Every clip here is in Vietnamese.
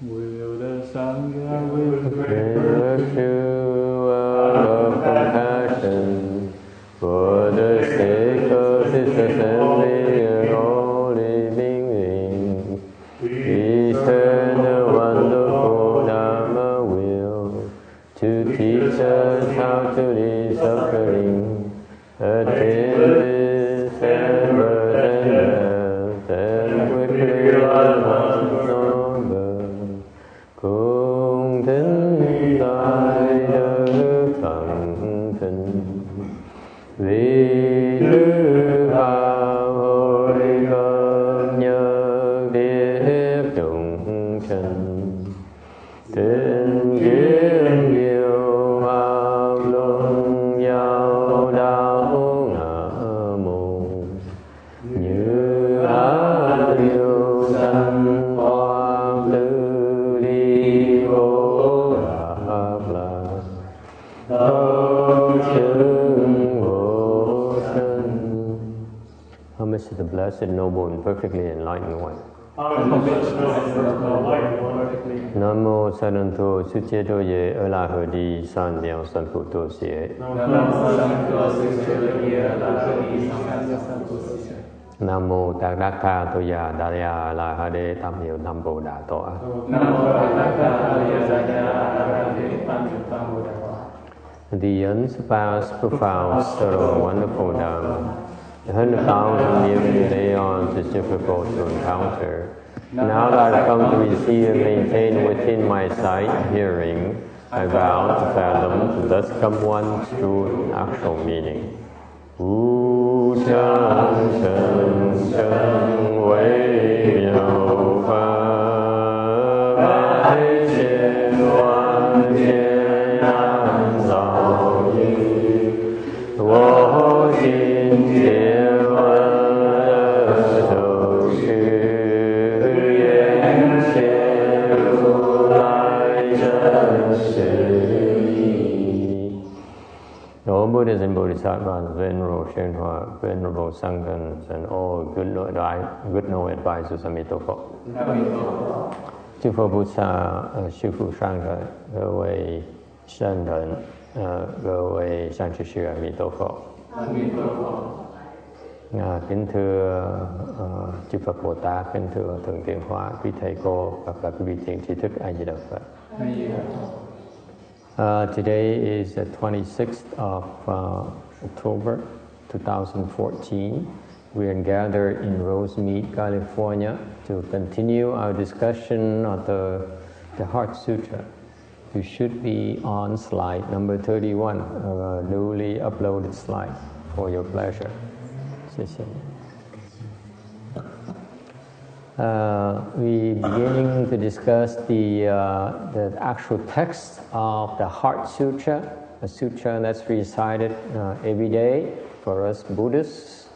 Will the Sangha with great virtue of compassion for the sake of this assembly and all living beings, please turn the wonderful Dharma wheel to teach us how to leave suffering, attain this and burden and quickly once longer. Cùng thính tai đức thẳng thinh vì đức vào hội hợp nhờ tiếp chúng sinh tình kiến diệu pháp luân giao đạo ngã môn như á liêu sanh hoa tư đi vô đạp là thâu chứng vô sanh. Homage to the Blessed, Noble, and Perfectly Enlightened One. Nam mô Sa Đan Thô Sư Chế Đô Ye Ơ La Hờ Đi San Điao San Phụ Tô Xie. Nam mô Tát Đắc Tha Tô Ya Đà Ya La Ha Đê Tam Hiệu Nam Bồ Đà Tọa. The unsurpassed, profound, subtle, wonderful Dharma, 100,000 million aeons is difficult to encounter. Now that I've come to receive and maintain within my sight and hearing, I vow to fathom, to thus come one's true and actual meaning. Wu Chang Cheng Cheng Wei Yao Fa Bai Xie Wan Xie Nan Zao Yi Wo Xin Xie Wan Zhou Xu Yan Xie Ru Lai Zhen Xie Yi. All Buddhas and Bodhisattvas, Venerable Shenhua, Venerable Sanghas, and all good no advisors, Amitofo. Chư Phật Bồ Tát, Sư Phụ Sang Thần,各位圣人，各位善知识，阿弥陀佛。Kính thưa chư Phật Bồ Tát, kính thưa Thượng Tọa Hóa, quý thầy cô và quý vị thiện tri thức, A Di Đà Phật. Today is the 26th of October 2014. We are gathered in Rosemead, California to continue our discussion of the Heart Sutra. You should be on slide number 31, a newly uploaded slide for your pleasure. We beginning to discuss the actual text of the Heart Sutra, a sutra that's recited every day for us Buddhists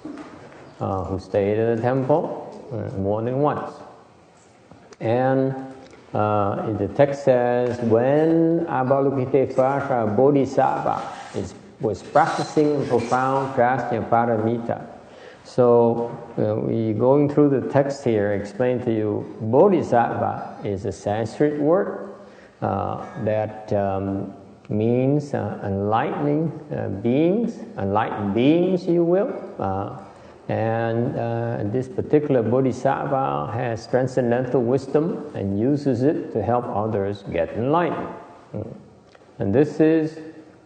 who stay in the temple more than once. And the text says, when Avalokitesvara Bodhisattva was practicing profound prajna paramita. So we going through the text here, explain to you, Bodhisattva is a Sanskrit word that means enlightening beings, enlightened beings, you will. And this particular Bodhisattva has transcendental wisdom and uses it to help others get enlightened. And this is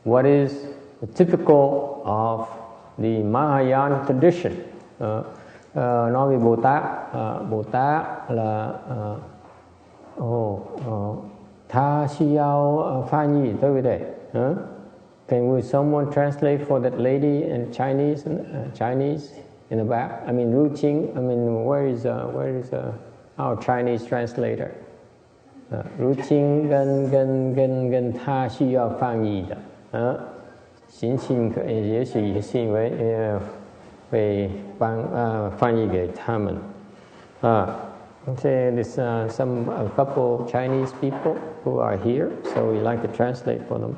what is typical of the Mahayana tradition. Nói về Bồ Tát là Tha Xiao Pha Nhi tới với đây. Can someone translate for that lady in Chinese in the back? I mean, Ru Qing. I mean, where is our Chinese translator? Ru Qing跟他需要翻译的，行信也许是因为会翻译给他们。Okay, there's a couple Chinese people who are here, so we like to translate for them.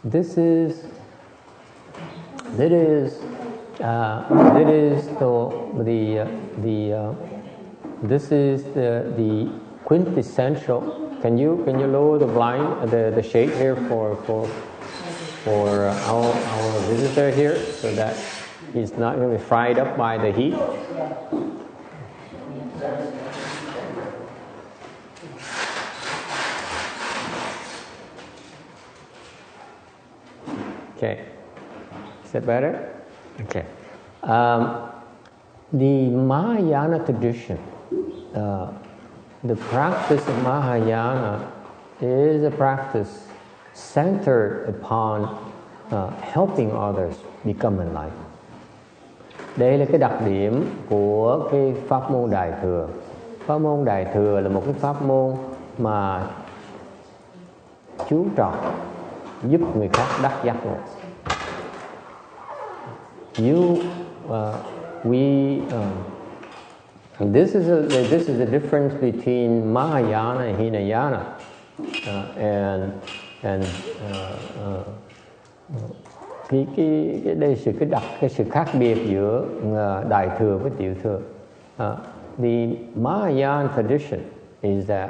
This is This is the quintessential. Can you lower the blind, the shade here for our visitor here, so that he's not going to be fried up by the heat? Okay, is that better? Okay. The Mahayana tradition, the practice of Mahayana is a practice centered upon helping others become enlightened. Đây là cái đặc điểm của cái pháp môn Đại Thừa. Pháp môn Đại Thừa là một cái pháp môn mà chú trọng giúp người khác đắc giác ngộ. This is the difference between Mahayana and Hinayana, cái sự khác biệt giữa Đại Thừa với Tiểu Thừa. The Mahayana tradition is that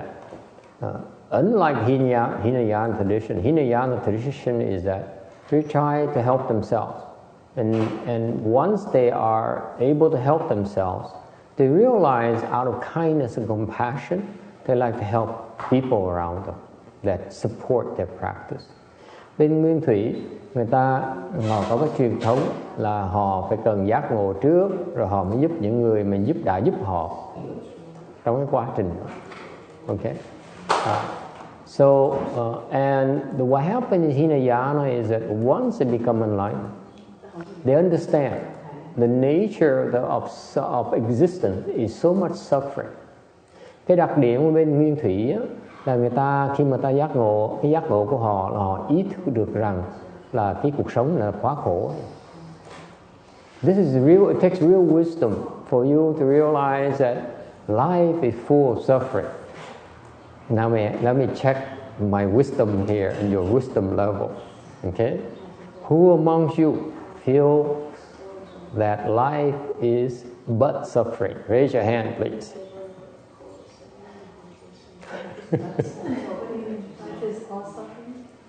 unlike Hinayana tradition is that they try to help themselves, and once they are able to help themselves, they realize out of kindness and compassion, they like to help people around them that support their practice. Bên Nguyên Thủy, họ có cái truyền thống là họ phải cần giác ngộ trước, rồi họ mới giúp những người mà đã giúp họ trong cái quá trình. Okay. And what happens in Hinayana is that once they become enlightened, they understand the nature of existence is so much suffering. Cái đặc điểm của bên Nguyên Thủy là người ta khi mà ta giác ngộ, cái giác ngộ của họ là họ ý thức được rằng là cái cuộc sống là quá khổ. This is real. It takes real wisdom for you to realize that life is full of suffering. Now let me check my wisdom here and your wisdom level. Okay, who amongst you feel that life is but suffering? Raise your hand, please.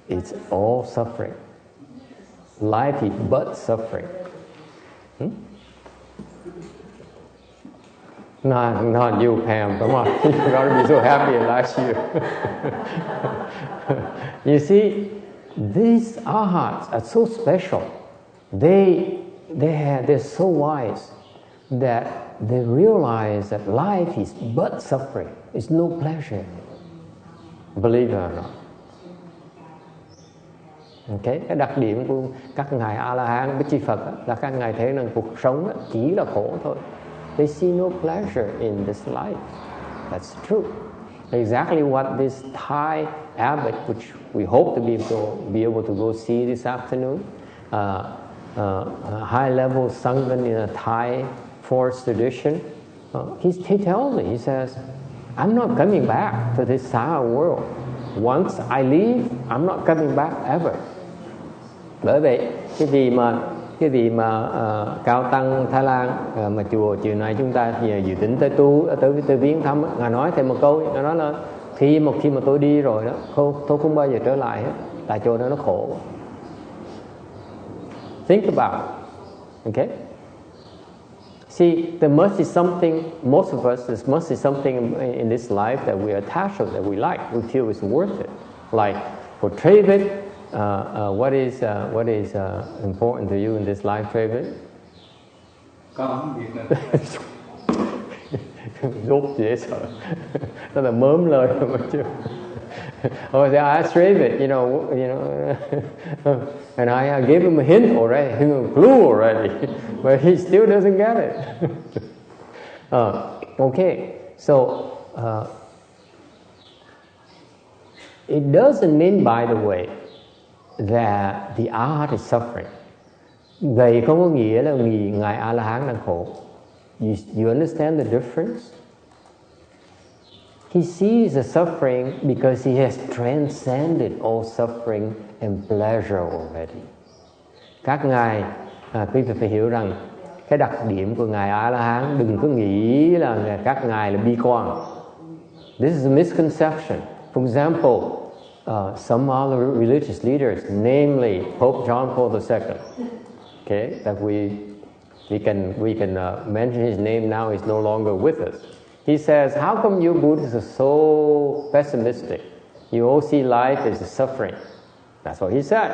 It's all suffering. Life is but suffering. Not you, Pam. Come on, you're gonna be so happy last year. You see, these arhats are so special. They're so wise that they realize that life is but suffering. It's no pleasure. Believe it or not. Okay? Cái đặc điểm của các ngài A-la-hán, Bích Chi Phật là các ngài thấy rằng cuộc sống chỉ là khổ thôi. They see no pleasure in this life. That's true. Exactly what this Thai abbot, which we hope to be able to go see this afternoon, high-level Sangha in a Thai forest tradition, he tells me, he says, I'm not coming back to this sour world. Once I leave, I'm not coming back ever. Bởi vậy, cái vị mà cao tăng Thái Lan mà chùa chiều nay chúng ta dự tính tới viếng thăm, ngài nói thêm một câu, ngài nói là khi mà tôi đi rồi đó, tôi không bao giờ trở lại hết, tại chỗ đó nó khổ. Think about it. Okay? See, there must be something, most of us, there must be something in this life that we attach to, that we like, we feel is worth it. Like for Travis, what is important to you in this life, Travis? Con việc này. Rốt dễ sợ. Đó là mớm lời mà chứ. Oh, I asked Travis, you know, and I gave him a hint already, a clue already, but he still doesn't get it. Okay, so it doesn't mean, by the way, that the art is suffering. Vậy không có nghĩa là ngài A-la-hán đang khổ. You understand the difference? He sees the suffering because he has transcended all suffering and pleasure already. Các ngài Quý vị phải hiểu rằng cái đặc điểm của ngài A La Hán, đừng có nghĩ là các ngài là bi quan. This is a misconception. For example, some other religious leaders, namely Pope John Paul II, okay, that we can mention his name now. He's no longer with us. He says, "How come you Buddhists are so pessimistic? You all see life as a suffering." That's what he said.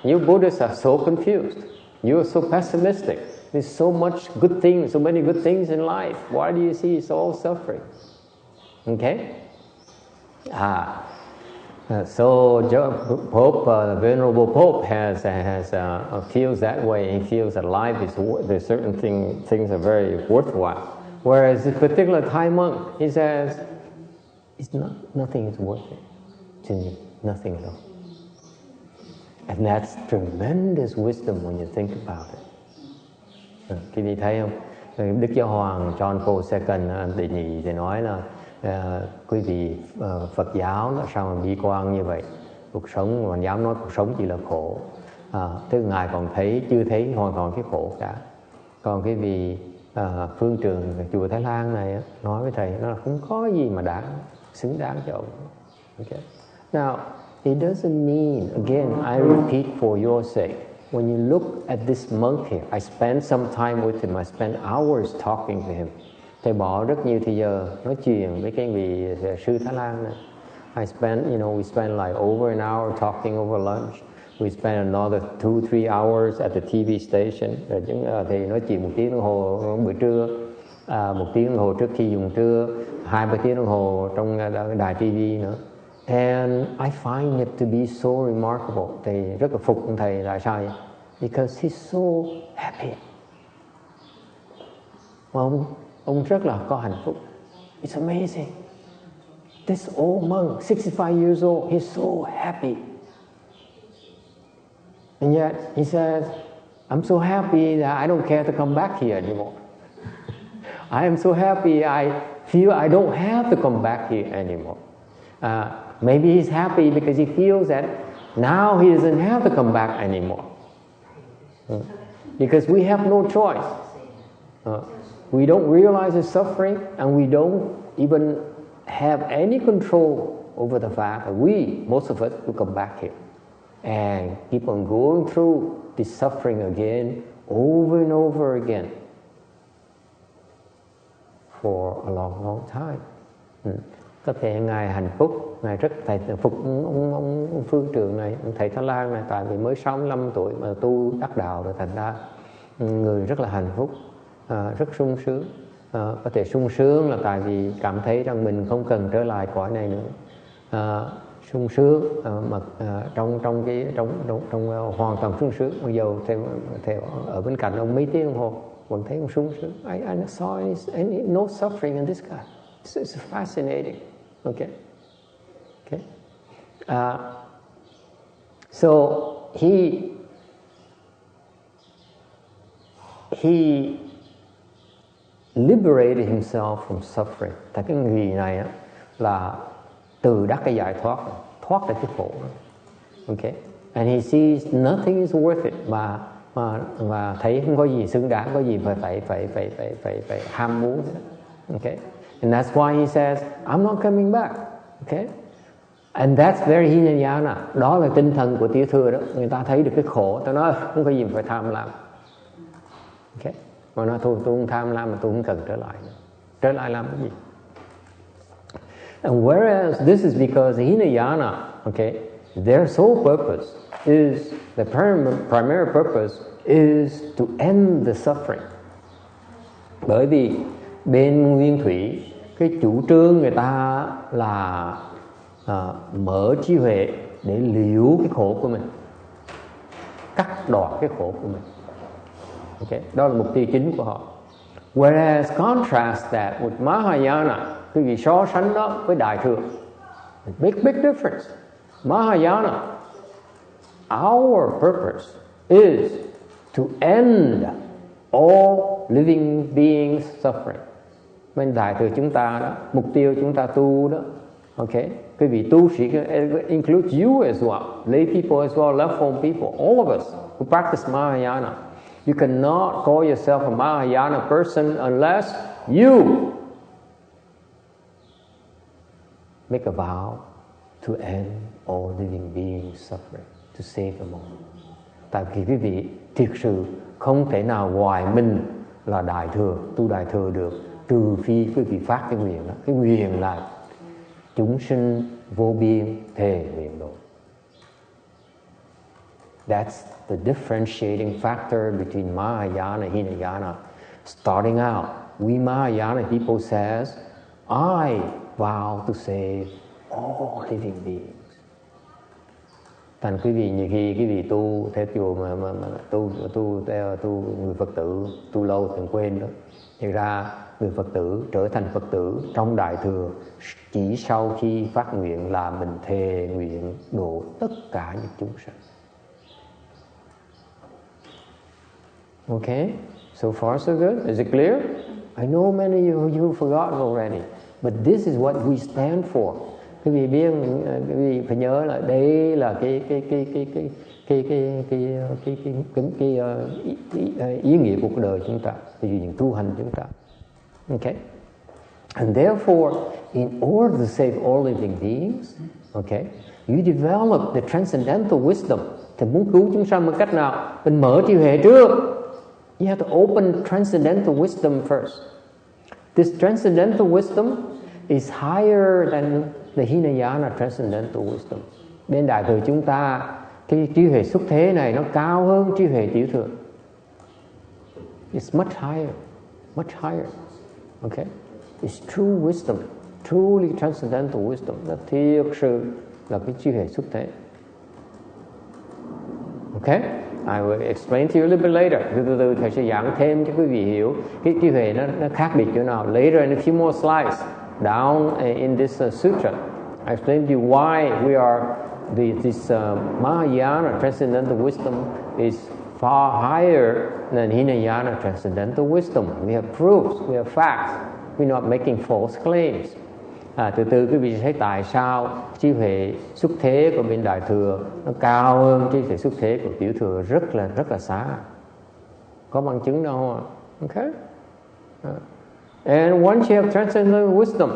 You Buddhists are so confused. You are so pessimistic. There's so much good things, so many good things in life. Why do you see it's all suffering? Okay? So Pope, Venerable Pope feels that way. He feels that life is there's certain things are very worthwhile. Whereas this particular Thai monk, he says, nothing is worth it to me, nothing at all. And that's tremendous wisdom when you think about it. Quý vị thấy không? Đức Giáo Hoàng John Paul II đệ nhị thì nói là quý vị Phật giáo nó sao mà bi quan như vậy? Cuộc sống, mà dám nói cuộc sống chỉ là khổ. Tức ngài còn chưa thấy hoàn toàn cái khổ cả. Còn quý vị phương trường chùa Thái Lan này nói với thầy nó là không có gì mà xứng đáng cho ông. Okay. Now, it doesn't mean, again, I repeat for your sake, when you look at this monk here, I spent some time with him, I spent hours talking to him. Thầy bỏ rất nhiều thời giờ nói chuyện với cái vị sư Thái Lan này. We spent like over an hour talking over lunch. We spent another 2-3 hours at the TV station. Thì nói chuyện 1 tiếng đồng hồ buổi trưa, 1 tiếng đồng hồ trước khi dùng trưa, 2-3 tiếng đồng hồ trong đài TV nữa. And I find it to be so remarkable. Thầy rất là phục thầy. Tại sao vậy? Because he's so happy. Ông rất là có hạnh phúc. It's amazing. This old monk, 65 years old, he's so happy. And yet he says, I'm so happy that I don't care to come back here anymore. I am so happy I feel I don't have to come back here anymore. Maybe he's happy because he feels that now he doesn't have to come back anymore. Because we have no choice. We don't realize the suffering, and we don't even have any control over the fact that most of us, will come back here and keep on going through this suffering again, over and over again, for a long, long time. Có thể ngài hạnh phúc, ngài rất thầy phục ông phương trường này, ông thầy Thái Lan này, tại vì mới 65 tuổi mà tu đắc đạo rồi, thành ra người rất là hạnh phúc, rất sung sướng. Có thể sung sướng là tại vì cảm thấy rằng mình không cần trở lại cõi này nữa. Sung sướng mà trong hoàn toàn sung sướng. Bây giờ theo ở bên cạnh ông mấy tiếng đồng hồ vẫn thấy ông sung sướng. I saw no suffering in this guy. It's fascinating. Okay. So he liberated himself from suffering. Tại cái người này á, là từ đắc cái giải thoát ra cái khổ. Okay. And he sees nothing is worth it, mà thấy không có gì xứng đáng, có gì phải ham muốn. Okay. And that's why he says, I'm not coming back. Okay. And that's very Hinayana. Đó là tinh thần của tiểu thừa đó. Người ta thấy được cái khổ, ta nói không có gì phải tham lam. Okay. Mà nói tôi không tham lam, mà tôi không cần trở lại nữa. Trở lại làm cái gì? And whereas this is because Hinayana, okay, their sole purpose is, the primary purpose is to end the suffering. Bởi vì bên Nguyên Thủy, cái chủ trương người ta là mở trí huệ để liễu cái khổ của mình, cắt đoạt cái khổ của mình. Okay. Đó là mục tiêu chính của họ. Whereas contrast that with Mahayana, quý vị so sánh đó với Đại Thừa, big difference. Mahayana, our purpose is to end all living beings suffering. Bên Đại Thừa chúng ta đó, mục tiêu chúng ta tu đó, okay, quý vị tu sĩ includes you as well, lay people as well, left home people, all of us who practice Mahayana. You cannot call yourself a Mahayana person unless you make a vow to end all living beings suffering, to save them all. Tại vì quý vị thực sự không thể nào ngoài mình là đại thừa, tu đại thừa được, trừ phi quý vị phát cái nguyện đó. Cái nguyện là chúng sinh vô biên thề nguyện độ. That's the differentiating factor between Mahayana and Hinayana. Starting out, we Mahayana people says, I vow to save all living beings. Thành quý vị nhiều khi quý vị tu theo chùa mà tu người Phật tử tu lâu thường quên đó. Thì ra người Phật tử trở thành Phật tử trong đại thừa chỉ sau khi phát nguyện là mình thề nguyện độ tất cả những chúng sinh. Okay, so far so good. Is it clear? I know many of you forgotten already, but this is what we stand for. Quý vị biết, quý vị phải nhớ là đây là cái ý nghĩa của cuộc đời chúng ta, những tu hành chúng ta. Okay, and therefore, in order to save all living beings, okay, you develop the transcendental wisdom. Thì muốn cứu chúng sanh bằng cách nào? Mình mở trí huệ trước. You have to open transcendental wisdom first. This transcendental wisdom is higher than the Hinayana transcendental wisdom. Bên đại thừa chúng ta, cái trí huệ xuất thế này nó cao hơn trí huệ tiểu thừa. It's much higher. Okay? It's true wisdom, truly transcendental wisdom. Nó thiệt sự là cái trí huệ xuất thế. Okay? I will explain to you a little bit later. Từ từ thầy sẽ giảng thêm cho quý vị hiểu cái trí huệ nó khác biệt chỗ nào. Later in a few more slides, down in this sutra, I explain to you why we are this Mahayana transcendental wisdom is far higher than Hinayana transcendental wisdom. We have proofs, we have facts. We're not making false claims. Từ từ quý vị sẽ thấy tại sao trí huệ xuất thế của bên đại thừa nó cao hơn trí huệ xuất thế của tiểu thừa rất là xa. Có bằng chứng đâu không ạ? Okay. And once you have transcendental wisdom,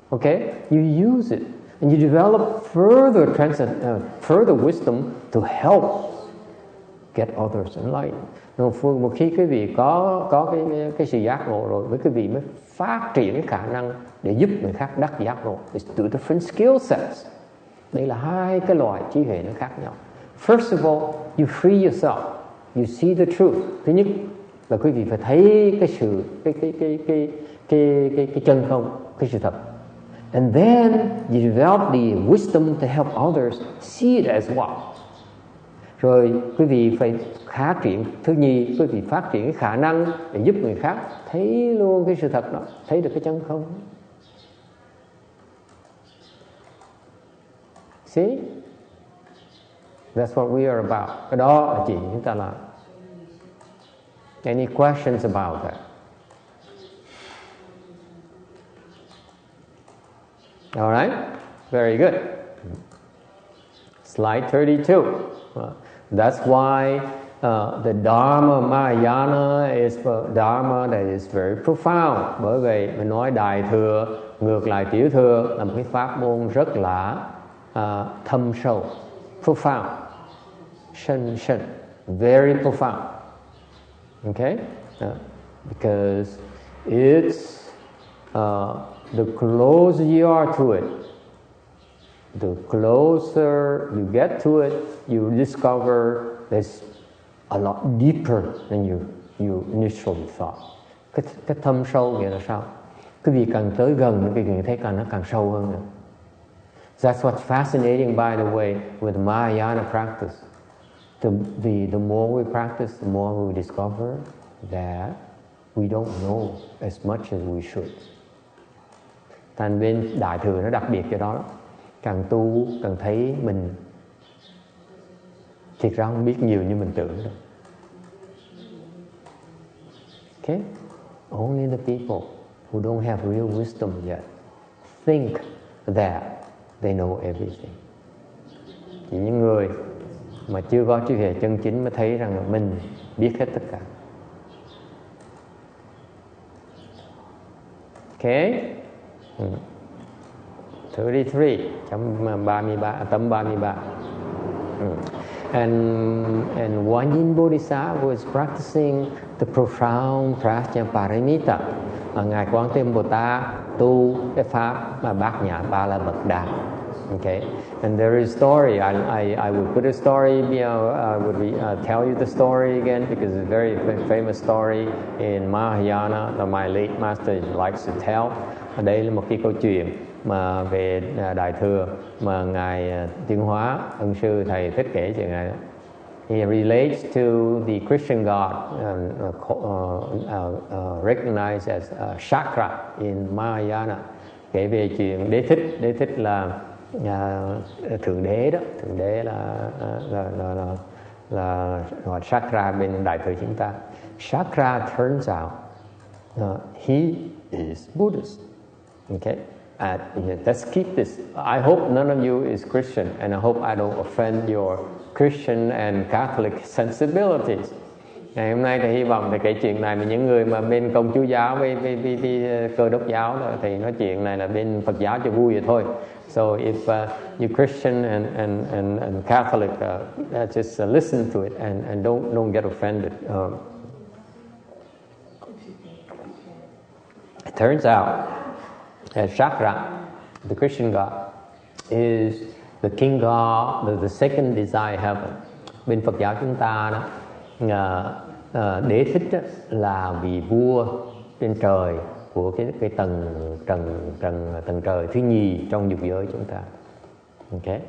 okay, you use it and you develop further wisdom to help get others enlightened. Một khi quý vị có cái sự giác ngộ rồi, với quý vị mới phát triển cái khả năng để giúp người khác đắc giác ngộ. It's two different skill sets. Đây là hai cái loại trí huệ nó khác nhau. First of all, you free yourself. You see the truth. Thứ nhất là quý vị phải thấy cái sự cái chân không, cái sự thật. And then you develop the wisdom to help others see it as well. Rồi quý vị phải phát triển, thứ nhì, quý vị phát triển cái khả năng để giúp người khác thấy luôn cái sự thật đó, thấy được cái chân không. See? That's what we are about. Cái đó là chuyện chúng ta làm. Any questions about that? All right? Very good. Slide 32. That's why the Dharma Mahayana is a Dharma that is very profound. Bởi vì mình nói đại thừa ngược lại tiểu thừa là một cái pháp môn rất là thâm sâu, profound, sân, very profound. Okay, because it's the closer you are to it, the closer you get to it, you discover there's a lot deeper than you initially thought. Cái thâm sâu nghĩa là sao? Cái gì càng tới gần cái gì thấy càng nó càng sâu hơn nữa. That's what's fascinating, by the way, with Mahayana practice. The more we practice, the more we discover that we don't know as much as we should. Thành bên đại thừa nó đặc biệt cho đó. Càng tu càng thấy mình thiệt ra không biết nhiều như mình tưởng đâu. Okay? Only the people who don't have real wisdom yet think that they know everything. Chỉ những người mà chưa có trí huệ chân chính mới thấy rằng là mình biết hết tất cả. Okay. 33 tấm 33. And Wanyin Bodhisattva was practicing the profound Prajnaparamita. Ngài Quán Thế Âm Bồ Tát tu cái pháp mà Bát Nhã Ba La Mật Đa. Okay, and there is story. I would put a story. I would tell you the story again because it's a very famous story in Mahayana that my late master likes to tell. Đây là một cái câu chuyện mà về Đại Thừa mà ngài Tiến Hóa Ân Sư thầy thích kể cho ngài. He relates to the Christian God recognized as Shakra in Mahayana. Kể về chuyện Đế Thích là thượng đế đó, thượng đế là gọi Shakra bên Đại Thừa chúng ta. Shakra turns out he is Buddhist. Okay, let's keep this. I hope none of you is Christian, and I hope I don't offend your Christian and Catholic sensibilities. Ngày hôm nay thì hy vọng thì cái chuyện này là những người mà bên Công Chúa giáo với Cơ Đốc giáo đó, thì nói chuyện này là bên Phật giáo cho vui vậy thôi. So if you Christian and Catholic, just listen to it and don't get offended. It turns out that Shakra, the Christian God, is the king God, the second desire heaven. Bên Phật giáo chúng ta đó, Đế Thích đó, là vị vua trên trời của cái tầng trời thứ nhì trong dục giới chúng ta. Okay,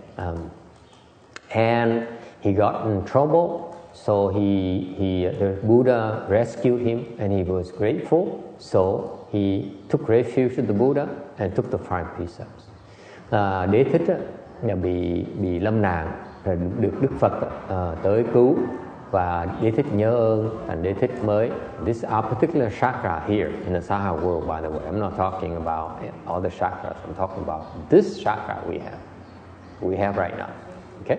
and he got in trouble, so the Buddha rescued him, and he was grateful. So he took refuge in the Buddha and took the five precepts. Đế Thích đó, bị lâm nạn rồi được Đức Phật tới cứu. Và Đế Thích nhớ ơn, and Đế Thích mới. This particular chakra here in the Saha world, by the way. I'm not talking about all the chakras. I'm talking about this chakra we have right now. Okay?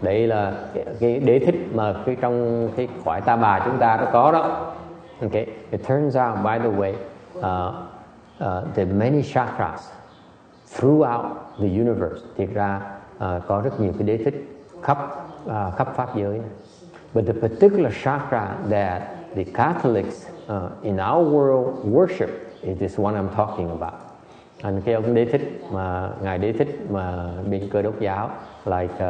Đây là cái Đế Thích mà trong cái cõi Ta Bà chúng ta đã có đó. Okay? It turns out, by the way, there are many chakras throughout the universe. Thiệt ra có rất nhiều cái Đế Thích khắp pháp giới này. But the particular chakra that the Catholics in our world worship is this one I'm talking about. And cái ông Đế Thích mà ngài Đế Thích mà bên Cơ Đốc giáo, like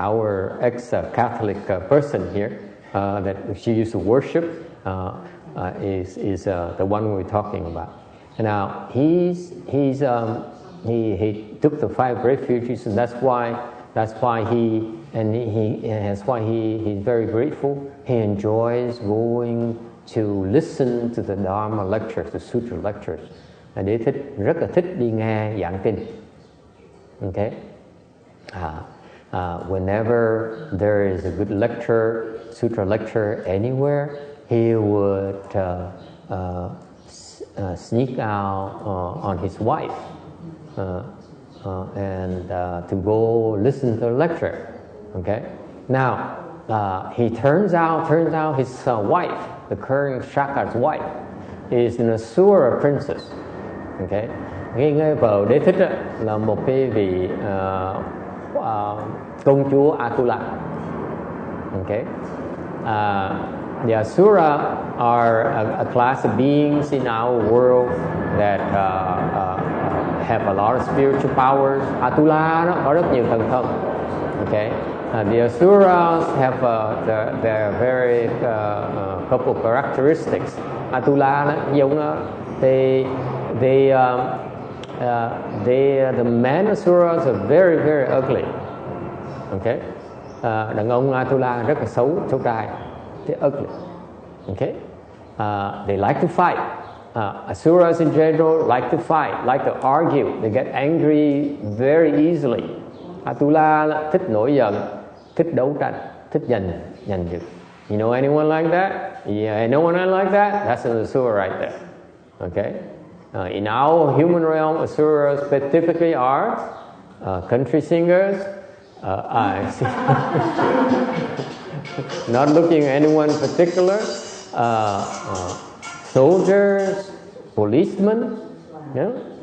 our ex-Catholic person here that she used to worship is the one we're talking about. And now he took the five refuges, and that's why he's very grateful. He enjoys going to listen to the Dharma lectures, the Sutra lectures. Đế Thích rất là thích đi nghe giảng kinh. Okay, whenever there is a good lecture, Sutra lecture anywhere, he would sneak out on his wife. And to go listen to the lecture. Okay. Now he turns out his wife, the current Shaka's wife, is an Asura princess. Okay. Cái vợ Đế Thích là một cái vị công chúa Atula. Okay. The Asura are a class of beings in our world that have a lot of spiritual powers. Atula đó có rất nhiều thần thông. Okay, the Asuras have their very couple characteristics. Atula đó, giống nó, the men Asuras are very very ugly. Okay, đàn ông Atula rất là xấu trai, they're ugly. Okay, they like to fight. Asuras in general like to fight, like to argue. They get angry very easily. Atula thích nổi giận, thích đấu tranh, thích giành giật. You know anyone like that? Yeah, no one like that? That's an Asura right there. Okay. In our human realm, Asuras specifically are country singers, I see. Not looking at anyone particular. Soldiers, policemen,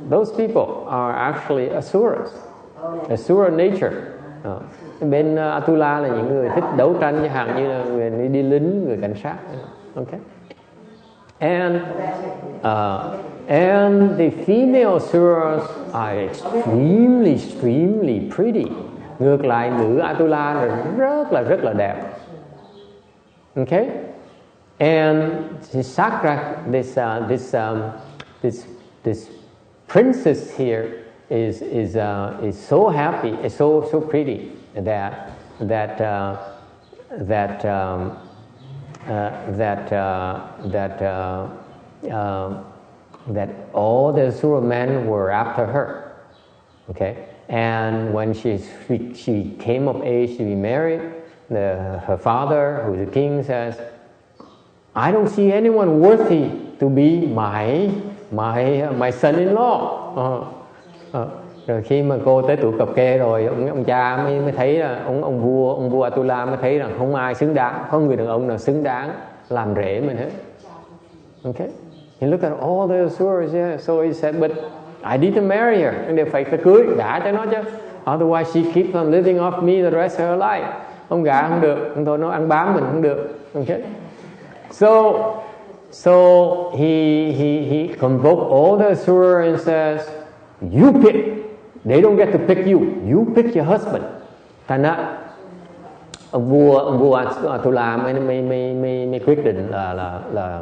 those people are actually asuras, asura nature. Bên Atula là những người thích đấu tranh, chẳng hạn như là người đi lính, người cảnh sát. Okay. And the female asuras are extremely pretty. Ngược lại nữ Atula là rất là đẹp. Okay. And Sakra, this princess here is so happy, is so pretty that all the Asura men were after her. Okay, and when she came of age to be married, her father, who is the king, says, I don't see anyone worthy to be my son-in-law. Rồi khi mà cô tới tuổi cập kê rồi, ông cha mới thấy là ông vua Atula mới thấy rằng không ai xứng đáng, không người đàn ông nào xứng đáng làm rể mình hết. Okay, he looked at all the Asuras, yeah. So he said, but I need to marry her. Nên phải cưới, gả cho nó chứ. Otherwise she keeps on living off me the rest of her life. Không gả không được, thôi nó ăn bám mình không được. Okay. So he convoked all the Asura and says, you pick. They don't get to pick you. You pick your husband. Thành ra ông vua Atula mới quyết định là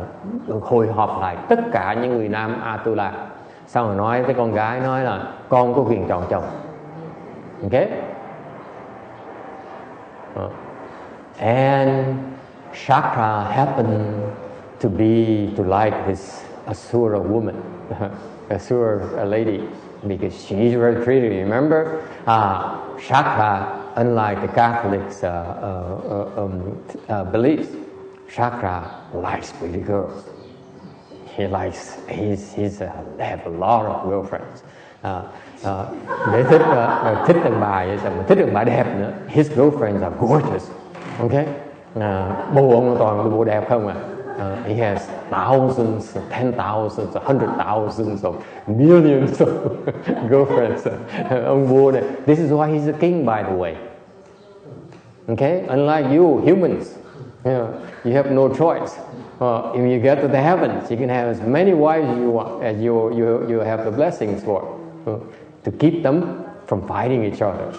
hồi họp lại tất cả những người nam Atula. Xong rồi nói với con gái, nói là con có quyền chọn chồng. Okay? And Shakra happened to like this Asura woman, Asura lady, because she's very pretty. Remember, Shakra, unlike the Catholics' beliefs, Shakra likes pretty girls. He have a lot of girlfriends. Để thích đàn bà vậy, thích đàn bà đẹp nữa. His girlfriends are gorgeous. Okay, bồ ông toàn là bồ đẹp không à. He has thousands, 10,000s, 100,000s of millions of girlfriends. Ông vua này. This is why he's a king, by the way. Okay, unlike you humans, you have no choice. If you get to the heavens, you can have as many wives as you want, as you have the blessings for, to keep them from fighting each other.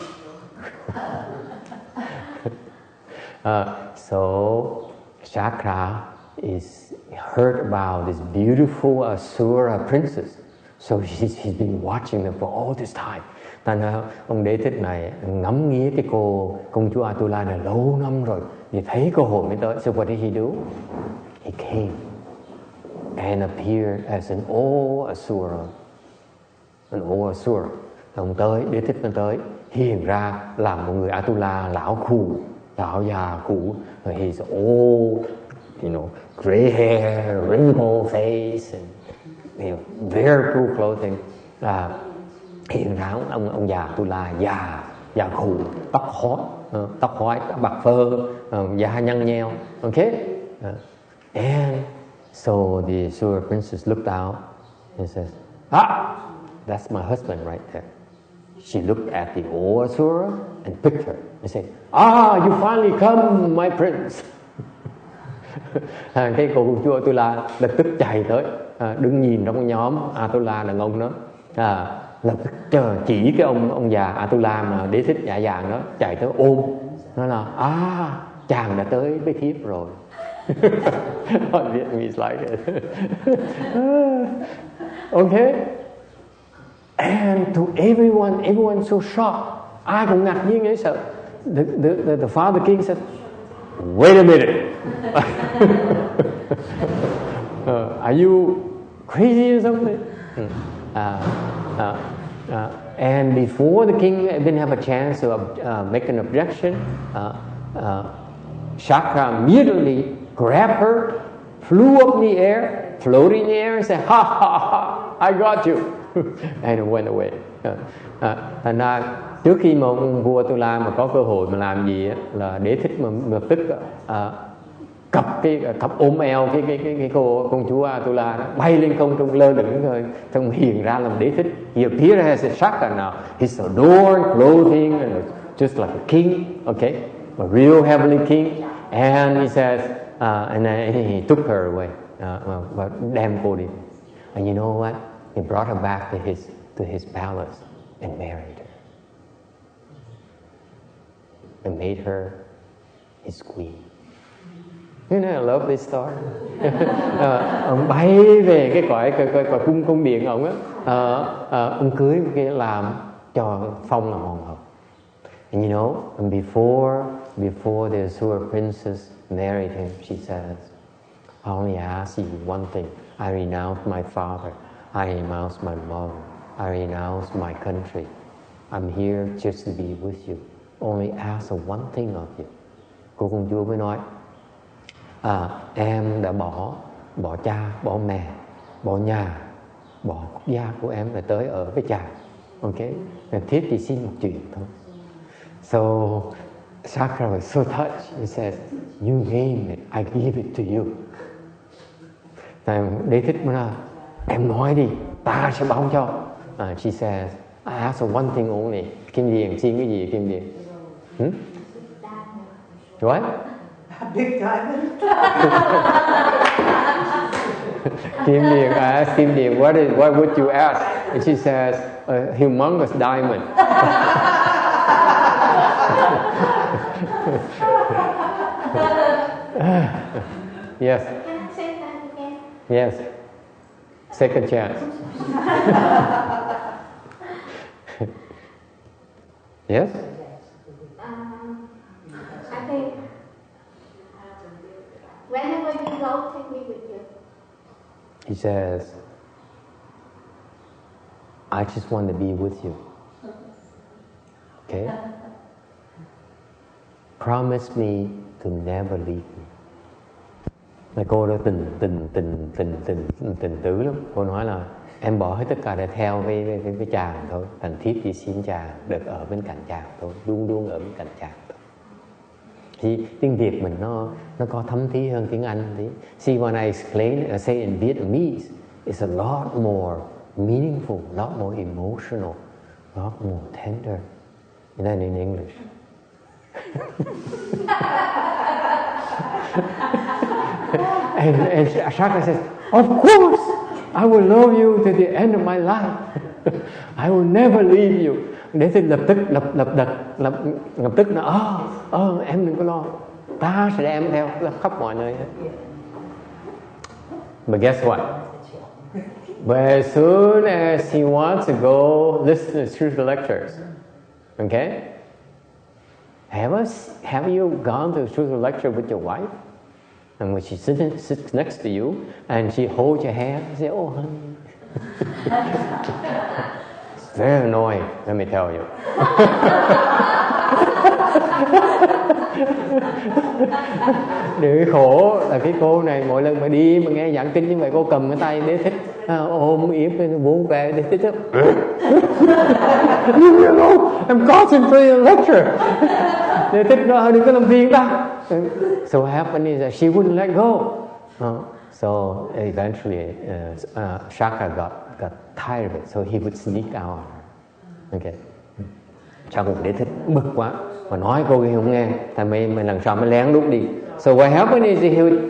So Shakra is heard about this beautiful Asura princess. So he's been watching them for all this time. Thành ra ông đế thích này ngắm nghía cái cô công chúa Atula này lâu năm rồi, thì thấy cơ hội mới tới. So what did he do? He came and appeared as an old Asura. An old Asura. Ông tới, đế thích nó tới, hiện ra làm một người Atula lão khù, lão già khù. He's old, gray hair, wrinkled face, and very poor clothing. Hiện ra ông già Atula già khù, tóc hói, tóc bạc phơ, da nhăn nheo. Okay, and so the Asura princess looked out and says, that's my husband right there. She looked at the old Asura and picked her and said, you finally come, my prince. Cái cô công chúa Atula lập tức chạy tới, đứng nhìn trong cái nhóm Atula đàn ông đó, lập tức chỉ cái ông già Atula mà đế thích dạ vàng đó, chạy tới ôm, nói là chàng đã tới với thiếp rồi. On Vietnamese like it. Okay. And to everyone so shocked. Ai cũng ngạc nhiên ấy sợ. The father king said, wait a minute. Are you crazy or something? And before the king didn't have a chance to make an objection, Shakra immediately grabbed her, flew up in the air, floated in the air, and said, ha ha ha, I got you. And it went away. Thành ra trước khi mà ông vua Tu La mà có cơ hội mà làm gì á, là Đế Thích mà lập tức cặp ôm eo cái cô công chúa Tu La đó, bay lên không trung lơ lửng thôi, xong hiện ra làm Đế Thích. He appeared as a Shaka now. He's adorned, clothing, and just like a king, okay, a real heavenly king. And he says, and he took her away, và đem cô đi. And you know what? He brought her back to his palace and married her, and made her his queen. You know, I love this story. Ông bay về cái cõi cung điện ông á, ông cưới cái làm cho phong làm hoàng hậu. And you know, and before the Asura princess married him, she says, I only ask you one thing. I renounce my father. I renounce my mother. I renounce my country. I'm here just to be with you. Only ask one thing of you. Cô công chúa mới nói, em đã bỏ cha, bỏ mẹ, bỏ nhà, bỏ quốc gia của em để tới ở với cha. Okay? Thiếp chỉ xin một chuyện thôi. So Shaka was so touched. He says, you name it, I give it to you. Đế Thích mới nói, em nói đi, ta sẽ báo cho. She says, I ask one thing only. Kim Điền, xin cái gì Kim Điền? What? Big diamond. Kim Điền, I asked Kim Điền, what would you ask? And she says, a humongous diamond. Yes. Yes. Second chance. Yes? I think whenever you go, take me with you. He says, I just want to be with you. Okay? Promise me to never leave me. Mà cô đó tình tứ lắm. Cô nói là em bỏ hết tất cả để theo với chàng thôi. Thành thiếp chỉ xin chàng được ở bên cạnh chàng thôi, luôn luôn ở bên cạnh chàng thôi. Thì tiếng Việt mình nó có thấm thí hơn tiếng Anh tí. See, when I explain, I say in Vietnamese, it's a lot more meaningful, a lot more emotional, a lot more tender than in English. And Shaka says, of course, I will love you to the end of my life. I will never leave you. Để thì lập tức nó em đừng có lo, ta sẽ đem theo khắp mọi nơi hết. But guess what? But as soon as he wants to go listen to spiritual lectures, okay? Have you gone to a spiritual lecture with your wife? And when she sits next to you and she holds your hand, you say, oh honey. It's very annoying, let me tell you. Điều khổ là cái cô này mỗi lần mà đi mà nghe giảng kinh như vậy, cô cầm cái tay Đế Thích ôm yếm vuốt về Đế Thích. Leave me alone, I'm concentrating on lecture. Đế Thích nói đừng có làm phiền ta. So what happened is that she wouldn't let go. So eventually Shaka got tired of it, so he would sneak out. Okay. Xong Đế Thích bực quá mà nói cô kia không nghe, tại mày lần sau mới lén lút đi. So what happened is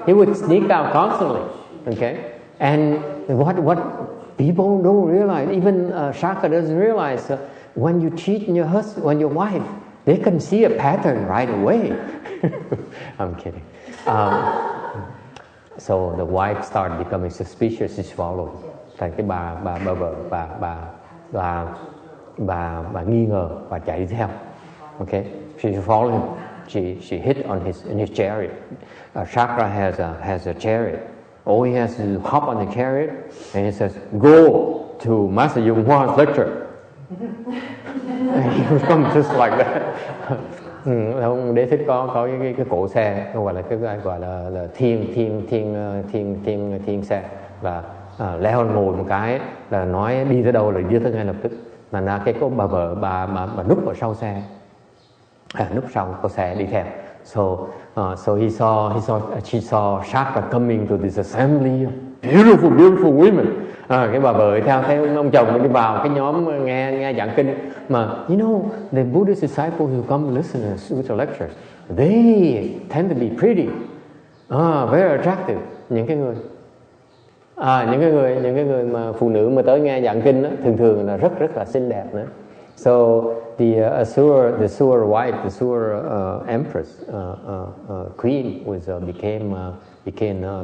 he would sneak out constantly. Okay. And what people don't realize, even Shaka doesn't realize, when you cheat on your husband, on your wife, they can see a pattern right away. I'm kidding. So the wife started becoming suspicious. She followed. Thành cái bà nghi ngờ và chạy theo. Okay, she followed him. She hit on his chariot. Shaka has a chariot. All he has to do is hop on the chariot, and he says, "Go to Master Yung Hwa's lecture." And he would come just like that. Ông Đế Thích có cái cổ xe gọi là thiên xe, là leo ngồi một cái là nói đi tới đâu là đi tới ngay lập tức. Mà là cái có bà vợ bà núp ở sau xe, núp sau có xe đi theo. So she saw Shaka coming to this assembly, beautiful women. Cái bà vợ theo ông chồng đi vào cái nhóm nghe giảng kinh. Mà you know the Buddhist disciples who come listen to spiritual lectures, they tend to be pretty, very attractive. Những cái người mà phụ nữ mà tới nghe giảng kinh đó, thường là rất là xinh đẹp nữa. So the Asura wife, the Asura empress, queen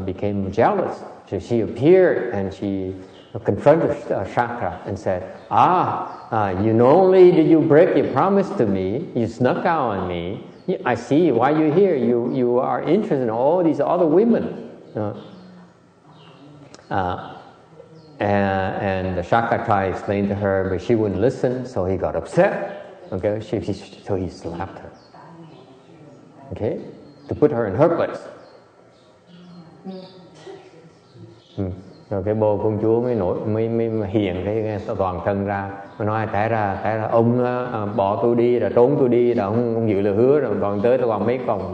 became jealous. So she appeared and she confronted Shaka and said, you not only did you break your promise to me, you snuck out on me. I see why you're here. You are interested in all these other women. And Shaka tried to explain to her, but she wouldn't listen, so he got upset. Okay, so he slapped her. Okay, to put her in her place. Rồi cái bồ công chúa mới hiện cái toàn thân ra, mới nói tại ra ông bỏ tôi đi, rồi trốn tôi đi, rồi ông giữ lời hứa, rồi còn tới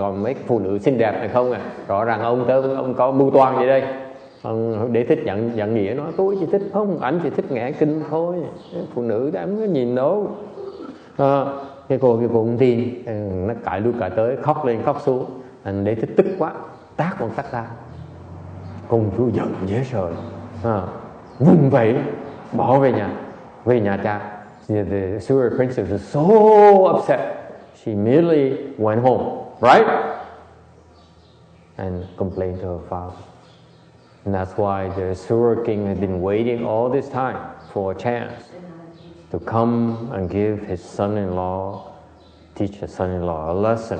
còn mấy phụ nữ xinh đẹp này không à? Rõ ràng ông có mưu toan gì đây? Ông để thích giận nghĩa nói tôi chỉ thích không, ảnh chỉ thích nghe kinh thôi, phụ nữ đã có nhìn đâu. Cái cô cũng tin, nó cãi lui cãi tới, khóc lên khóc xuống. Anh để thích tức quá, tát một tát ra. Công chúa giận dễ sợ, vùng vẫy bỏ về nhà cha. The Asura princess was so upset, she immediately went home, right, and complained to her father. And that's why the Asura king had been waiting all this time for a chance to come and give his son-in-law, teach his son-in-law a lesson.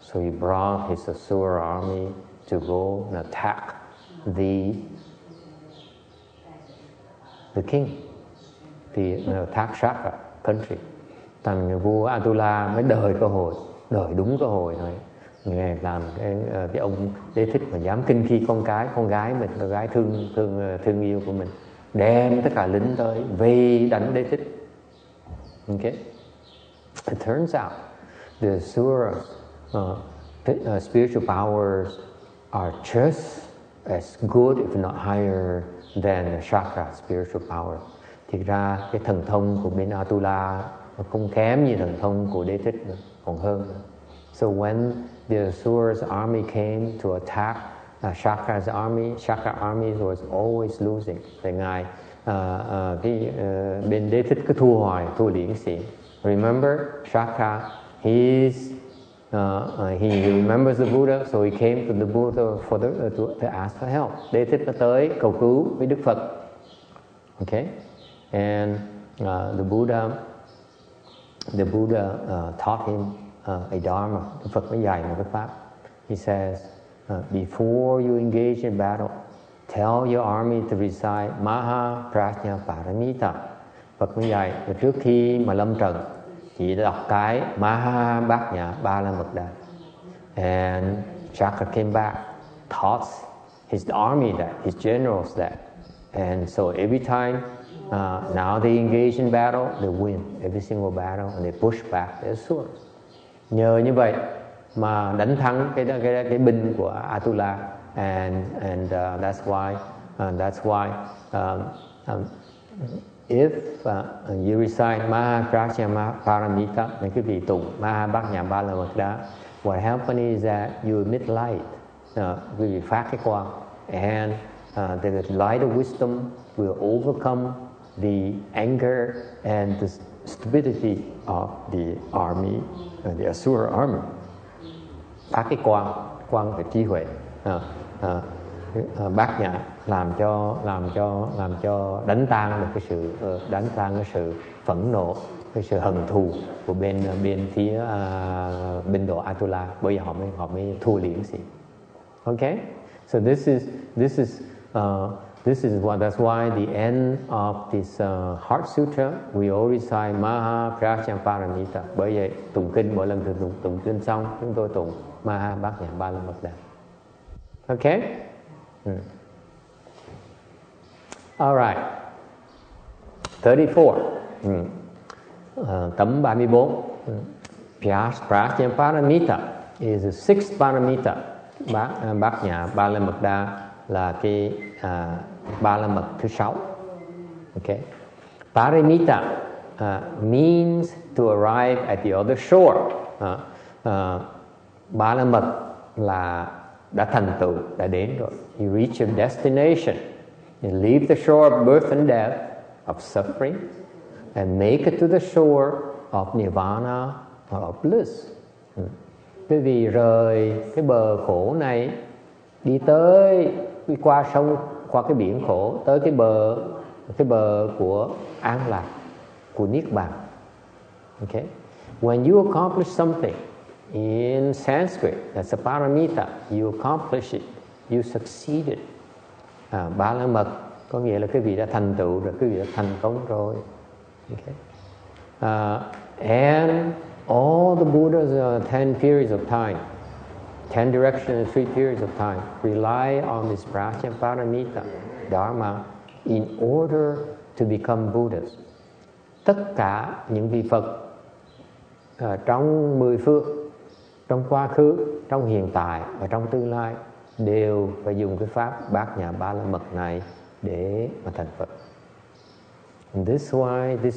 So he brought his Asura army to go and attack the king, attack Shaka country. Thành người vua Atula mới đợi đúng cơ hội thôi. Nghe làm cái ông Đế Thích mà dám kinh khi con gái mình, con gái thương yêu của mình, đem tất cả lính tới vây đánh Đế Thích. Okay, it turns out the Asura spiritual powers are just as good, if not higher, than Shaka spiritual power. Thực ra cái thần thông của bên Atula nó không kém như thần thông của Đế Thích nữa, còn hơn nữa. So when the Asura's army came to attack Shaka's army, Shaka army was always losing. Tại ngài bên Đế Thích cứ thua liễn xỉn. Remember Shaka, he remembers the Buddha, so he came to the Buddha to ask for help. Đế Thích nó tới cầu cứu với Đức Phật. Okay, and the Buddha taught him a dharma. Đức Phật mới dạy một cái pháp. He says, before you engage in battle, tell your army to recite Maha Prajna Paramita. Phật mới dạy trước khi mà lâm trận, chỉ đọc cái Maha Bát Nhã Ba La Mật Đa. And Shaka came back, taught his army that, his generals that. And so every time now they engage in battle, they win every single battle and they push back their sword. Nhờ như vậy mà đánh thắng cái binh của Atula, and that's why if you recite Maha Prajna Paramita, mấy cái vị tụng Maha Bát Nhã Ba La Mật Đa, what happens is that you emit light, quý vị phát cái quang, and the light of wisdom will overcome the anger and the stupidity of the army, the Asura army. Phát cái quang về trí huệ, bát nhã làm cho đánh tan cái sự phẫn nộ, cái sự hận thù của bên phía bên độ Atula. Bây giờ họ mới thua liễn xỉn. Okay, so this is that's why the end of this Heart Sutra we always say Maha Prajna Paramita. Bởi vậy tụng kinh mỗi lần tụng kinh xong chúng tôi tụng Maha Bát Nhã Ba La Mật Đa. Okay. All right. 34. Tấm 34. Prajnaparamita is the sixth paramita. Bát nhã ba la mật đa là cái ba la mật thứ 6. Okay. Paramita means to arrive at the other shore. Ba la mật là đã thành tựu, đã đến rồi. You reach your destination. You leave the shore of birth and death, of suffering, and make it to the shore of nirvana or of bliss. Quý vị rời cái bờ khổ này, đi qua sông, qua cái biển khổ, tới cái bờ của an lạc, của niết bàn. Okay? When you accomplish something in Sanskrit, that's a paramita, you accomplish it, you succeeded. Ba la mật có nghĩa là cái vị đã thành tựu rồi, cái vị đã thành công rồi. Okay. And all the Buddhas, 10 periods of time, 10 directions and 3 periods of time, rely on this Prajnaparamita Dharma in order to become Buddhas. Tất cả những vị Phật trong 10 phương, trong quá khứ, trong hiện tại và trong tương lai đều phải dùng cái pháp bát nhã ba la mật này để mà thành Phật. And this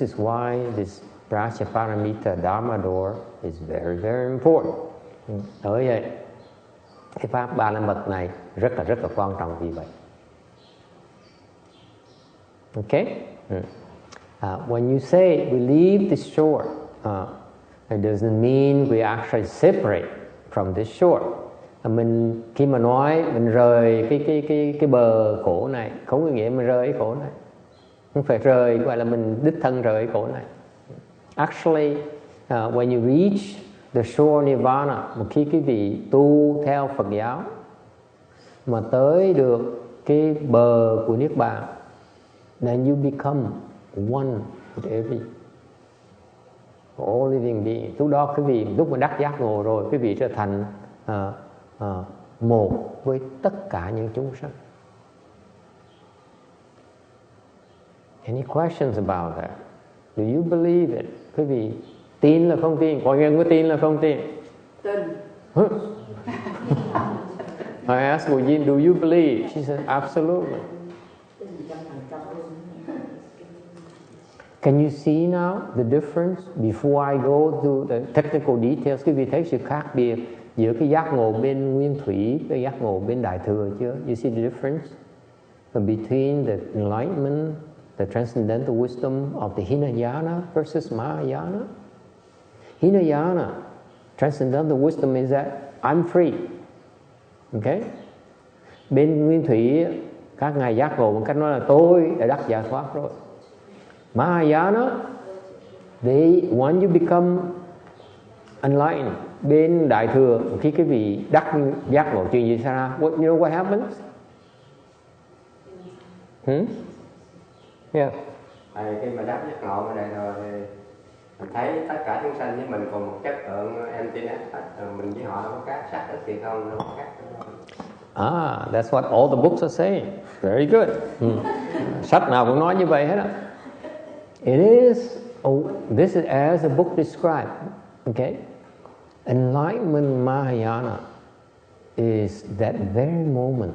is why this Prajnaparamita Dharma door is very, very important. Bởi vậy, cái pháp ba la mật này rất là quan trọng vì vậy. Okay? When you say we leave this shore, it doesn't mean we actually separate from this shore. Mình khi mà nói mình rời cái bờ khổ này, không có nghĩa mình rời cái khổ này. Không phải rời gọi là mình đích thân rời cái khổ này. Actually, when you reach the shore nirvana, một khi quý vị tu theo Phật giáo mà tới được cái bờ của niết bàn, then you become one with all living beings. Lúc đó quý vị, lúc mà đắc giác ngộ rồi, quý vị trở thành một với tất cả những chúng sanh. Any questions about that? Do you believe it? Quý vị tin là không tin? Có nhân có tin là không tin? Tin. I asked Wu, do you believe? She said, absolutely. Can you see now the difference before I go to the technical details? Quý vị thấy sự khác biệt giữa cái giác ngộ bên nguyên thủy với giác ngộ bên đại thừa chưa? You see the difference between the enlightenment, the transcendental wisdom of the Hinayana versus Mahayana? Hinayana, transcendental wisdom is that I'm free. Okay? Bên nguyên thủy, các ngài giác ngộ bằng cách nói là tôi đã đắc giải thoát rồi. Mahayana, when you become enlightened, bên đại thừa, khi cái vị đắc giác ngộ chuyện gì xảy ra? You know what happens? Yeah. Khi mà đắc giác ngộ ở đây rồi thì mình thấy tất cả chúng sanh với mình cùng một chất lượng emptiness, mình với họ có khác sắc ít gì không, đâu có khác. That's what all the books are saying. Very good. Sách nào cũng nói như vậy hết á. It is, this is as the book described. Okay? Enlightenment Mahayana is that very moment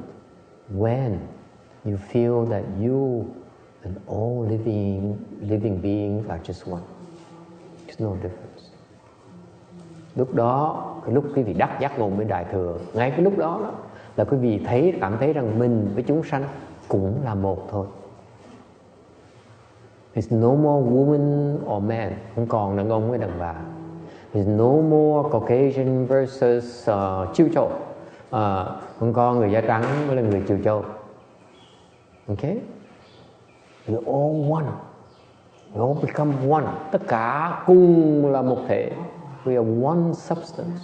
when you feel that you and all living beings are just one. There's no difference. Lúc đó, cái lúc quý vị đắc giác ngộ bên đại thừa, ngay cái lúc đó là quý vị cảm thấy rằng mình với chúng sanh cũng là một thôi. There's no more woman or man, không còn đàn ông với đàn bà. There's no more Caucasian versus Chiêu Châu, không còn người da trắng với là người Chiêu Châu. Okay? We're all one. We all become one. Tất cả cùng là một thể. We are one substance.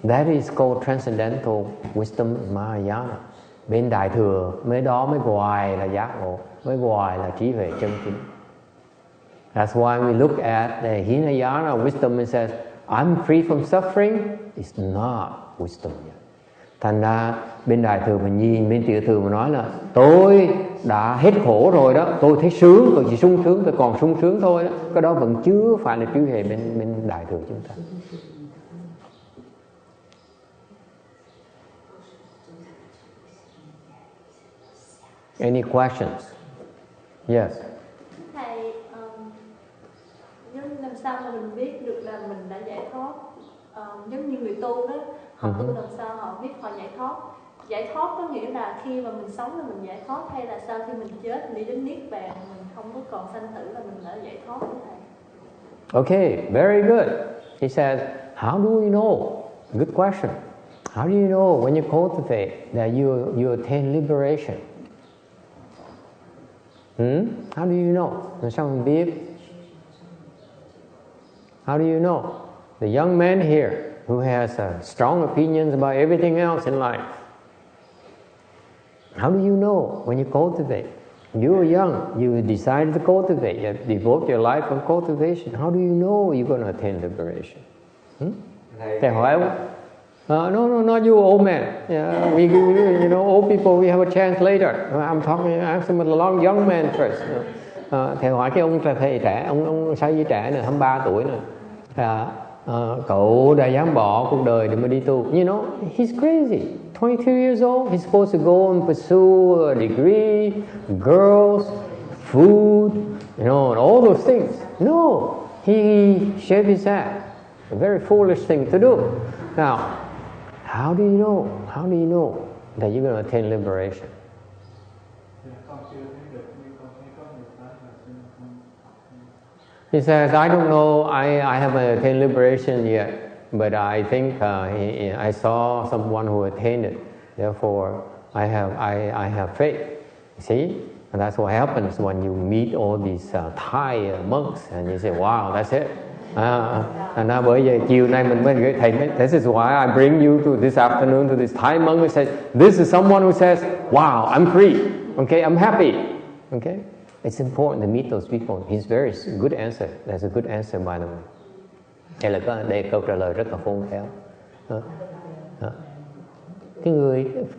That is called transcendental wisdom in Mahayana. Bên đại thừa mới gọi là giác ngộ, mới gọi là trí huệ chân chính. That's why we look at the Hinayana wisdom and says, I'm free from suffering. It's not wisdom yet. Thành ra bên đại thừa mà nhìn bên tiểu thừa mà nói là tôi đã hết khổ rồi đó, tôi thấy sướng, tôi chỉ sung sướng, tôi còn sung sướng thôi đó. Cái đó vẫn chưa phải là trí huệ bên đại thừa chúng ta. Any questions? Yes. Thầy, làm sao mà mình biết được là mình đã giải thoát? Giống như người tu đó, họ tu làm sao họ biết họ giải thoát? Giải thoát có nghĩa là khi mà mình sống là mình giải thoát, hay là sau khi mình chết mình đi đến niết bàn mình không có còn sanh tử là mình đã giải thoát như thầy? Okay, very good. He says, how do you know? Good question. How do you know when you cultivate that you attain liberation? How do you know? Làm sao mình biết? How do you know? The young man here who has strong opinions about everything else in life. How do you know when you cultivate? You are young, you decided to cultivate, you devote your life on cultivation. How do you know you're going to attain liberation? Thầy hỏi no, not you, old man. Yeah, we, you know, old people, we have a chance later. I'm talking, ask him a long young man first. Thầy hỏi cái ông thầy trẻ, ông sao với trẻ này, 23 tuổi này. Cậu đã dám bỏ cuộc đời để mà đi tu. You know, he's crazy. 22 years old, he's supposed to go and pursue a degree, girls, food, you know, and all those things. No, he shaved his head. A very foolish thing to do. Now, how do you know? How do you know that you're going to attain liberation? He says, I don't know, I haven't attained liberation yet, but I think I saw someone who attained it. Therefore, I have faith. See? And that's what happens when you meet all these Thai monks and you say, wow, that's it. And bởi vậy chiều nay mình mới gửi thầy, this is why I bring you to this afternoon to this Thai monk who says, this is someone who says, wow, I'm free. Okay, I'm happy. Okay? It's important to meet those people. He's very good answer. That's a good answer, by the way. Đây là câu trả lời rất là khôn khéo.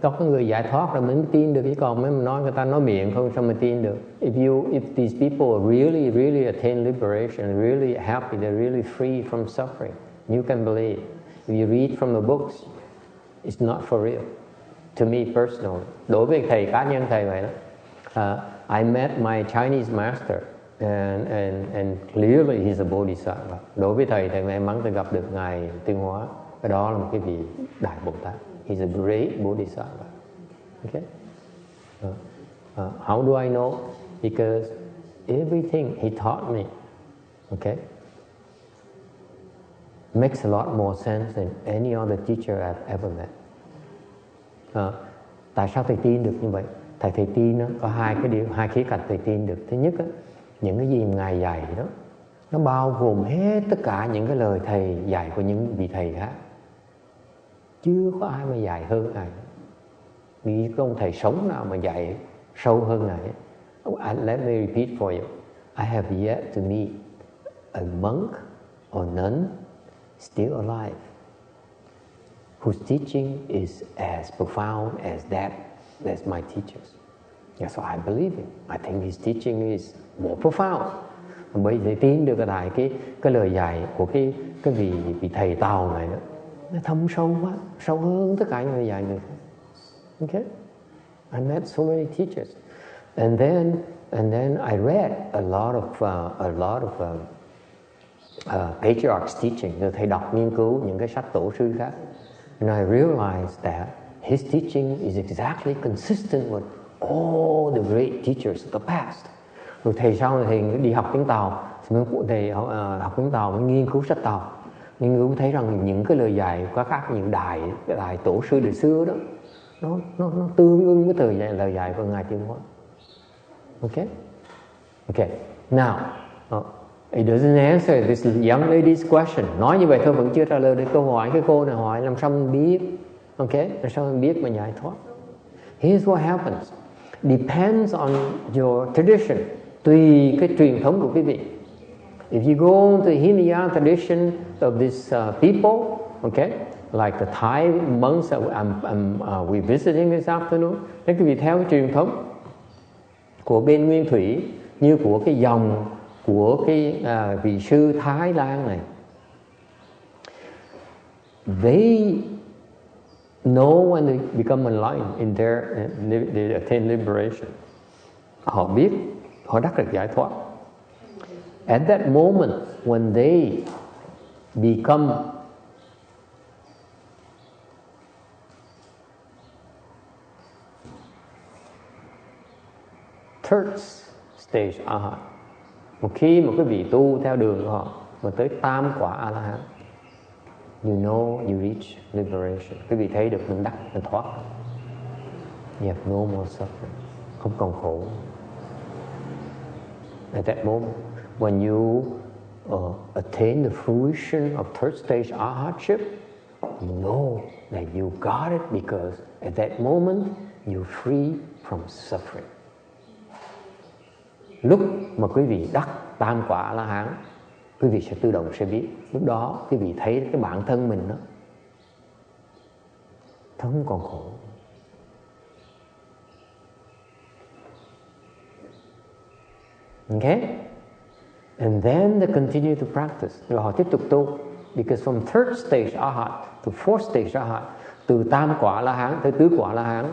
Có cái người giải thoát là mình mới tin được, chứ còn mấy mình nói người ta nói miệng không sao mình tin được. If these people really attain liberation, really happy, they're really free from suffering, you can believe. If you read from the books, it's not for real. To me personally, đối với thầy cá nhân thầy vậy đó. I met my Chinese master and clearly he's a bodhisattva. Đối với thầy may mắn tôi gặp được ngài Tuyên Hóa. Cái đó là một cái vị đại Bồ Tát. He's a great bodhisattva. Okay. How do I know? Because everything he taught me, okay, makes a lot more sense than any other teacher I've ever met. Tại sao thầy tin được như vậy? Thầy tin đó, có hai khía cạnh thầy tin được. Thứ nhất đó, những cái gì ngài dạy đó nó bao gồm hết tất cả những cái lời thầy dạy của những vị thầy khác. Chưa có ai mà dạy hơn ngài. Vì có ông thầy sống nào mà dạy sâu hơn ngài. Let me repeat for you. I have yet to meet a monk or nun still alive whose teaching is as profound as that's my teachers. That's why I believe him. I think his teaching is more profound. Bởi vì tin được cái lời dạy của cái vị thầy Tàu này đó, nó thâm sâu quá, sâu hơn tất cả những lời dạy người khác. Okay? I met so many teachers, and then I read a lot of patriarchs' teaching. Rồi thầy đọc nghiên cứu những cái sách tổ sư khác, and I realized that his teaching is exactly consistent with all the great teachers of the past. Rồi thầy sau này thầy đi học tiếng Tàu, thầy học tiếng Tàu mới nghiên cứu sách Tàu, nghiên cứu thấy rằng những cái lời dạy của các những đại tổ sư đời xưa đó nó tương ứng với lời dạy của ngài Tuyên Hóa. Okay. Now, it doesn't answer this young lady's question. Nói như vậy thôi vẫn chưa trả lời được câu hỏi. Cái cô này hỏi làm sao mình biết? Okay, làm sao mình biết mà giải thoát? Here's what happens. Depends on your tradition. Tùy cái truyền thống của quý vị. If you go to the Hinayana tradition of these people, okay, like the Thai monks that we visiting this afternoon. Nếu quý vị theo cái truyền thống của bên Nguyên Thủy, như của cái dòng của cái vị sư Thái Lan này, they know when they become enlightened in they attain liberation. Họ biết, họ đắc được giải thoát. At that moment when they become third stage arhat, một khi một cái vị tu theo đường của họ mà tới tam quả A La Hán, you know you reach liberation. Quý vị thấy được mình đắc, mình thoát. You have no more suffering. Không còn khổ. At that moment, when you attain the fruition of third stage arhatship, you know that you got it because at that moment you're free from suffering. Lúc mà quý vị đắc tam quả A La Hán, quý vị sẽ tự động sẽ biết. Lúc đó quý vị thấy cái bản thân mình đó, nó không còn khổ. Okay? And then they continue to practice. Rồi họ tiếp tục tu. Because from third stage arhat to fourth stage arhat, từ tam quả La Hán tới tứ quả La Hán,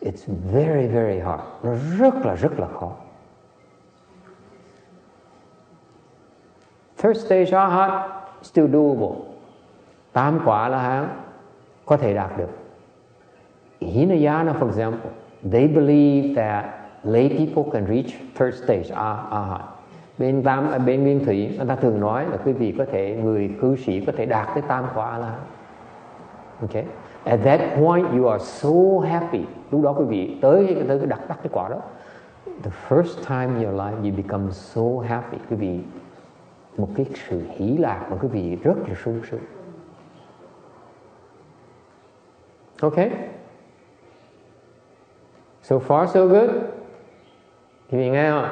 it's very, very hard. Nó rất là khó. Third stage arhat still doable. Tam quả La Hán có thể đạt được. Hinayana, for example, they believe that lay people can reach third stage arhat. Bên Nguyên Thủy, người ta thường nói là quý vị có thể, người cư sĩ có thể đạt tới tam quả A La Hán. Okay? At that point you are so happy. Lúc đó quý vị tới cái đắc cái quả đó. The first time in your life you become so happy. Quý vị một cái sự hỷ lạc mà quý vị rất là sung sướng. Okay? So far so good. Quý vị nghe không?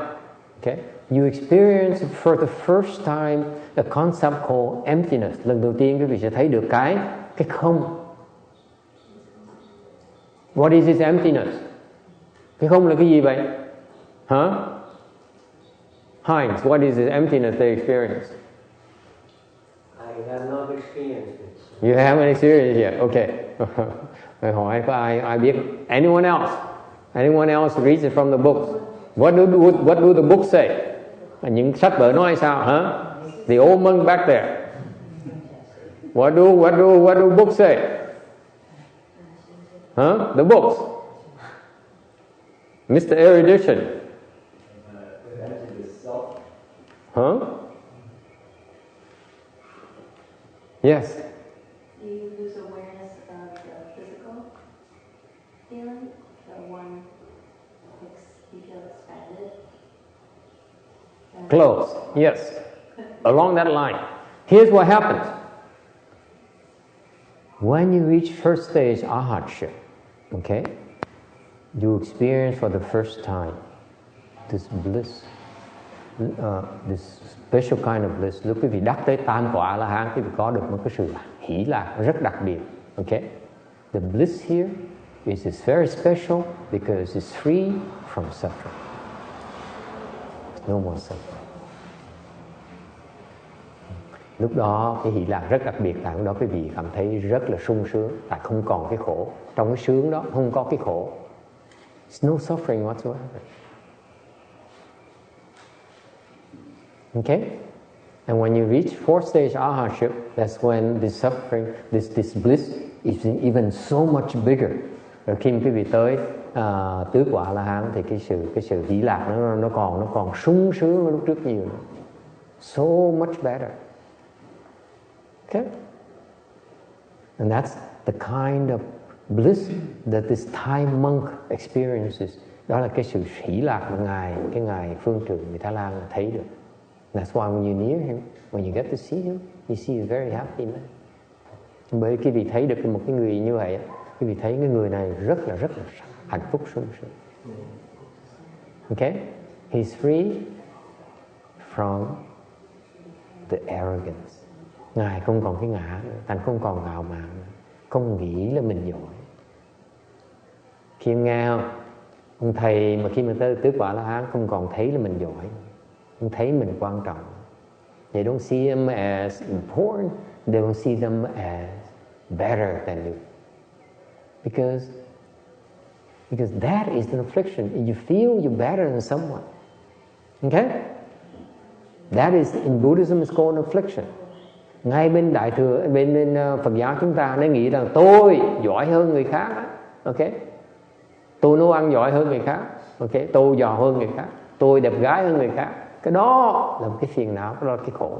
Okay? You experience for the first time the concept called emptiness. Lần đầu tiên quý vị sẽ thấy được cái không. What is this emptiness? Cái không là cái gì vậy? Huh? Heinz, what is this emptiness they experience? I have not experienced it. You haven't experienced it yet. Okay. Rồi hỏi có ai biết? Anyone else? Anyone else reads it from the books? What do the books say? Những sách vở nói sao? Huh? The old monk back there. What do books say? Huh? The books. Mr. Erudition. Huh? Yes. Do you lose awareness of the physical feeling? The one you feel expanded? Close. Yes. Along that line. Here's what happens. When you reach first stage arhatship, okay, you experience for the first time this bliss, this special kind of bliss. Lúc quý vị đắc tới tam quả A La Hán, quý vị có được một cái sự hỷ lạc rất đặc biệt. Okay, the bliss here is very special because it's free from suffering. No more suffering. Lúc đó cái hỷ lạc rất đặc biệt là lúc đó quý vị cảm thấy rất là sung sướng, tại không còn cái khổ. Trong cái sướng đó không có cái khổ. It's no suffering whatsoever. Okay? And when you reach fourth stage arhatship, that's when this suffering, this bliss is even so much bigger. Rồi khi quý vị tới tứ quả La Hán thì cái sự hỷ lạc nó còn sung sướng hơn lúc trước nhiều nữa. So much better. Okay? And that's the kind of bliss that this Thai monk experiences. Đó là cái sự hỷ lạc mà cái ngài phương trượng người Thái Lan thấy được. That's why when you're near him, when you get to see him, you see a very happy man. Bởi khi vị thấy được một cái người như vậy, quý vị thấy cái người này rất là hạnh phúc sung sướng. Okay? He's free from the arrogance. Ngài không còn cái ngã nữa, Thành không còn ngạo mạn nữa, không nghĩ là mình giỏi. Khi em nghe không, ông thầy mà khi mà tới tứ quả La Hán không còn thấy là mình giỏi, không thấy mình quan trọng. They don't see them as important, they don't see them as better than you. Because that is an affliction. You feel you're better than someone. Okay? That is, in Buddhism, it's called an affliction. Ngay bên Đại Thừa, bên Phật giáo chúng ta nó nghĩ rằng tôi giỏi hơn người khác. Okay? Tôi nấu ăn giỏi hơn người khác. Okay? Tôi giàu hơn người khác. Tôi đẹp gái hơn người khác. Cái đó là một cái phiền não, đó là cái khổ.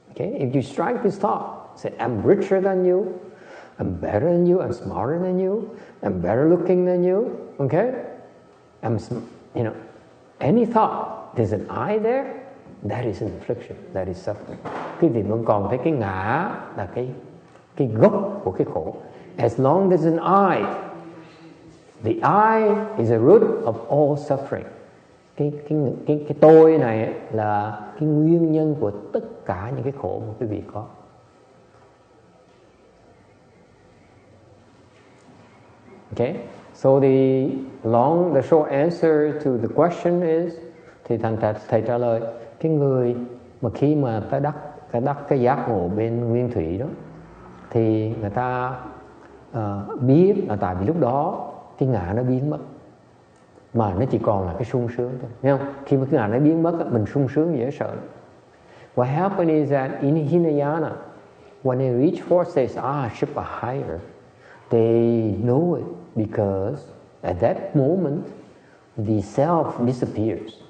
Okay? If you strike this thought, say, I'm richer than you, I'm better than you, I'm smarter than you, I'm better looking than you, okay? Any thought, there's an I there, that is an affliction, that is suffering. Quý vị vẫn còn thấy cái ngã là cái gốc của cái khổ. As long as there's an I, the I is a root of all suffering. Cái tôi này là cái nguyên nhân của tất cả những cái khổ mà quý vị có. Okay, so the short answer to the question is, thì thầy trả lời, cái người mà khi mà ta đắc cái giác ngộ bên nguyên thủy đó, thì người ta biết là tại vì lúc đó cái ngã nó biến mất, mà nó chỉ còn là cái sung sướng thôi, thấy không? Khi mà cái ngã nó biến mất, mình sung sướng dễ sợ. What happened is that in Hinayana, when they reach fourth stage, Shiva higher, they know it because at that moment the self disappears.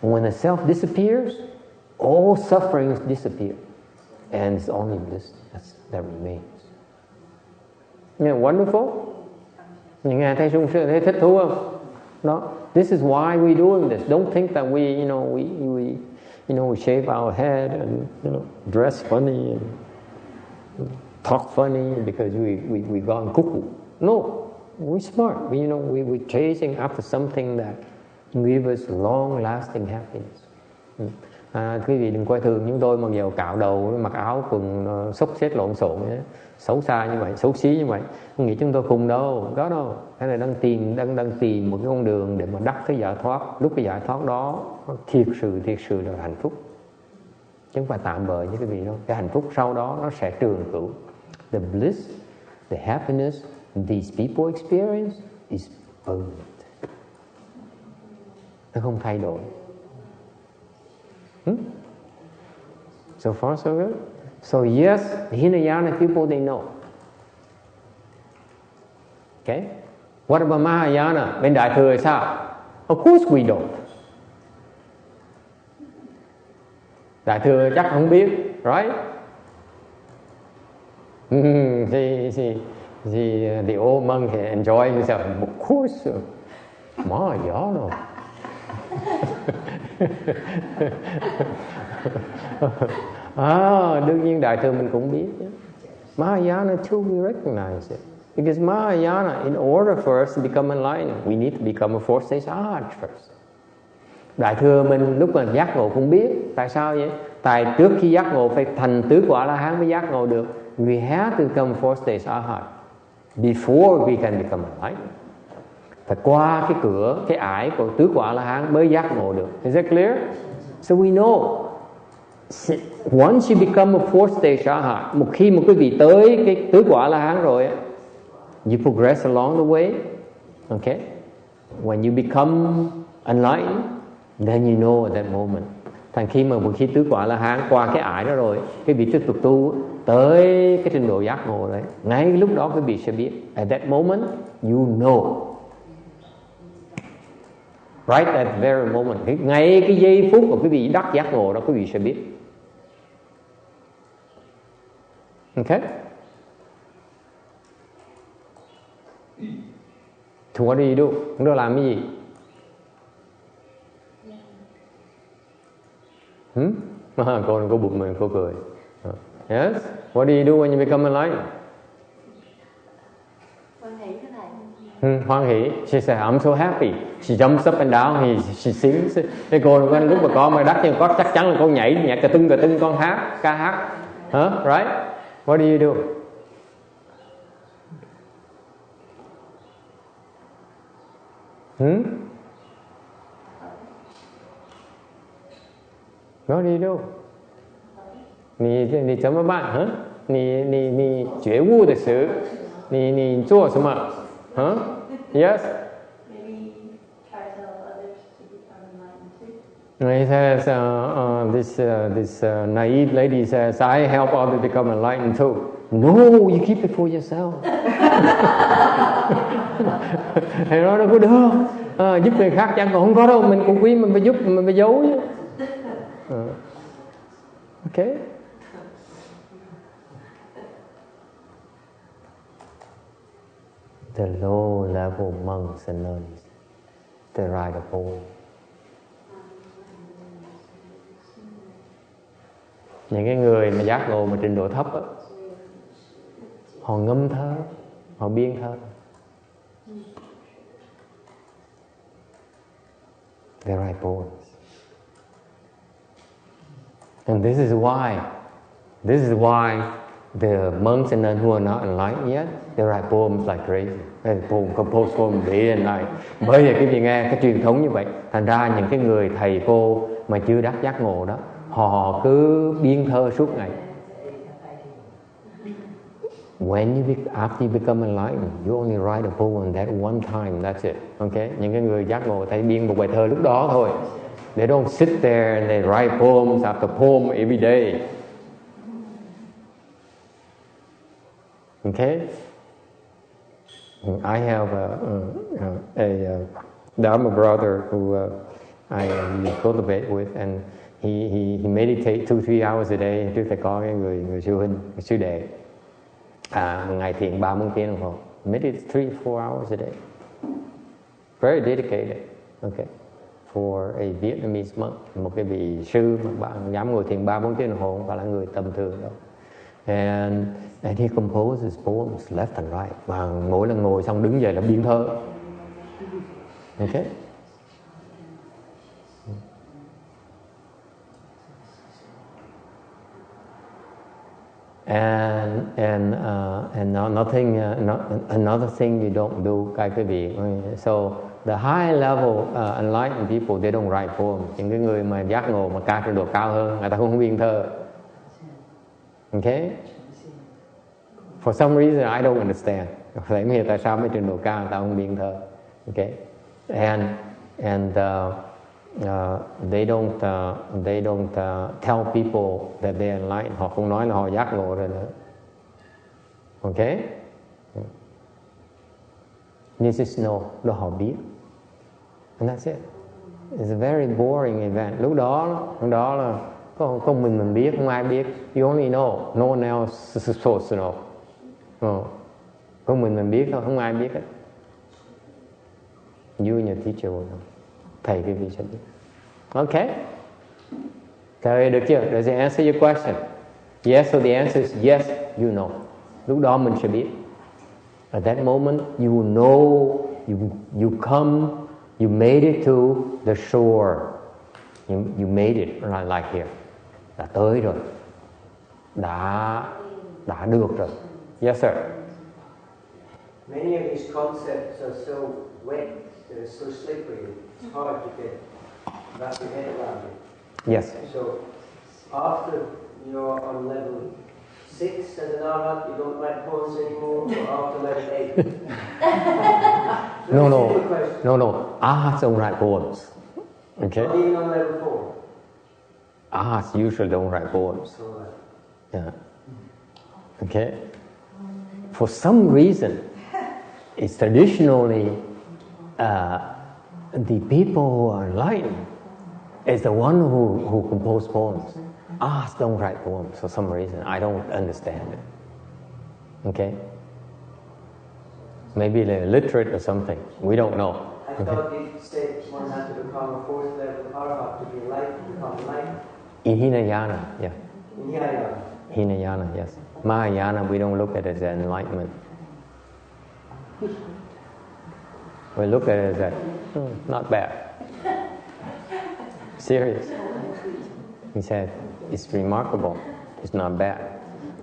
And when the self disappears, all sufferings disappear, and it's only bliss that remains. Yeah, wonderful. Nghe thấy sung sướng, thấy thích thú không? No, this is why we're doing this. Don't think that we shave our head and dress funny and talk funny because we gone cuckoo. No, we're smart. We're chasing after something that gives us long-lasting happiness. Quý vị đừng coi thường chúng tôi mặc dầu cạo đầu, mặc áo quần xốc xếch lộn xộn, xấu xa như vậy, xấu xí như vậy. Không nghĩ chúng tôi khùng đâu, không có đâu. Cái này đang tìm một cái con đường để mà đắc cái giải thoát. Lúc cái giải thoát đó thiệt sự là hạnh phúc, chứ không phải tạm bợ như quý vị đâu. Cái hạnh phúc sau đó nó sẽ trường cửu. The bliss, the happiness these people experience is permanent. Nó không thay đổi. So far so good. So yes, the Hinayana people, they know. Okay? What about Mahayana? Bên Đại Thừa sao? Of course we don't. Đại Thừa chắc không biết, right? The old monk enjoying himself. Of course, Mahayana. Đương nhiên Đại Thừa mình cũng biết. Mahayana too, we recognize it. Because Mahayana, in order for us to become enlightened, we need to become a fourth stage Arhat first. Đại Thừa mình lúc mà giác ngộ cũng biết. Tại sao vậy? Tại trước khi giác ngộ phải thành tứ quả La Hán mới giác ngộ được. We have to become fourth stage Arhat before we can become enlightened. Phải qua cái cửa, cái ải của tứ quả La Hán mới giác ngộ được. Is that clear? So we know, once you become a fourth stage Arhat, một khi mà quý vị tới cái tứ quả La Hán rồi, you progress along the way. Okay? When you become enlightened, then you know at that moment. Thành khi mà một khi tứ quả La Hán qua cái ải đó rồi, quý vị tiếp tục tu tới cái trình độ giác ngộ đấy, ngay lúc đó quý vị sẽ biết. At that moment, you know. Right at that very moment, ngay cái giây phút mà quý vị đắc giác ngộ đó, quý vị sẽ biết. Okay? So what do you do? Chúng ta làm cái gì? Cô bụt mình, cô cười. Yes? What do you do when you become enlightened? Con nghĩ thế này, Hoan hỷ. She said, I'm so happy. She jumps up and down. She sings. Cái cô lúc mà con mà đắc nhưng có chắc chắn là con nhảy cà tưng con hát, ca hát. Right? What do you do? What do you do? 你怎么办？你觉悟的时，你做什么？Yes. Maybe try to tell others to become enlightened too. He says, this naive lady says, I help others become enlightened too. No, you keep it for yourself. Thầy nói đâu có được. Giúp người khác chẳng còn không có đâu, mình cũng quý mình phải giúp, mình phải giấu chứ. Okay. The low level monks and nuns, they write a poem. Những cái người mà giác ngộ mà trình độ thấp á, họ ngâm thơ, họ biên thơ. They write poems. And this is why the monks and nuns who are not enlightened yet, they write poems like crazy. They compose poems day and night. Bởi vì quý vị nghe cái truyền thống như vậy, thành ra những cái người thầy cô mà chưa đắc giác ngộ đó, họ cứ biên thơ suốt ngày. After you become enlightened, you only write a poem that one time, that's it. Okay? Những cái người giác ngộ thầy biên một bài thơ lúc đó thôi. They don't sit there and they write poems after poem every day. Okay? I have a Dharma brother who I cultivate with, and he meditates 2-3 hours a day. Trước thầy có cái người sư huynh, người sư đệ, ngày thiền 3-4 tiếng đồng hồ. Meditate 3-4 hours a day. Very dedicated. Okay. For a Vietnamese monk, một cái vị sư mà bạn dám ngồi thiền 3-4 tiếng đồng hồ, không phải là người tầm thường đâu. And he composes poems left and right. Và mỗi lần ngồi xong đứng dậy là biên thơ. Okay. And another thing you don't do, các quý vị. So the high level enlightened people, they don't write poems. Những cái người mà giác ngộ mà ca trình độ cao hơn, người ta không biên thơ. Okay? For some reason I don't understand. Tại vì tại sao mấy trình độ cao người ta không biên thơ. Okay? And they don't tell people that they are enlightened. Họ không nói là họ giác ngộ rồi nữa. Okay? This is no, đó họ biết. And that's it. It's a very boring event. Lúc đó là có mình biết, không ai biết. You only know, no one else is supposed to know. Có mình biết thôi, không ai biết hết. You and your teacher will know. Thầy quý vị sẽ biết. Okay? Thầy được chưa? Does it answer your question? Yes, so the answer is yes, you know. Lúc đó mình sẽ biết. At that moment, you know, you come, you made it to the shore. You made it like here. Đã tới rồi. Đã được rồi. Yes, sir. Many of these concepts are so wet, they're so slippery, it's hard to wrap your head around it. Yes. So after you're on level 6 as an arhat, you don't write poems anymore, or after level 8? No. Arhats don't write poems. Okay? Not even on level 4? Arhats usually don't write poems. Yeah. Okay? For some reason, it's traditionally the people who are enlightened is the one who compose poems. Arhats don't write poems for some reason. I don't understand it. Okay? Maybe they're illiterate or something. We don't know. I thought you said one had to become a 4th level arhat to be enlightened, become enlightened. In Hinayana, yeah. In Hinayana? Hinayana, yes. Mahayana, we don't look at it as enlightenment. We look at it as not bad. Serious. He said, it's remarkable. It's not bad.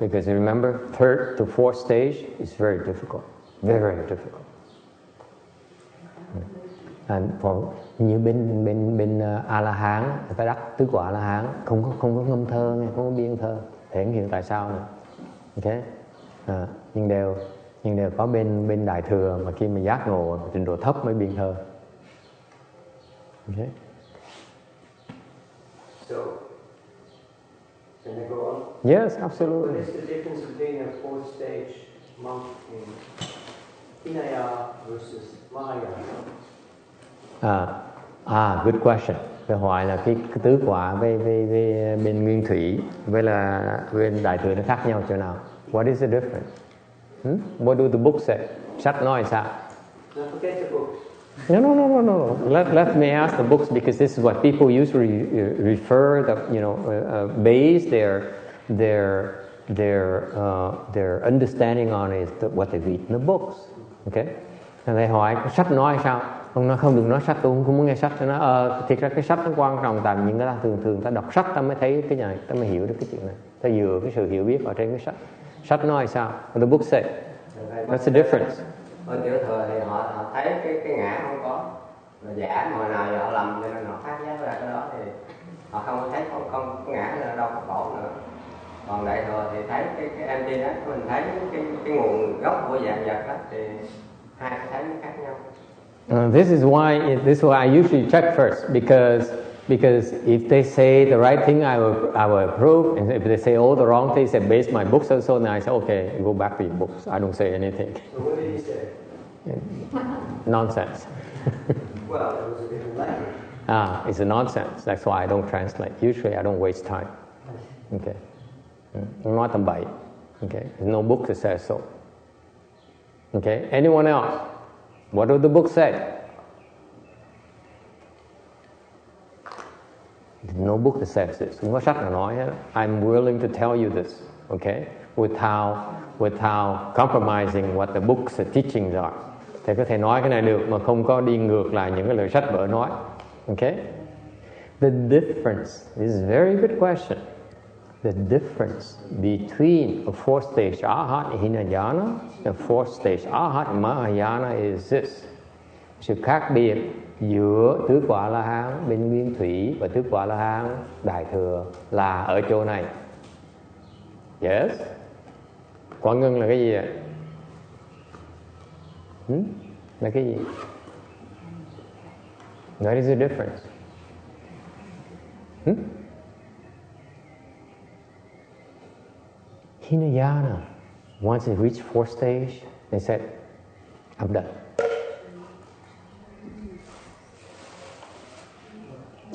Because remember, 3rd to 4th stage is very difficult. Very, very difficult. And như bên A-la-hán, người ta đắc tứ quả A-la-hán, không có ngâm thơ, không có biên thơ. Thể hiện hiện tại sao nữa. Okay? Nhưng đều có bên đại thừa mà khi mà giác ngộ trình độ thấp mới biên thơ. Okay? So, can I go on? Yes, absolutely. What is the difference between a 4th stage monk in Hinayana versus Mahayana? Good question. Câu hỏi là cái tứ quả với bên nguyên thủy với là bên đại thừa nó khác nhau chỗ nào? What is the difference? What do the books say? Sách nói sao? Now forget the books. No. Let me ask the books, because this is what people usually refer. Base their understanding on is what they read in the books. Okay? Thầy hỏi sách nói sao? Ông nói không được nói sách, tôi không muốn nghe sách. Tôi nói thiệt ra cái sách nó quan trọng, tại vì người ta thường ta đọc sách ta mới thấy cái này, ta mới hiểu được cái chuyện này. Ta dựa cái sự hiểu biết ở trên cái sách. Sách nói sao? The book say. What's the difference? Ở tiểu thừa thì họ thấy cái ngã không có, rồi giả mà hồi nào giờ họ lầm cho nên họ phát giác ra cái đó thì họ không thấy không có ngã nên đâu có khổ nữa. Còn đại thừa thì thấy cái empty đó, mình thấy cái nguồn gốc của dạng vật đó thì hai cái thấy nó khác nhau. This is why I usually check first, because if they say the right thing, I will approve, and if they say all the wrong things, I base my books on so, then I say, okay, go back to your books. I don't say anything. So what did he say? Nonsense. Well, it was a different language. It's a nonsense. That's why I don't translate. Usually I don't waste time. Okay. Nói tầm bậy. Okay. There's no book that says so. Okay. Anyone else? What do the books say? There's no book that says this. Không có sách nào nói hết. I'm willing to tell you this. Okay. Without compromising what the books and teachings are. Thầy có thể nói cái này được mà không có đi ngược lại những cái lời sách vở nói. Okay? The difference, this is a very good question. The difference between a 4th stage Arhat Hinayana and 4th stage Arhat Mahayana is this. Sự khác biệt giữa tứ quả La Hán bên nguyên thủy và tứ quả La Hán đại thừa là ở chỗ này. Yes? Quả ngưng là cái gì ạ? Là cái gì? What is the difference? Hinayana, once they reached 4th stage, they said, I'm done.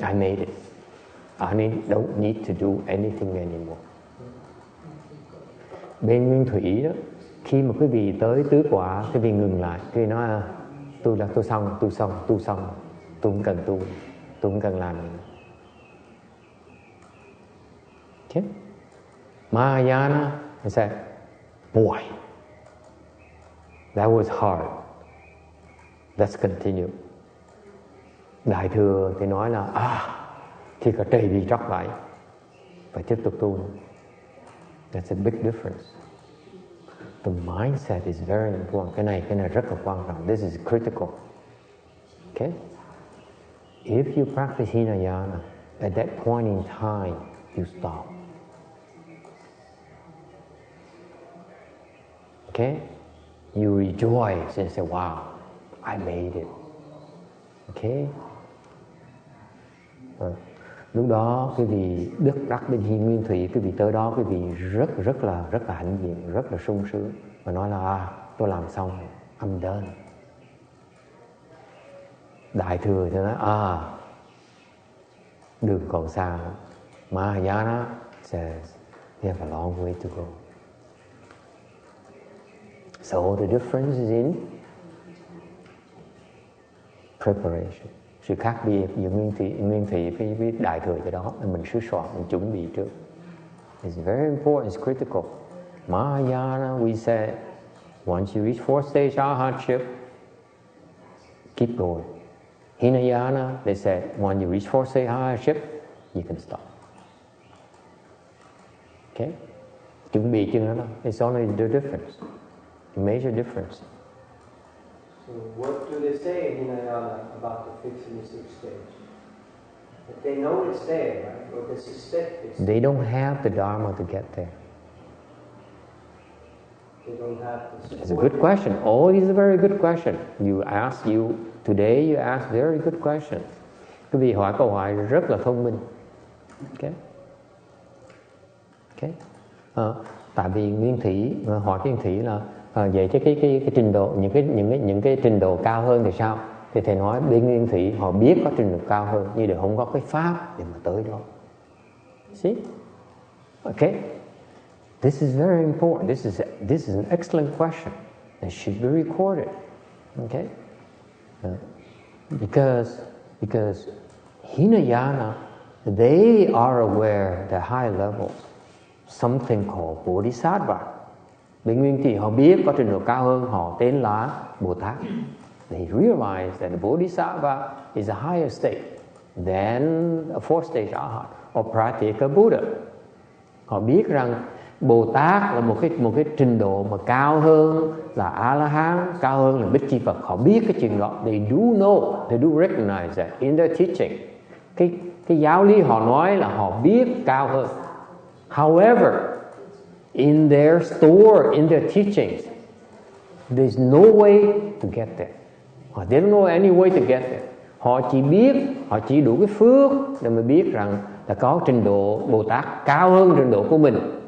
I made it. I don't need to do anything anymore. Bên nguyên thủy đó, khi mà quý vị tới tứ quả, quý vị ngừng lại, quý vị nói tôi xong, tôi không cần tu, tôi không cần làm nữa. Okay? Mahayana, I said, boy, that was hard. Let's continue. Đại thừa thì nói là thì cả trời bị tróc lại, phải tiếp tục tu. That's a big difference. The mindset is very important. Cái này rất là quan trọng. This is critical. Okay? If you practice Hinayana, at that point in time, you stop. Okay? You rejoice and say, wow, I made it. Okay? Lúc đó quý vị đức đắc bên Hi Nguyên Thủy, quý vị tới đó quý vị rất là hãnh diện, rất là sung sướng và nói là tôi làm xong, I'm done. Đại thừa thì nói đường còn xa. Mahayana says you have a long way to go. So the difference is in preparation. Sự khác biệt giữa nguyên thủy với đại thừa cái đó là mình sửa soạn, mình chuẩn bị trước. It's very important, it's critical. Mahayana, we say, once you reach 4th stage arhatship, keep going. Hinayana, they said, when you reach for sahayaship, you can stop. Okay? Chuẩn bị chừng đó. It's only the difference, the major difference. So what do they say in Hinayana about the fifth and the sixth stage? If they know it's there, right? Or they suspect it's there. They don't have the Dharma to get there. They don't have the It's a good question. Oh, it's a very good question. Today you ask very good question. Quý vị hỏi câu hỏi rất là thông minh. Okay. Okay. Tại vì Nguyên Thủy hỏi cái Nguyên Thủy là vậy chứ cái trình độ những cái trình độ cao hơn thì sao? Thì thầy nói bên Nguyên Thủy họ biết có trình độ cao hơn, nhưng đều không có cái pháp để mà tới đó. See? Okay. This is very important. This is an excellent question. It should be recorded. Okay? Because Hinayana, they are aware at high levels something called Bodhisattva. Bên Nguyên Thủy họ biết có trình độ cao hơn, họ tên là Bồ Tát. They realize that the Bodhisattva is a higher state than a fourth stage Arhat or Pratyeka Buddha. Họ biết rằng Bồ Tát là một cái trình độ mà cao hơn là A-la-hán, cao hơn là Bích Chi Phật. Họ biết cái chuyện đó. They do know, they do recognize that in their teaching. Cái giáo lý họ nói là họ biết cao hơn. However, in their store, in their teachings, there's no way to get there. They don't know any way to get there. Họ chỉ đủ cái phước để mà biết rằng là có trình độ Bồ Tát cao hơn trình độ của mình.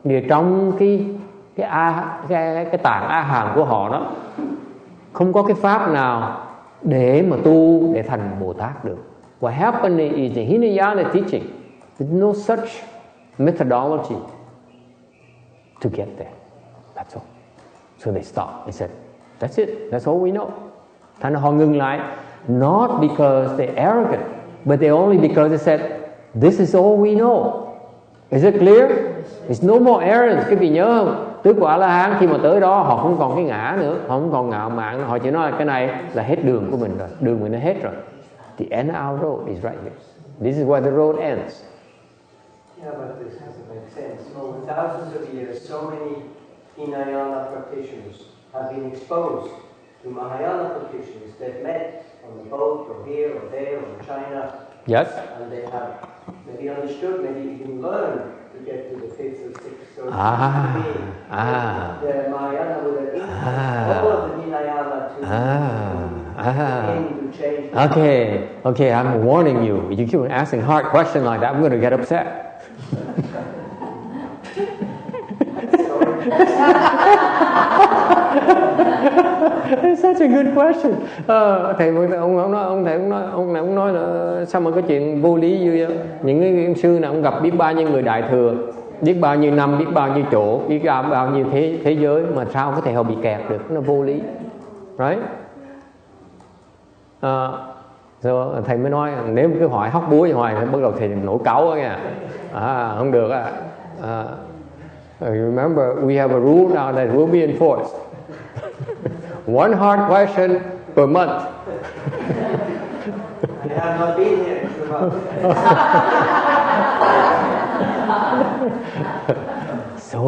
Vì trong cái tạng A Hàm của họ đó không có cái pháp nào để mà tu để thành Bồ Tát được. What happened is the Hinayana teaching. There's no such methodology to get there. That's all. So they stopped. They said, that's it. That's all we know. Thành ra họ ngừng lại. Not because they're arrogant, but they only because they said, this is all we know. Is it clear? It's no more arrogance. Các vị nhớ không? Tứ quả A-la-hán khi mà tới đó họ không còn cái ngã nữa, họ không còn ngạo mạn nữa. Họ chỉ nói là cái này là hết đường của mình rồi, đường mình nó hết rồi. The end of our road is right here. This is where the road ends. Yeah, but this doesn't make sense. Over thousands of years, so many Hinayana practitioners have been exposed to Mahayana practitioners. They've met on the boat, or here, or there, or in China. Yes. And they have maybe understood, maybe even learned to get to the fifth or sixth. So the Mahayana would have influenced all of the Hinayana to change. Okay, I'm warning you. If you keep asking hard questions like that, I'm going to get upset. It's such a good question. Thầy ông nói là sao mà cái chuyện vô lý như vậy? Những cái sư nào cũng gặp biết bao nhiêu người đại thừa, biết bao nhiêu năm, biết bao nhiêu chỗ, biết bao nhiêu thế giới mà sao có thể họ bị kẹt được? Nó vô lý, right? Rồi thầy mới nói nếu cứ hỏi hóc búa hoài thì bắt đầu thầy nổi cáu á nha. Không được á. Remember, we have a rule now that will be enforced. One hard question per month. I have not been here for a month. So,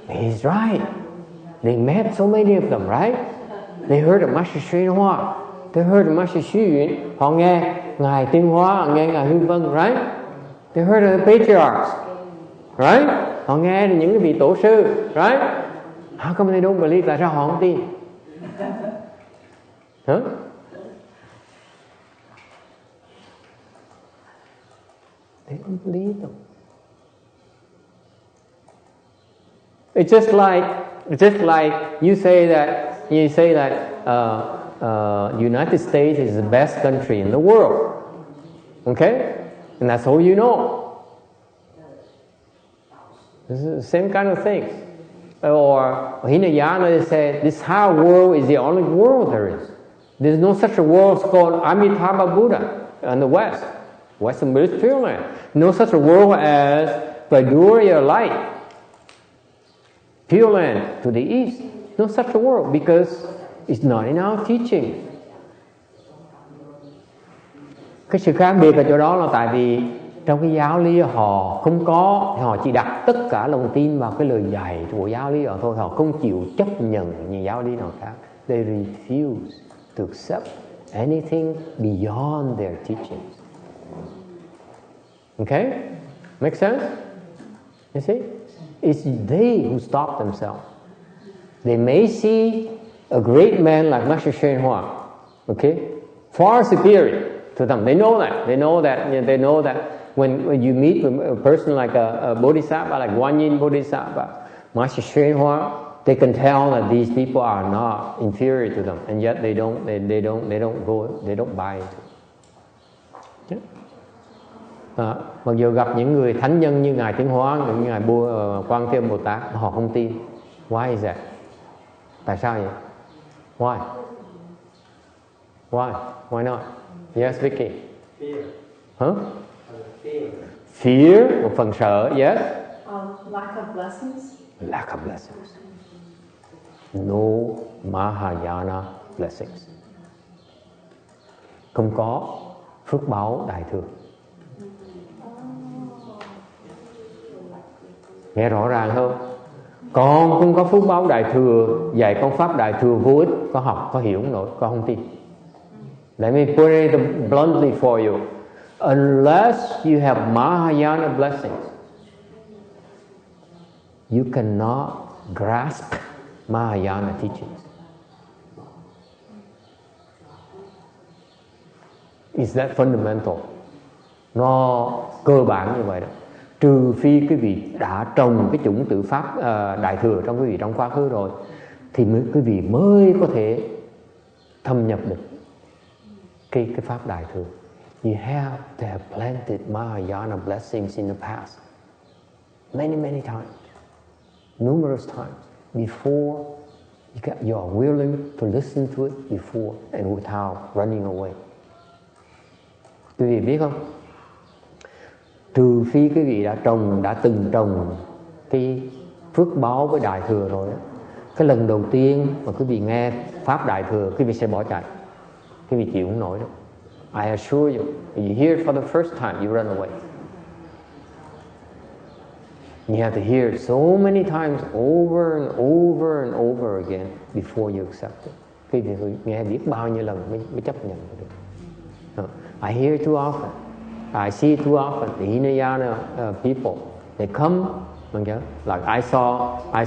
he's right. They met so many of them, right? They heard of Master Sri Hoa. They heard of Master Xu Yun. Họ nghe Ngài Tiên Hóa, họ nghe Ngài Hư Vân, right? They heard of the patriarchs, right? Họ nghe những cái vị tổ sư, right? How come they don't believe? Tại sao họ không tin? Huh? They don't believe them. It's just like you say that United States is the best country in the world. Okay? And that's all you know. This is the same kind of thing. Or Hinayana, they say this higher world is the only world there is. There's no such a world called Amitabha Buddha in the West, Western British Pure Land. No such a world as Vaduria Light, Pure Land to the east. No such a world because it's not in our teaching. Cái sự khác biệt ở chỗ đó là tại vì trong cái giáo lý họ không có, họ chỉ đặt tất cả lòng tin vào cái lời dạy của giáo lý họ thôi, họ không chịu chấp nhận những giáo lý nào khác. They refuse to accept anything beyond their teachings. Okay? Make sense? You see? It's they who stop themselves. They may see a great man like Master Hsuan Hua, okay, far superior to them. They know that. They know that. They know that when you meet with a person like a Bodhisattva, like Guanyin Bodhisattva, Master Hsuan Hua, they can tell that these people are not inferior to them, and yet they don't buy into it. Mặc dù gặp những người thánh nhân như ngài Tiến Hóa, như ngài Quan Thế Âm Bồ Tát, họ không tin. Why is that? Tại sao vậy? Why? Why not? Yes, Vicky. Fear. Huh? Fear. Fear, một phần sợ. Yes. Lack of blessings. Lack of blessings. No Mahayana blessings. Không có phước báo đại thừa. Nghe rõ ràng không? Con không có phước báo đại thừa, dạy con pháp đại thừa vô ích, con học, con hiểu không nổi, con không tin. Let me put it bluntly for you. Unless you have Mahayana blessings, you cannot grasp Mahayana teachings. Is that fundamental? Nó cơ bản như vậy đó. Trừ phi quý vị đã trồng cái chủng tự pháp đại thừa trong quý vị trong quá khứ rồi, thì quý vị mới có thể thâm nhập được cái pháp đại thừa. You have to have planted Mahayana blessings in the past, many times, numerous times, before you are willing to listen to it before and without running away. Quý vị biết không? Trừ phi quý vị đã từng trồng cái phước báo với đại thừa rồi đó. Cái lần đầu tiên mà quý vị nghe pháp đại thừa, quý vị sẽ bỏ chạy, quý vị chịu không nổi đâu. I assure you, you hear it for the first time, you run away. You have to hear it so many times over and over and over again before you accept it. Quý vị nghe biết bao nhiêu lần mới chấp nhận được. I hear it too often. I see it too often. The Hinayana people, they come, like I saw. I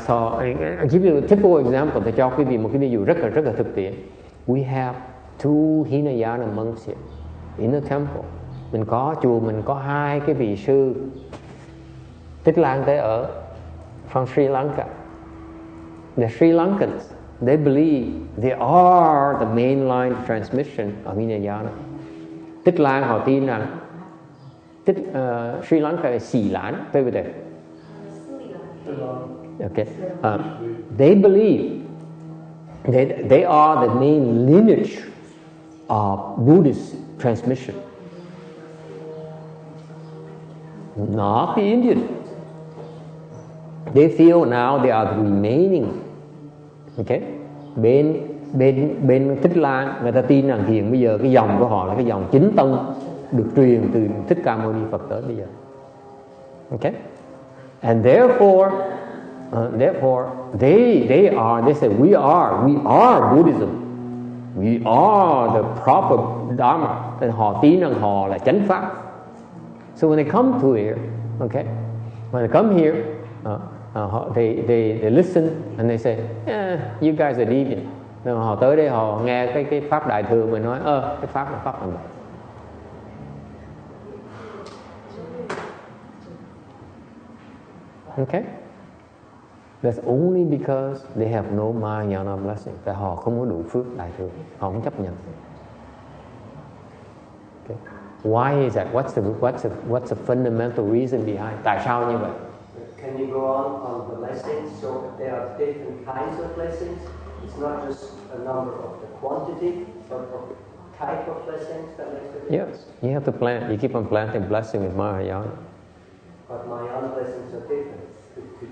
give you a typical example. Tôi cho quý vị một cái ví dụ rất là thực tiễn. We have two Hinayana monks here in the temple. Mình có chùa, mình có hai cái vị sư Tích Lan Tế ở from Sri Lanka. The Sri Lankans, they believe they are the mainline transmission of Hinayana. Tích Lan họ tin rằng Sri Lanka is Xì Lan, over there. Okay. They believe they are the main lineage of Buddhist transmission. Not the Indian. They feel now they are the remaining. Okay. Bên Tích Lan, người ta tin rằng hiện bây giờ cái dòng của họ là cái dòng chính tông được truyền từ Thích Ca Mâu Ni Phật tới bây giờ. Okay? And therefore they say we are Buddhism. We are the proper Dharma. Nên họ tin rằng họ là chánh pháp. So when they come to here, okay, when they come here, they listen and they say, you guys are deviant. Nên họ tới đây họ nghe cái pháp đại thừa mình nói, cái pháp là pháp làm vậy. Okay? That's only because they have no Mahayana blessing. Tại họ không có đủ phước đại thừa, họ không chấp nhận. Okay. Why is that? What's the fundamental reason behind? Tại sao như vậy? Can you go on the blessings? So there are different kinds of blessings. It's not just a number of the quantity, but of type of blessings that makes the difference. Yes, you have to plant. You keep on planting blessing with Mahayana. But Mahayana blessings are different. Could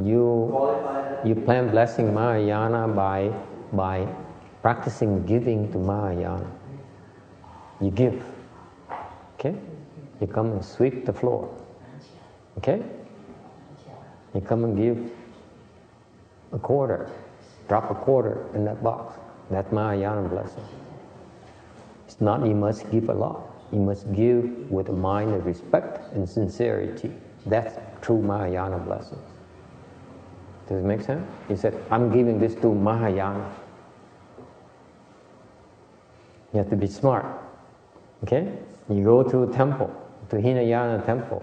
you qualify that? You plant blessing Mahayana by practicing giving to Mahayana. you give. Okay? You come and sweep the floor. Okay? You come and give a quarter. Drop a quarter in that box. That's Mahayana blessing. It's not you must give a lot. You must give with a mind of respect and sincerity. That's true Mahayana blessing. Does it make sense? He said, I'm giving this to Mahayana. You have to be smart. Okay? You go to a temple, to Hinayana temple.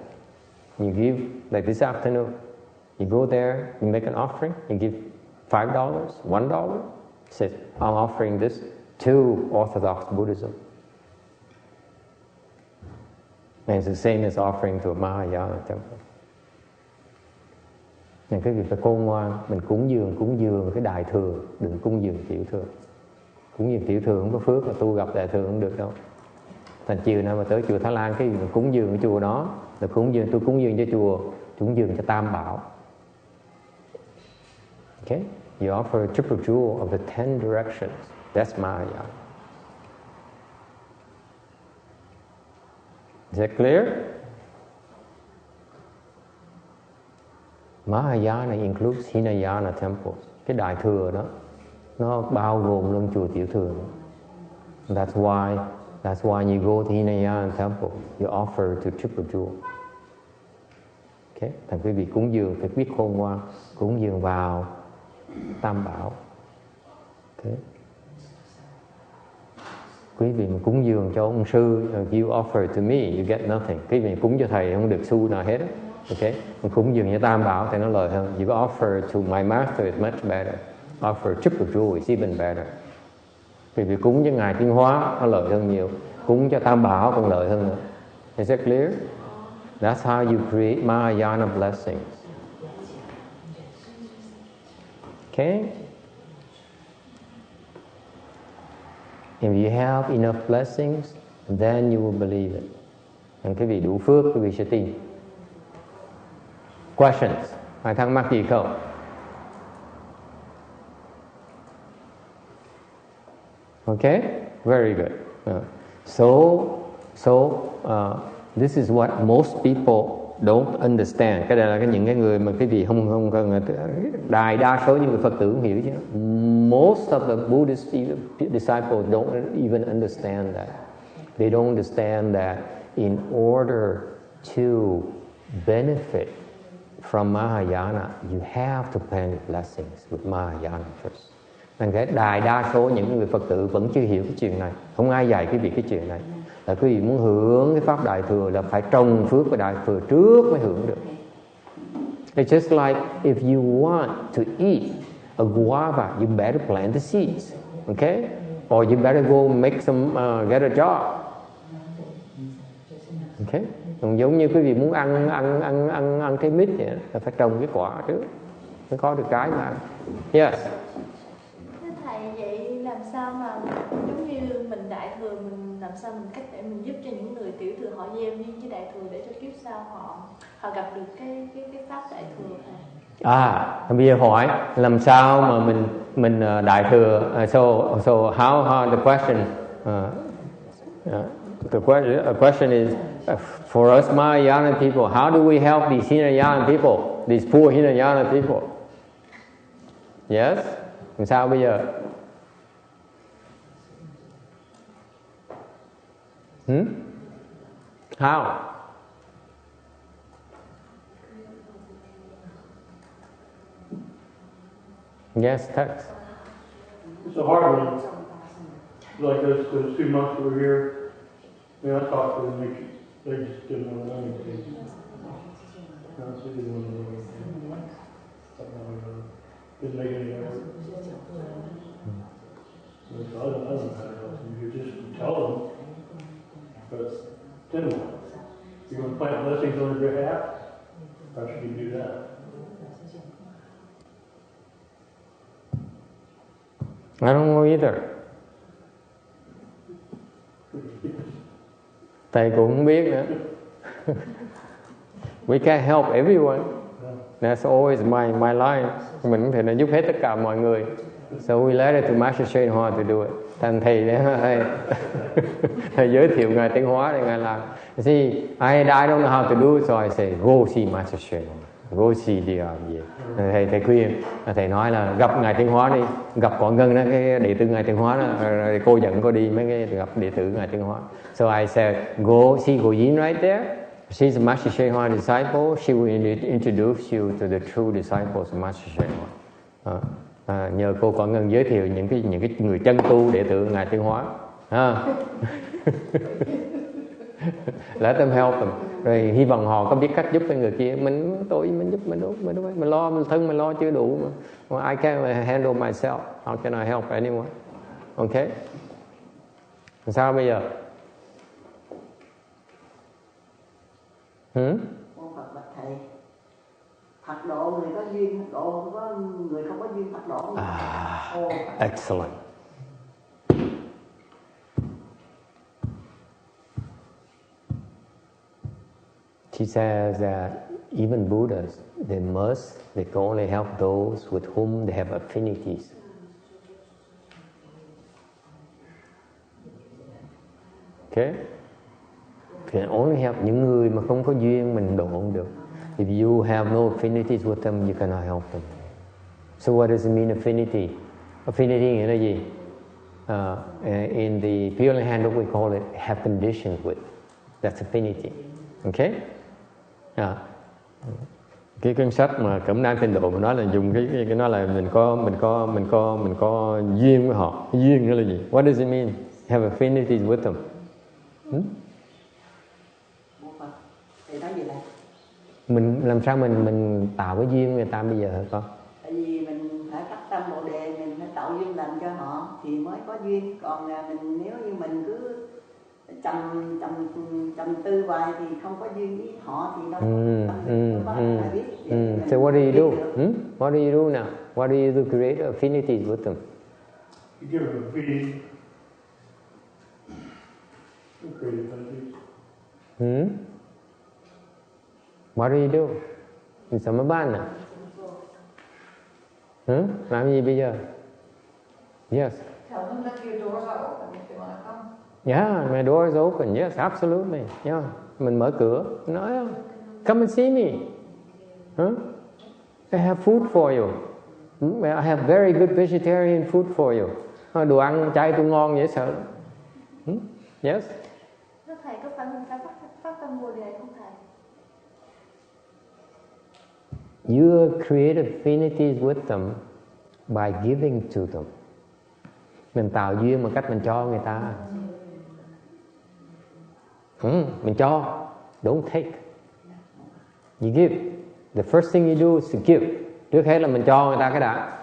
You give, like this afternoon, you go there, you make an offering, you give $5, $1. Says, I'm offering this to Orthodox Buddhism. And it's the same as offering to a Mahayana temple. Nên cái việc phải khôn ngoan, mình cúng dường cái đại thừa, đừng cúng dường tiểu thừa. Cúng dường tiểu thừa không có phước, là tu gặp đại thừa không được đâu. Thành chiều nào mà tới chùa Thái Lan, cái gì mà cúng dường cái chùa đó, là tôi cúng dường cho chùa, cúng dường cho Tam Bảo. Okay? You offer a triple jewel of the 10 directions. That's Mahayana. Is that clear? Mahayana includes Hinayana temples. Cái đại thừa đó, nó bao gồm luôn chùa tiểu thừa đó. That's why you go to Hinayana temple, you offer to triple jewel. Okay? Thành quý vị cúng dường phải biết khôn ngoan, cúng dường vào Tam Bảo. Okay? Quý vị mà cúng dường cho ông sư, you offer to me, you get nothing. Quý vị cúng cho thầy không được xu nào hết. Okay? Mà cúng dường cho Tam Bảo thì nó lợi hơn. You offer to my master is much better. Offer triple jewel is even better. Vì việc cúng cho Ngài Tiến Hóa nó lợi hơn nhiều. Cúng cho Tam Bảo còn lợi hơn nữa. Is that clear? That's how you create Mahayana blessings. Okay? If you have enough blessings, then you will believe it. And quý vị đủ phước, quý vị sẽ tin. Questions? Ai thắc mắc gì không? Okay? Very good. This is what most people don't understand. Cái này là những cái người mà quý vị không đại đa số những người Phật tử không hiểu chứ. Most of the Buddhist disciples don't even understand that. They don't understand that in order to benefit from Mahayana, you have to plant blessings with Mahayana first. Nên cái đại đa số những người Phật tử vẫn chưa hiểu cái chuyện này. Không ai dạy quý vị cái chuyện này. Là quý vị muốn hưởng cái pháp đại thừa là phải trồng phước của đại thừa trước mới hưởng được. It's just like if you want to eat a guava, you better plant the seeds, okay? Or you better go make some get a job, okay? Còn giống như quý vị muốn ăn cái mít vậy, là phải trồng cái quả trước mới có được cái mà. Yes. Thầy vậy làm sao mà giống như mình đại thừa, mình làm sao mình cách để mình giúp cho những người tiểu thừa họ gieo duyên với đại thừa để cho kiếp sau họ gặp được cái pháp đại thừa này? Bây giờ hỏi làm sao mà mình đại thừa. So how the question the question is for us Mahayana people, how do we help these Hinayana people, these poor Hinayana people? Yes? Làm sao bây giờ? How? Yes, text. It's a hard one. Like those 2 months we were here, I talked to them, they just didn't want to know anything. Honestly, they didn't want to know anything. Didn't make any effort. So I don't know how to help them. You just tell them. But then what? You're going to plant blessings on their behalf? How should you do that? I don't know either. Thầy cũng không biết nữa. We can't help everyone. That's always my line. Mình có thể là giúp hết tất cả mọi người. So we let it to Master Shen Hoa to do it. Thành thầy thầy giới thiệu ngài Tiến Hóa để ngài làm. See, I don't know how to do it, so I say go see Master Shen Hoa, go see the thầy khuyên, thầy nói là gặp ngài Tiến Hóa đi, gặp Quảng Ngân đó, cái đệ tử ngài Tiến Hóa đó, rồi cô dẫn cô đi mấy cái gặp đệ tử ngài Tiến Hóa. So I said go see Cô Yin right there. She's a Master Shen Hoa disciple. She will introduce you to the true disciples of Master Shen Hoa. Nhờ cô Quảng Ngân giới thiệu những cái người chân tu đệ tử ngài Tiến Hóa. Let them help them. Rồi hy vọng họ có biết cách giúp cái người kia. Mình giúp mình lo thân mình lo chưa đủ mà. I can't handle myself. How can I help anyone? Okay? Sao bây giờ? Con Phật bạch thầy, Phật độ người có duyên, Phật độ không có người không có duyên, Phật độ. Excellent. She says that even Buddhas, they can only help those with whom they have affinities. Okay? Can only help những người mà không có duyên mình độ không được. If you have no affinities with them, you cannot help them. So what does it mean afffinity? Affinity nghĩa là gì? In the Pure Handbook we call it have conditions with. That's affinity. Okay? Cái cuốn sách mà Cẩm Nang Tịnh Độ mình nói là dùng cái nói là mình có duyên với họ. Duyên nghĩa là gì? What does it mean? Have affinities with them. Mình làm sao mình tạo cái duyên người ta bây giờ hả con? Tại vì mình phải phát tâm Bồ Đề, mình phải tạo duyên lành cho họ thì mới có duyên. Còn mình nếu như mình cứ trầm tư hoài thì không có duyên với họ thì đâu có biết. So what do you do? What do you do now? What do you do to create affinities with them? You give them a feed. You create affinities. What do you do? Mình sao mới ban à? Làm gì bây giờ? Yes. Tell them that your doors are open if they want to come. Yeah, my door is open. Yes, absolutely. Yeah, mình mở cửa. Nói, come and see me. I have food for you. I have very good vegetarian food for you. Đồ ăn chay tôi ngon dễ sợ. Yes. Thầy có phải mình phải phát tâm Bồ Đề không thầy? You create affinities with them by giving to them. Mình tạo duyên bằng cách mình cho người ta. Mình cho, don't take. You give. The first thing you do is to give. Trước hết là mình cho người ta cái đã.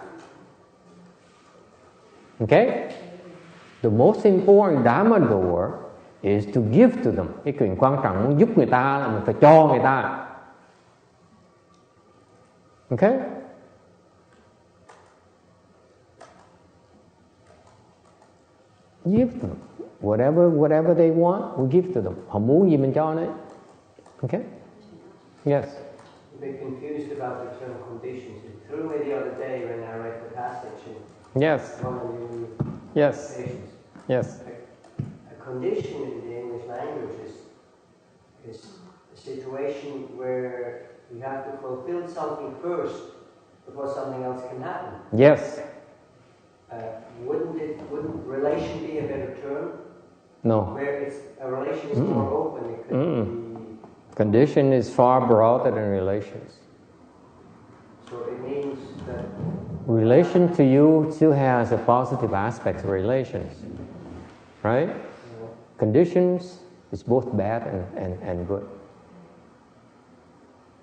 Okay? The most important dharma door is to give to them. Cái chuyện quan trọng muốn giúp người ta là mình phải cho người ta. Okay? Give them. Whatever they want, we give to them. Họ muốn gì mình cho đấy. Okay? Yes. A bit confused about the term conditions. It threw me the other day when I read the passage in Yes. Yes. Patience. Yes. A condition in the English language is a situation where you have to fulfill something first before something else can happen. Yes. Wouldn't relation be a better term? No. Where a relation is more open, it could be. Condition is far broader than relations. So it means that Relation to you still has a positive aspect of relations, right? Conditions is both bad and good.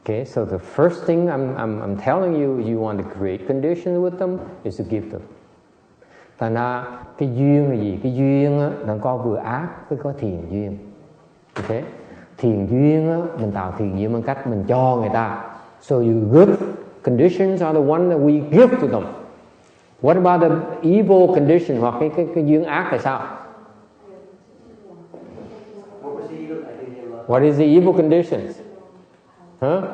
Okay, so the first thing I'm telling you want to create conditions with them is to give them. Thành ra cái duyên là gì? Cái duyên á, nó có vừa ác với có thiền duyên. Okay? Thiền duyên á, mình tạo thiền duyên bằng cách mình cho người ta. So you give. Conditions are the one that we give to them. What about the evil condition hoặc cái duyên ác là sao? what was the evil? I didn't hear much. What is the evil conditions? Huh?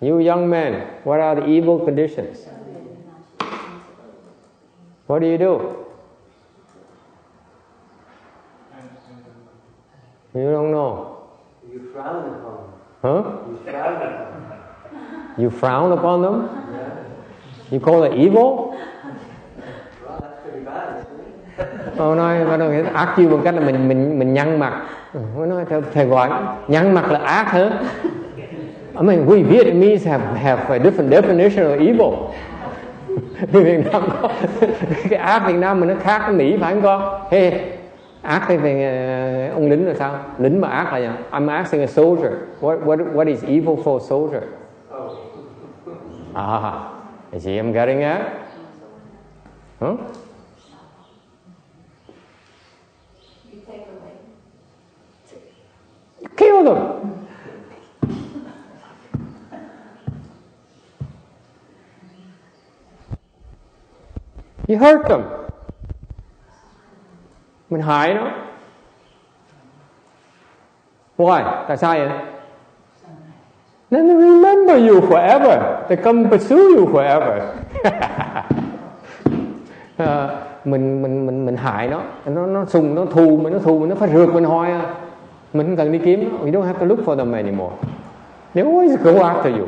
You young men, what are the evil conditions? What do? You don't know. You frown upon them. Huh? You frown upon them. You frown upon them? Yeah. You call it evil? Well, that's pretty bad, isn't it? Nó nói ác chiêu bằng cách là mình nhăn mặt. Nó nói thầy gọi nhăn mặt là ác hả? I mean, we Vietnamese have a different definition of evil. Việt Nam có cái ác Việt Nam mình nó khác cái Mỹ phải không con? Hey, ác thì về ông lính là sao? Lính mà ác là gì? I'm asking a soldier. What is evil for a soldier? You see, I'm getting it. Huh? Kill them. You hurt them. Mình hại nó. Why? Tại sao vậy? Then they remember you forever. They come pursue you forever. Mình hại nó sùng, nó thù mình, nó phải rượt mình hoài à. Mình không cần đi kiếm nó. We don't have to look for them anymore. They always go after you.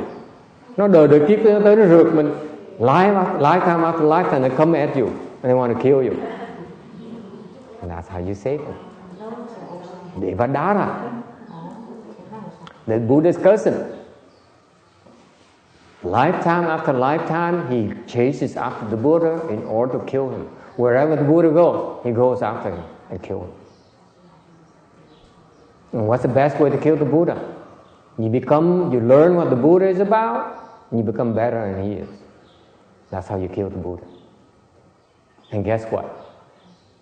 Nó đời kiếp tới nó rượt mình. Lifetime after lifetime they come at you and they want to kill you. And that's how you save them. Devadara. The Buddha's cousin. Lifetime after lifetime, he chases after the Buddha in order to kill him. Wherever the Buddha goes, he goes after him and kills him. And what's the best way to kill the Buddha? You learn what the Buddha is about, and you become better than he is. That's how you kill the Buddha. And guess what?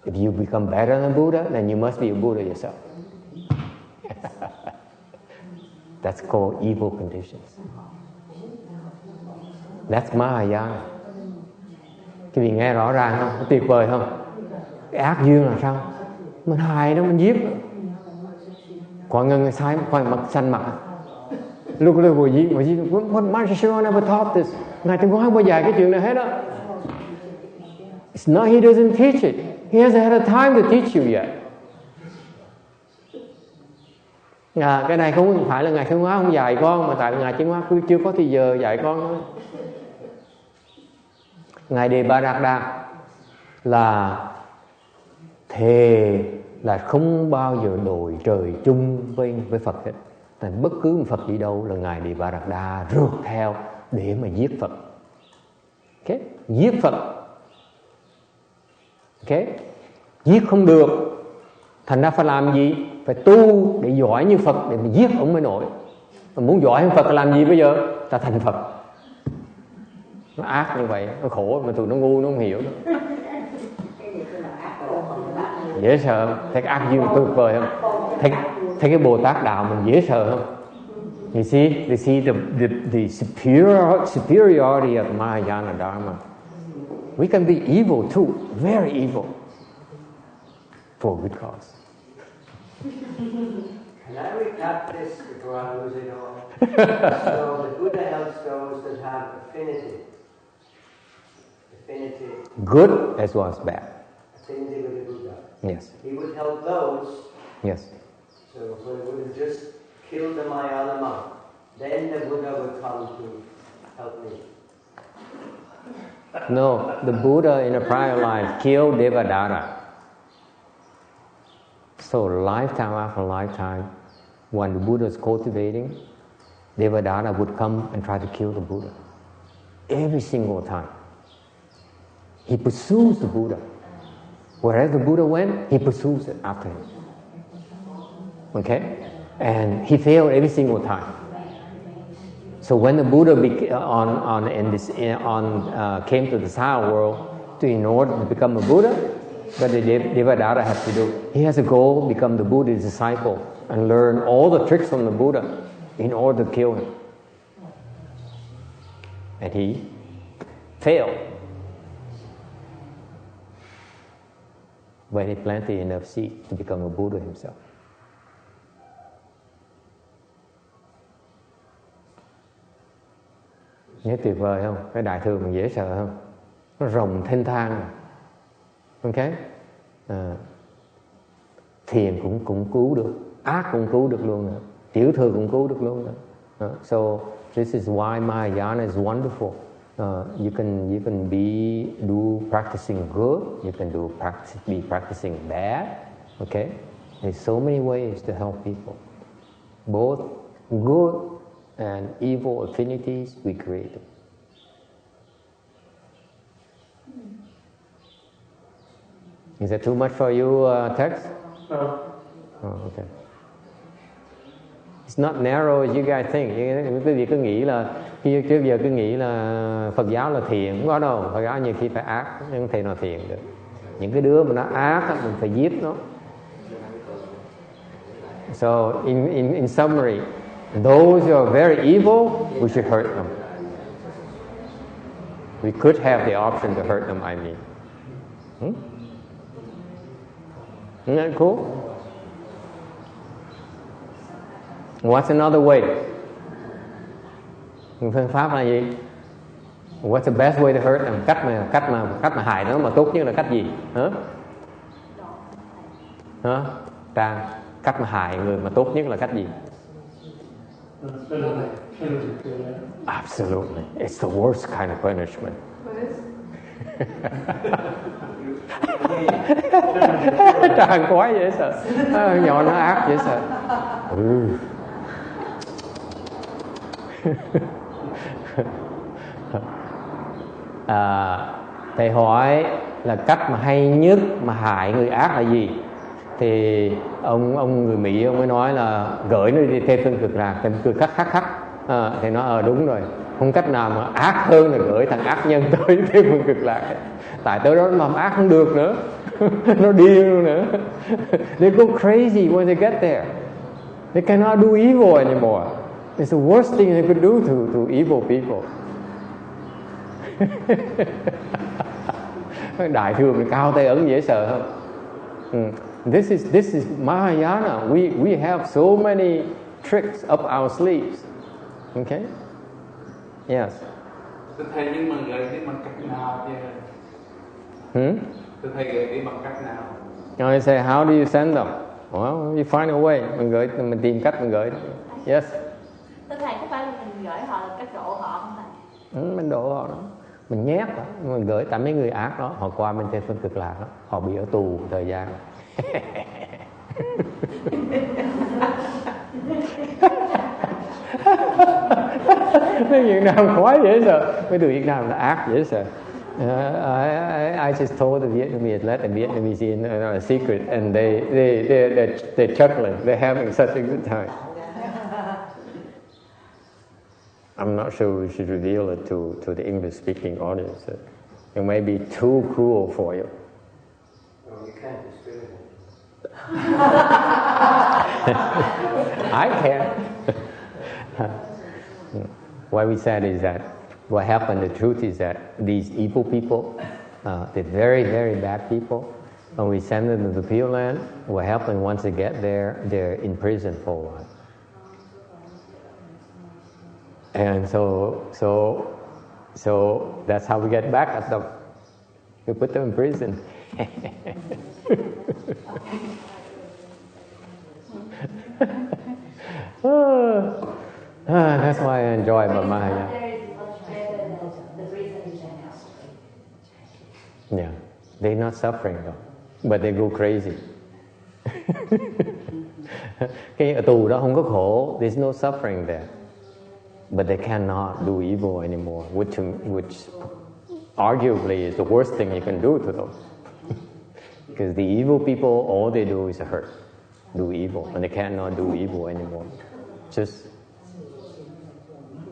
If you become better than Buddha, then you must be a Buddha yourself. That's called evil conditions. That's Mahayana. Cái vị nghe rõ ràng không? Tuyệt vời không? Cái ác duyên là sao? Mình hại nó, mình giết nó. Quả ngân sai, quả mặt xanh mặt. Lúc đó vừa giết. What Master never taught this. Ngài Trung Quốc không bao giờ cái chuyện này hết đó. It's not, he doesn't teach it. He hasn't had a time to teach you yet. Cái này không phải là Ngài Trung Hóa không dạy con, mà tại Ngài Trung Hóa chưa có thì giờ dạy con thôi. Ngài Đề Ba Đạt Đa là thề là không bao giờ đội trời chung với Phật hết. Thành bất cứ một Phật gì đâu là Ngài Đề Ba Đạt Đa rượt theo để mà giết Phật. Okay? Giết Phật. Okay? Giết không được, thành ra phải làm gì? Phải tu để giỏi như Phật để mà giết ông mới nổi. Mà muốn giỏi hơn Phật là làm gì bây giờ? Ta thành Phật. Nó ác như vậy, nó khổ mà tụi nó ngu nó không hiểu đâu. Dễ sợ không? Thấy cái ác duyên tuyệt vời không? Thấy cái Bồ Tát đạo mình dễ sợ không? You see the superiority of Mahayana Dharma. We can be evil too, very evil, for a good cause. Can I recap this before I lose it all? So the Buddha helps those that have affinity. Good as well as bad. Affinity with the Buddha. Yes. He would help those. Yes. So when the Buddha just killed the Mahayana monk, then the Buddha would come to help me. No, the Buddha in a prior life killed Devadatta. So lifetime after lifetime, when the Buddha is cultivating, Devadatta would come and try to kill the Buddha. Every single time. He pursues the Buddha. Wherever the Buddha went, he pursues it after him. Okay? And he failed every single time. So when the Buddha came to the Sahara world, in order to become a Buddha, what did Devadatta have to do? He has a goal, become the Buddha's disciple, and learn all the tricks from the Buddha in order to kill him. And he failed. But he planted enough seed to become a Buddha himself. Nhớ tuyệt vời không? Cái đại thừa mình dễ sợ không? Nó rồng thênh thang. Ok? Thiền cũng cứu được, ác cũng cứu được luôn nữa, tiểu thừa cũng cứu được luôn nữa. So this is why Mahayana is wonderful. You can do practicing good. You can be practicing bad. Okay? There's so many ways to help people. Both good and evil affinities we create. Is that too much for you, Tex? No. Oh, okay. It's not narrow as you guys think. Quý vị cứ nghĩ là trước giờ cứ nghĩ là Phật giáo là thiện, không có đâu. Phật giáo nhiều khi phải ác, nhưng không thể nào thiện được. Những cái đứa mà nó ác mình phải giết nó. So in summary, those who are very evil, we should hurt them. We could have the option to hurt them, I mean. Isn't that cool? What's another way? Phương pháp là gì? What's the best way to hurt them? Cách mà hại nó mà tốt nhất là cách gì? Hả? Trang, cách mà hại người mà tốt nhất là cách gì? Absolutely. It's the worst kind of punishment. Trang quá dễ sợ. Nhỏ nó ác dễ sợ. Thầy hỏi là cách mà hay nhất mà hại người ác là gì? Thì ông người Mỹ ông mới nói là gửi nó đi theo phương cực lạc, thì cười khắc. Thì nó đúng rồi, không cách nào mà ác hơn là gửi thằng ác nhân tới theo phương cực lạc. Tại tới đó nó làm ác không được nữa. Nó điên nữa. They go crazy when they get there. They cannot do evil anymore. It's the worst thing they could do to evil people. Đại thừa mình cao tay ấn dễ sợ không? This is Mahayana. We have so many tricks up our sleeves. Okay? Yes. Thầy nhưng mà gợi ý bằng cách nào chứ? Thầy gợi ý bằng cách nào? I say, how do you send them? Well, you find a way. Mình tìm cách mình gửi. Yes. Thưa thầy, có phải là mình gửi họ là cách độ họ không thầy? Mình độ họ đó. Mình nhét đó. Mình gửi tại mấy người ác đó, họ qua bên trên phương cực lạc đó, họ bị ở tù thời gian. Mấy Việt Nam quá dễ sợ. Mấy người Việt Nam là ác dễ sợ. I just told the Vietnamese, let the Vietnamese in a secret, and they're chuckling. They're having such a good time. I'm not sure we should reveal it to the English-speaking audience. It may be too cruel for you. No, you can't discriminate. I can. What we said is that what happened, the truth is that these evil people, they're very, very bad people. When we send them to the Pure Land, what happened once they get there, they're in prison for a while. And so that's how we get back at them. We put them in prison. That's why I enjoy Mahayana. Yeah, they're not suffering though, but they go crazy. Cái ở tù đó không có khổ, there's no suffering there. But they cannot do evil anymore, which arguably is the worst thing you can do to them. Because the evil people, all they do is hurt, do evil, and they cannot do evil anymore. Just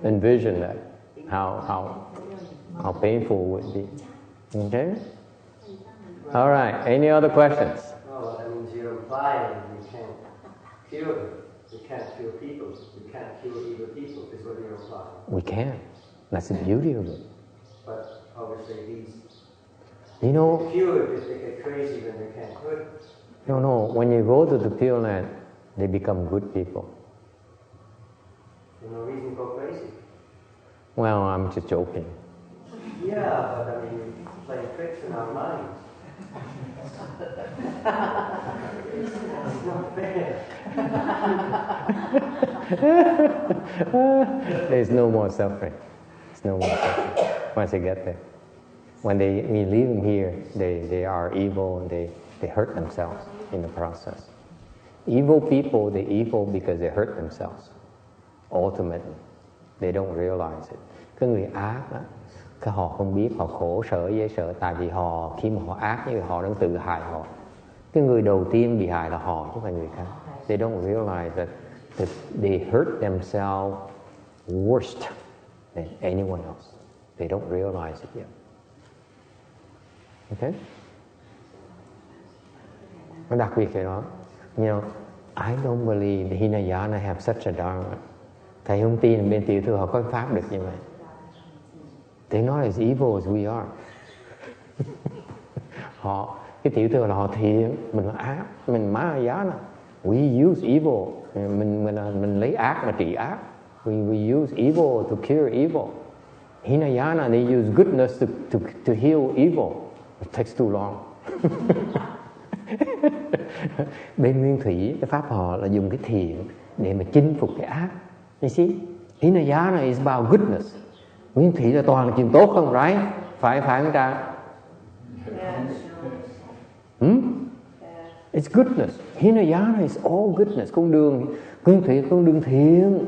envision that, how painful it would be. Okay? All right, any other questions? No, that means you're implying you can't cure them. You can't cure people. You can't cure evil people, is what you're implying. We can. That's the beauty of it. But obviously these cured if they get crazy when they can't cure. No. When you go to the Pure Land, they become good people. There's no reason to go crazy. Well, I'm just joking. Yeah, but I mean, you play tricks in our minds. It's not fair. There's no more suffering. There's no more suffering once they get there. When we leave them here, they are evil and they hurt themselves in the process. Evil people, they're evil because they hurt themselves. Ultimately, they don't realize it. Cái người ác đó, cái họ không biết, họ khổ sở dễ sợ, tại vì khi mà họ ác như họ đang tự hại họ. Cái người đầu tiên bị hại là họ chứ không phải người khác. They don't realize that they hurt themselves worse than anyone else. They don't realize it yet. Okay? Nó đặc biệt cái đó. You know, I don't believe the Hinayana have such a dharma. Thầy không tin là bên tiểu thừa họ có pháp được như vậy. They're not as evil as we are. Cái tiểu thừa là họ thiện, mình là ác, mình Mahayana. We use evil, mình lấy ác mà trị ác. We use evil to cure evil. Hinayana, they use goodness to heal evil. It takes too long. Bên Nguyên Thủy, cái pháp họ là dùng cái thiện để mà chinh phục cái ác. You see, Hinayana is about goodness. Nguyên Thủy là toàn là chuyện tốt không, right? Phải không ta? It's goodness. Hinayana is all goodness. Con đường Nguyên Thủy, con đường thiện,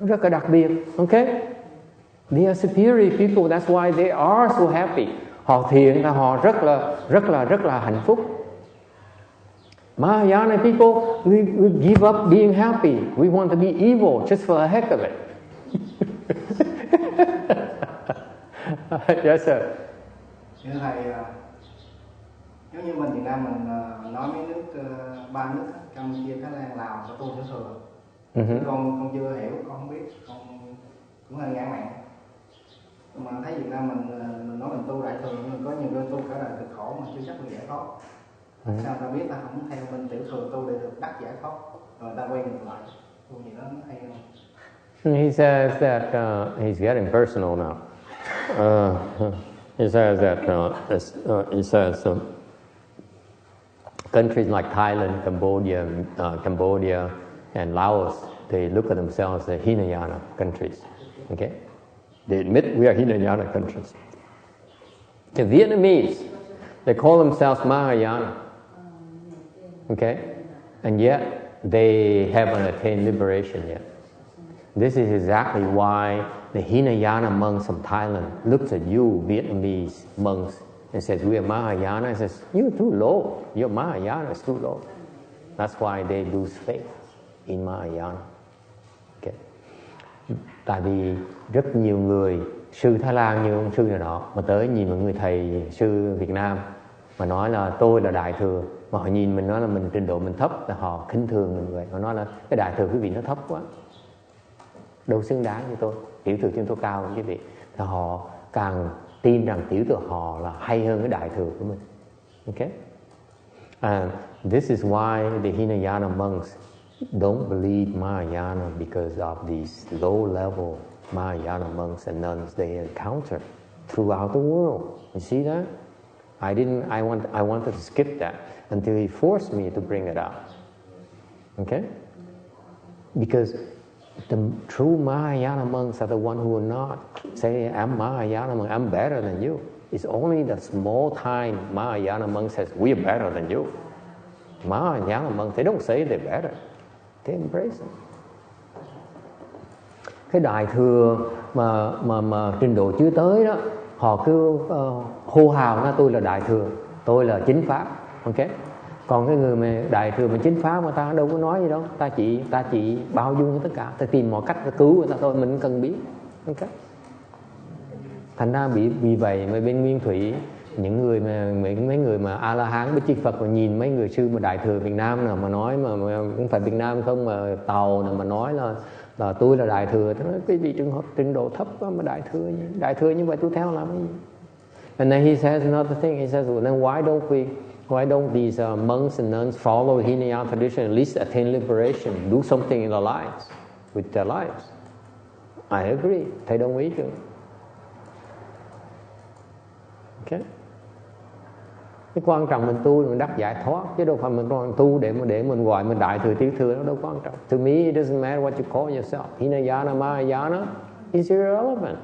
rất là đặc biệt. Okay? They are superior people. That's why they are so happy. Họ thiện là họ rất là hạnh phúc. Mahayana people, we give up being happy. We want to be evil just for the heck of it. Yes, sir. Thưa thầy, giống như mình Việt Nam mình nói mấy nước ba nước Campuchia, Thái Lan, Lào có tu tiểu thừa. Con chưa hiểu, con không biết, con cũng hơi ngã mạn. Nhưng mà thấy Việt Nam mình nói mình tu đại thừa, nhưng có nhiều người tu cả đời cực khổ mà chưa chắc được giải thoát. Sao ta biết ta không theo bên tiểu thừa tu để được đắc giải thoát, rồi ta quay ngược lại, tu gì đó hay không? He says that he's getting personal now. He says that countries like Thailand, Cambodia, and Laos, they look at themselves as Hinayana countries. Okay, they admit we are Hinayana countries. The Vietnamese, they call themselves Mahayana. Okay, and yet they haven't attained liberation yet. This is exactly why the Hinayana monks from Thailand looks at you, Vietnamese monks, and says, we are Mahayana, and says, you're too low. Your Mahayana is too low. That's why they lose faith in Mahayana. Okay. Tại vì rất nhiều người, sư Thái Lan như ông sư này nọ, mà tới nhìn một người thầy sư Việt Nam, mà nói là tôi là đại thừa, mà họ nhìn mình nói là mình trình độ mình thấp, là họ khinh thường mình vậy. Họ nói là cái đại thừa quý vị nó thấp quá, đâu xứng đáng như tôi, tiểu thừa chúng tôi cao hơn quý vị. Thì họ càng tin rằng tiểu thừa họ là hay hơn cái đại thừa của mình. Okay? And this is why the Hinayana monks don't believe Mahayana, because of these low-level Mahayana monks and nuns they encounter throughout the world. You see that? I wanted to skip that until he forced me to bring it up. Okay? Because the true Mahayana monks are the one who will not say, I'm Mahayana monk, I'm better than you. It's only the small-time Mahayana monk says, we're better than you. Mahayana monks, they don't say they're better. They embrace it. Cái đại thừa mà trình độ chưa tới đó, họ cứ hô hào nói tôi là đại thừa, tôi là chính pháp. Okay? Còn cái người mà đại thừa mà chính pháp mà ta đâu có nói gì đâu, ta chỉ bao dung tất cả, ta tìm mọi cách để cứu người ta thôi, mình cần biết. Okay? Thành ra vì vậy mà bên Nguyên Thủy, những người mà mấy người mà A La Hán với Chư Phật mà nhìn mấy người sư mà đại thừa Việt Nam nào mà nói mà cũng phải Việt Nam không, mà Tàu nào mà nói là tôi là đại thừa, tôi nói cái vị trình độ thấp quá mà đại thừa như vậy tôi theo làm cái gì? And then he says another thing. He says, well, then why don't these monks and nuns follow the Hinayana tradition, at least attain liberation, do something in their lives, with their lives? I agree. Thầy đồng ý chưa? Okay. Cái quan trọng mình tu mình đắc giải thoát, chứ đâu phải mình còn tu để mình gọi mình đại thừa tiểu thừa, nó đâu quan trọng. To me it doesn't matter what you call yourself. Hinayana, Mahayana is irrelevant.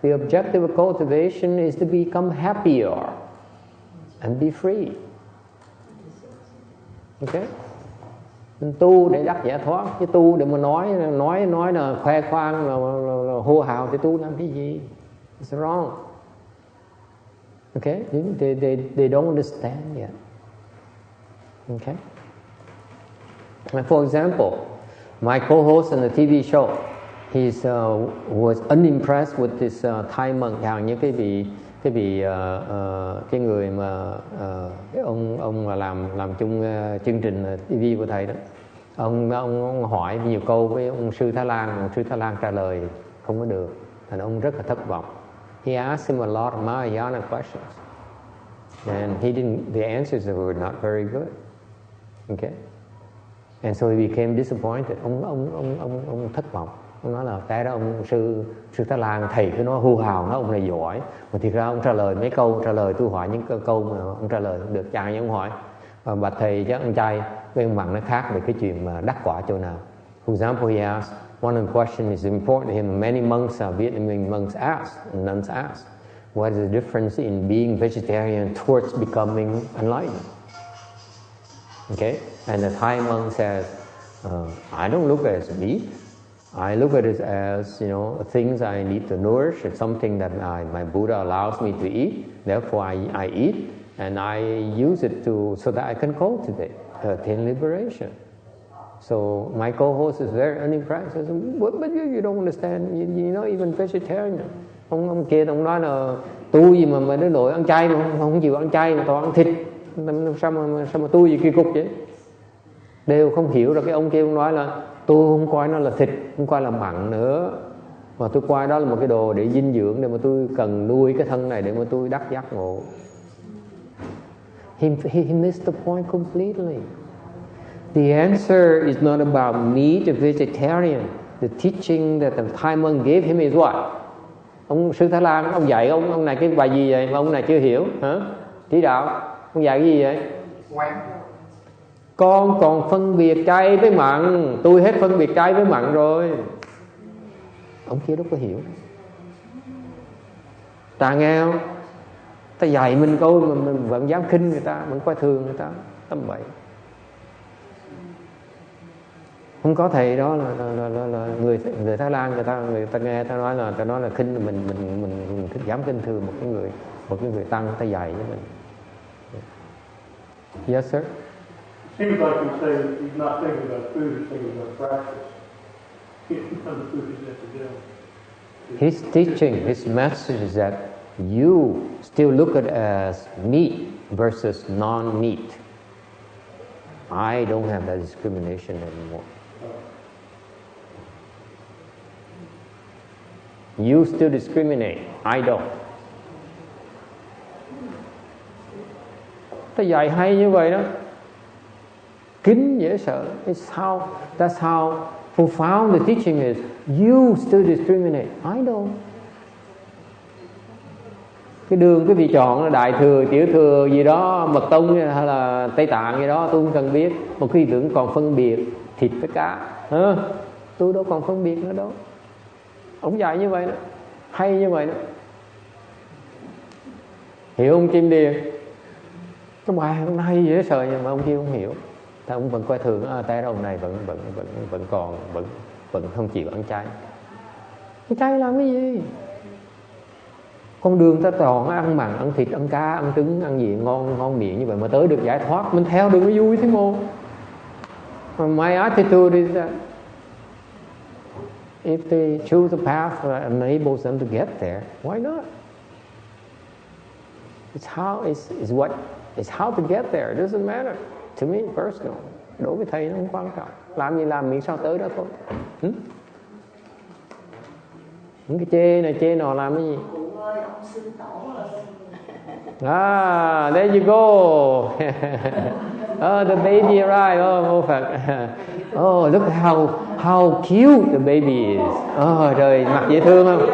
The objective of cultivation is to become happier and be free. Okay? Mình tu để đắc giải thoát, chứ tu để mà nói là khoe khoang là hô hào thì tu làm cái gì? It's wrong. Okay? They don't understand yet. Okay? And for example, my co-host on the TV show, he was unimpressed with this Thai monk, như cái người mà cái ông mà làm chung chương trình TV của thầy đó. Ông hỏi nhiều câu với ông sư Thái Lan trả lời không có được, thành ông rất là thất vọng. He asked him a lot of Mahayana questions, and the answers were not very good. Okay, and so he became disappointed. Ông thất vọng. Ông nói là cái đó ông sư Thái Lan thầy cứ nói hô hào, nói ông này giỏi, mà thiệt ra ông trả lời mấy câu, tôi hỏi những câu mà ông trả lời không được. Chàng như ông hỏi bạch thầy chứ ăn chay với ông mặn nó khác về cái chuyện mà đắc quả chỗ nào. For example, he asked, one of the questions is important to him. Many monks, Vietnamese monks ask, and nuns ask, what is the difference in being vegetarian towards becoming enlightened? Okay, and the Thai monk says, I don't look at it as meat. I look at it as, things I need to nourish. It's something that my Buddha allows me to eat. Therefore, I eat, and I use it so that I can cultivate, attain liberation. So my co-host is very unimpressed. He says, but you don't understand. You're not even vegetarian. Ông kia ông nói là tu gì mà đến nỗi ăn chay mà không chịu ăn chay mà toàn ăn thịt. Sao mà tu gì kỳ cục vậy? Đều không hiểu rồi. Cái ông kia ông nói là tôi không coi nó là thịt, không coi là mặn nữa, mà tôi coi đó là một cái đồ để dinh dưỡng, để mà tôi cần nuôi cái thân này để mà tôi đắc giác ngộ. He missed the point completely. The answer is not about meat or vegetarian. The teaching that the Thai monk gave him is what? Ông sư Thái Lan ông dạy ông này cái bài gì vậy mà ông này chưa hiểu hả? Chỉ đạo ông dạy cái gì vậy? Con còn phân biệt chay với mặn, tôi hết phân biệt chay với mặn rồi. Ông kia đâu có hiểu. Ta nghe không? Ta dạy mình câu mà mình vẫn dám khinh người ta, vẫn coi thường người ta, tầm bậy. Không có thầy đó là người Thái Lan, người ta nghe ta nói là khinh, mình dám khinh thường một cái người tăng, ta dạy với mình. Yes sir. Seems like you say he's not thinking about food, he's thinking about practice. The food is at the His teaching, his message is that you still look at it as meat versus non-meat. I don't have that discrimination anymore. You still discriminate, I don't. Ta dạy hay như vậy đó, kính dễ sợ. That's how profound the teaching is. You still discriminate, I don't. Cái đường cái vị chọn là đại thừa, tiểu thừa gì đó, mật tông hay là Tây Tạng gì đó, tôi không cần biết. Một khi tưởng còn phân biệt thịt với cá, tôi đâu còn phân biệt nữa đâu. Ông dạy như vậy đó, hay như vậy đó. Hiểu không Kim Điền? Cái bài hôm nay dễ sợ nhưng mà ông kia không hiểu. Ta ông vẫn coi thường, tay ông này vẫn không chịu ăn chay. Ăn chay làm cái gì? Con đường ta toàn ăn mặn, ăn thịt, ăn cá, ăn trứng, ăn gì ngon miệng như vậy mà tới được giải thoát, mình theo đường nó vui thế mô. My attitude is that if they choose a path that enables them to get there, why not? It's how to get there. It doesn't matter to me personally. Đối với thầy nó không quan trọng. Làm gì làm miễn sao tới đó thôi. Những cái chê này chê nọ làm cái gì? There you go. Oh, the baby arrived. Oh, mô Phật. Oh, look how cute the baby is. Oh, trời, mặt dễ thương không?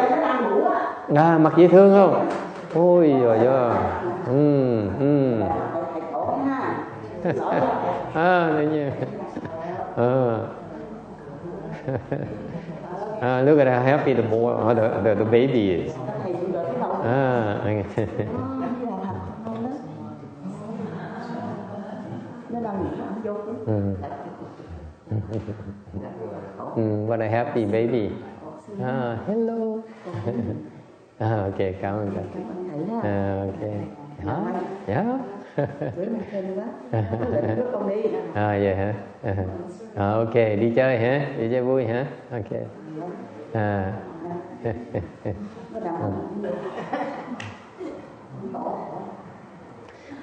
Mặt dễ thương không? Ôi giời ơi. Tự nhiên. Look at how happy the boy or the baby is. What a happy baby. Hello. Ok, cảm ơn thầy. Ok. Yeah. Vậy hả? Ok, đi chơi hả? Đi chơi vui hả? Ok.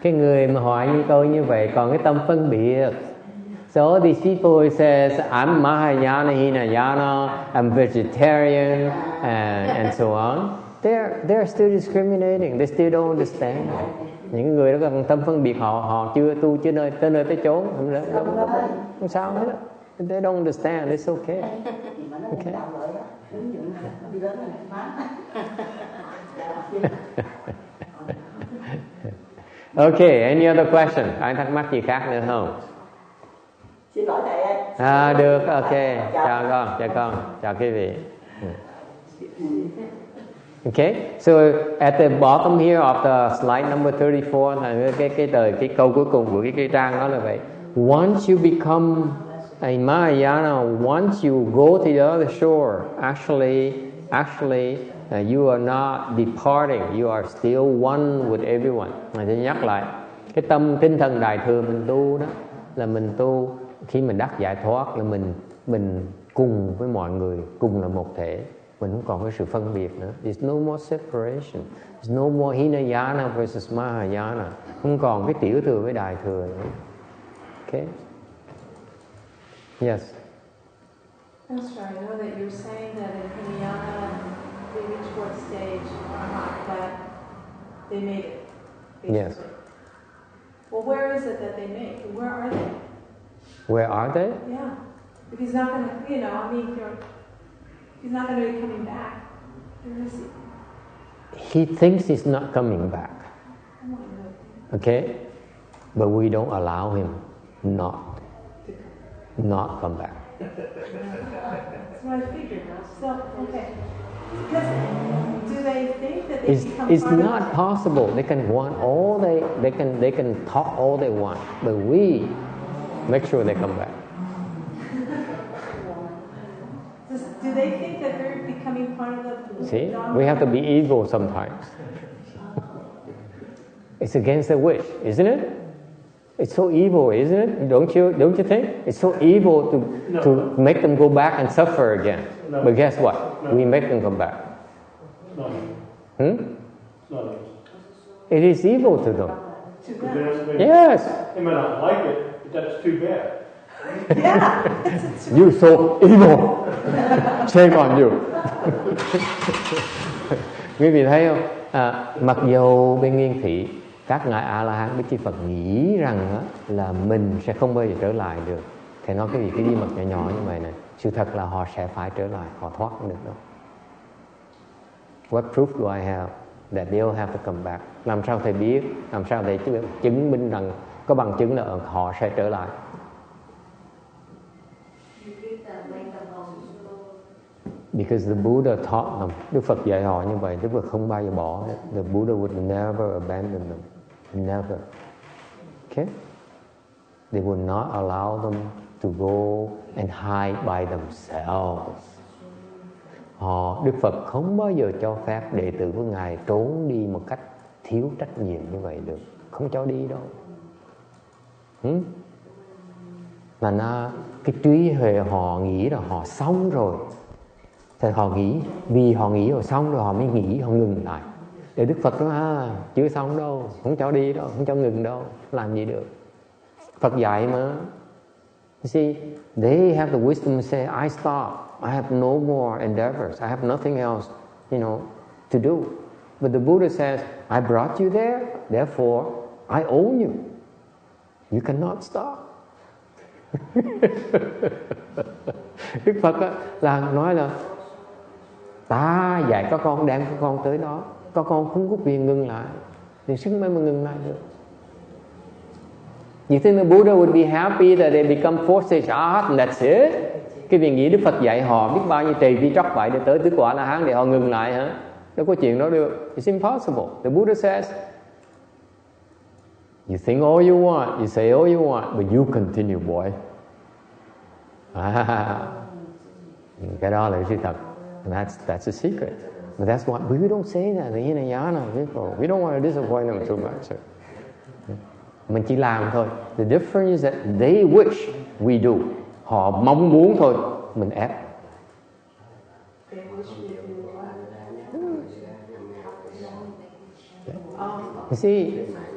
Cái người mà hỏi như tôi như vậy còn cái tâm phân biệt. So these people says I'm Mahayana, Hinayana, I'm vegetarian, and so on. They're still discriminating. They still don't understand. Những người đó còn tâm phân biệt, họ chưa tu chưa tới nơi tới chốn, không sao hết. They don't understand. It's okay. Okay. Okay. Any other question? Ai thắc mắc gì khác nữa không? Xin lỗi thầy ơi. Được. Ok. Chào con. Chào quý vị. Okay, so at the bottom here of the slide number 34, cái câu cuối cùng của cái trang đó là vậy. Once you become a Mahayana, once you go to the other shore, actually, you are not departing. You are still one with everyone. Mình sẽ nhắc lại cái tinh thần đại thừa mình tu đó là mình tu khi mình đắc giải thoát là mình cùng với mọi người, cùng là một thể. Mình không còn cái sự phân biệt nữa. There's no more separation. There's no more Hinayana versus Mahayana. Không còn cái tiểu thừa với đại thừa nữa. Okay? Yes. That's right. I know that you're saying that in Hinayana, they reach what stage that they made it. Basically. Yes. Well, where is it that they make? Where are they? Where are they? Yeah. If he's not going to, he's not going to be coming back. Where is he? He thinks he's not coming back. Okay? But we don't allow him not come back. That's what I figured. So, okay. Because do they think that they become It's part not possible. They can want all they can talk all they want, but we make sure they come back. Do they think that they're becoming part of the... See, we have to be ego sometimes. It's against their wish, isn't it? It's so evil, isn't it? Don't you think? It's so evil to make them go back and suffer again. No. But guess what? No. We make them come back. No. No. It is evil to them. To them. Yes. They may not like it, but that's too bad. Yeah. You're so evil. Shame on you. Quý vị thấy không? Mặc dù bên Nguyên Thủy các ngài A-la-hán Bích Chi Phật nghĩ rằng là mình sẽ không bao giờ trở lại được. Thầy nói cái gì cái đi mật nhỏ nhỏ như vậy này, sự thật là họ sẽ phải trở lại, họ thoát không được đâu. What proof do I have that they'll have to come back? Làm sao thầy biết? Làm sao thầy chứng minh rằng có bằng chứng là họ sẽ trở lại? Because the Buddha taught them. Đức Phật dạy họ như vậy, Đức Phật không bao giờ bỏ. The Buddha would never abandon them. Never. Okay? They would not allow them to go and hide by themselves. Đức Phật không bao giờ cho phép đệ tử của Ngài trốn đi một cách thiếu trách nhiệm như vậy được. Không cho đi đâu. Mà cái trí huệ họ nghĩ là họ xong rồi. Thì họ nghĩ, vì họ nghĩ rồi xong rồi họ mới nghĩ, họ ngừng lại. Để Đức Phật nói chưa xong đâu, không cho đi đâu, không cho ngừng đâu, làm gì được. Phật dạy mà. You see, they have the wisdom to say, I stop, I have no more endeavors, I have nothing else, to do. But the Buddha says, I brought you there, therefore I own you. You cannot stop. Đức Phật là nói là ta dạy các con, đem các con tới đó, các con không có quyền ngừng lại, thì sức mới mà ngừng lại được. You think the Buddha would be happy that they become fourth stage art and that's it? Cái việc nghĩ Đức Phật dạy họ biết bao nhiêu trì vi tróc vậy để tới tứ quả La Hán để họ ngừng lại hả? Đâu có chuyện đó được. It's impossible. The Buddha says, you think all you want, you say all you want, but you continue, boy. Cái đó là sự thật. And that's the secret. But that's why we don't say that. The Hinayana people, we don't want to disappoint them too much. Mình chỉ làm thôi. The difference is that they wish we do. Họ mong muốn thôi, mình ép.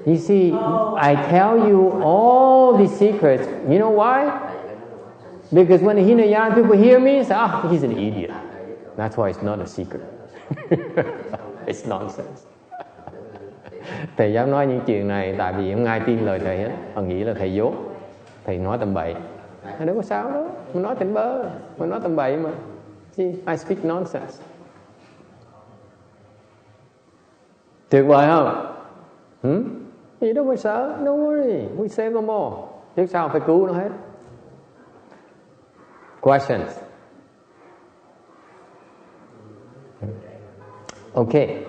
You see, I tell you all these secrets. You know why? Because when the Hinayana people hear me, say, he's an idiot. That's why it's not a secret. It's nonsense. Thầy dám nói những chuyện này tại vì không ai tin lời thầy hết. Họ nghĩ là thầy dốt, thầy nói tầm bậy. Đâu có sao đó, mình nói tỉnh bơ, mình nói tầm bậy mà. See, I speak nonsense. Tuyệt vời không? Thì đâu có sợ, don't worry, we save them all. Chứ sao phải cứu nó hết. Questions? Okay.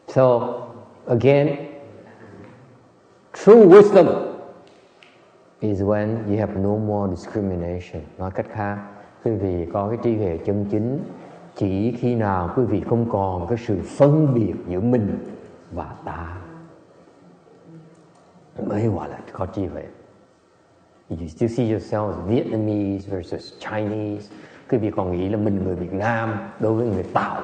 So, again, true wisdom is when you have no more discrimination. Nói cách khác, quý vị có cái trí huệ chân chính chỉ khi nào quý vị không còn cái sự phân biệt giữa mình và ta mới gọi là có trí huệ. You still see yourself as Vietnamese versus Chinese. Quý vị còn nghĩ là mình người Việt Nam đối với người Tàu,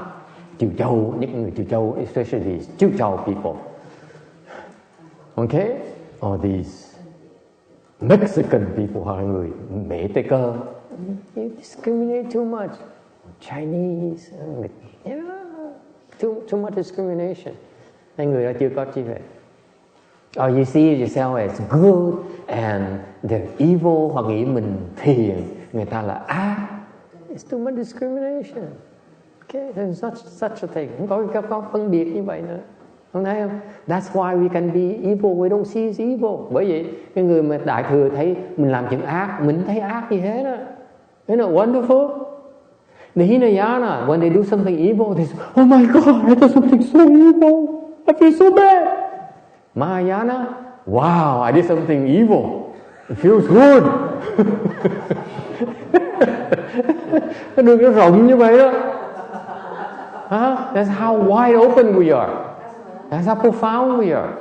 Triều Châu, những người Triều Châu, especially Triều Châu people. Okay? Or these Mexican people, hoặc là người Mỹ Tây Cơ. You discriminate too much. Chinese, you know, too much discrimination. Hai người đó chưa có trí huệ. Or you see yourself as good and they're evil, hoặc nghĩ mình thiện, người ta là ác. It's too much discrimination. Okay, there's such a thing. Không có phân biệt như vậy nữa. Không thấy không? That's why we can be evil. We don't see it's evil. Bởi vậy cái người mà đại thừa thấy mình làm chuyện ác, mình thấy ác gì hết á. Isn't it wonderful? The Hinayana, when they do something evil, they say, oh my God, I did something so evil. I feel so bad. Mahayana, wow, I did something evil. It feels good. Cái đường nó rộng như vậy đó. That's how wide open we are. That's how profound we are.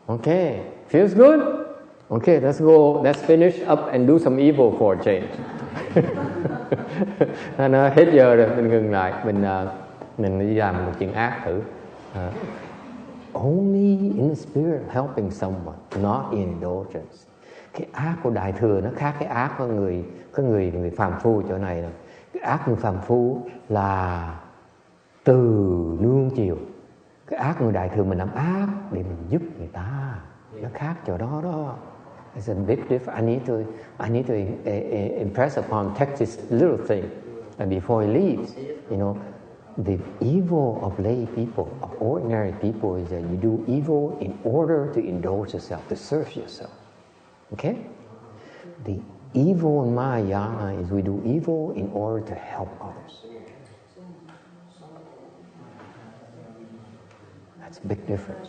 Okay, feels good? Okay, let's go. Let's finish up and do some evil for a change. Nó hết giờ rồi, mình ngừng lại, mình đi làm một chuyện ác thử. Only in the spirit helping someone, not in indulgence. Cái ác của đại thừa nó khác cái ác của người phàm phu chỗ này. Cái ác người phàm phu là từ nuông chiều. Cái ác người đại thừa mình làm ác để mình giúp người ta. Nó khác chỗ đó đó. It's a big difference. I need to impress upon Texas little thing. And before he leaves, you know, the evil of lay people, of ordinary people, is that you do evil in order to indulge yourself, to serve yourself. Okay? The evil in Mahayana is we do evil in order to help others. That's a big difference.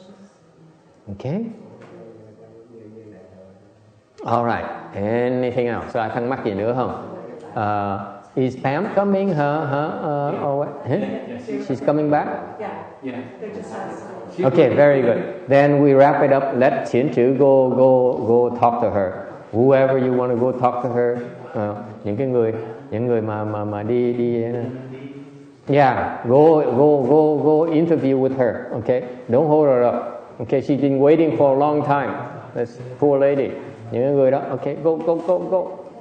Okay? All right. Anything else? So, thắc mắc gì nữa không? Is Pam coming? She's coming back? Yeah. Okay, very good. Then we wrap it up. Let Thiến Chữ go talk to her. Whoever you want to go talk to her. Những người mà đi. Yeah, go interview with her. Okay, don't hold her up. Okay, she's been waiting for a long time. This poor lady. Những người đó. Okay, go.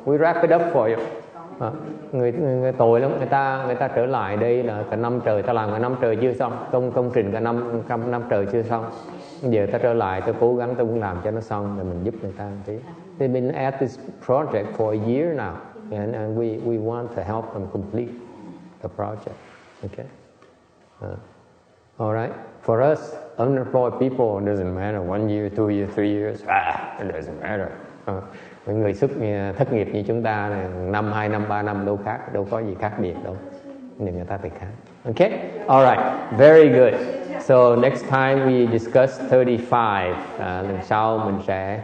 We wrap it up for you. người tội lắm, người ta trở lại đây là cả năm trời, ta làm cả năm trời chưa xong, công trình cả năm trời chưa xong. Giờ ta trở lại, ta cố gắng ta muốn làm cho nó xong, rồi mình giúp người ta một tí. They've been at this project for a year now, and we want to help them complete the project. Okay. All right. For us, unemployed people, it doesn't matter 1 year, 2 years, 3 years. It doesn't matter. Những người thất nghiệp như chúng ta này, 1 2 năm 3 năm đâu có gì khác biệt đâu. Nhưng người ta phải khác. Okay? All right. Very good. So next time we discuss 35. Lần sau mình sẽ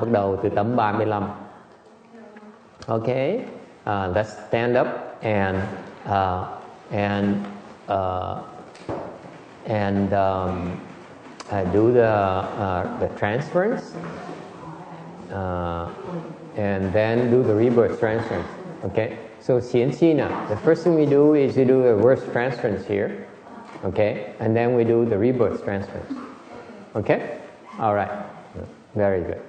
bắt đầu từ tấm 35. Okay? Let's stand up and do the transference. And then do the reverse transference. Okay, so CNC now. The first thing we do is we do a reverse transference here. Okay, and then we do the reverse transference. Okay, all right, very good.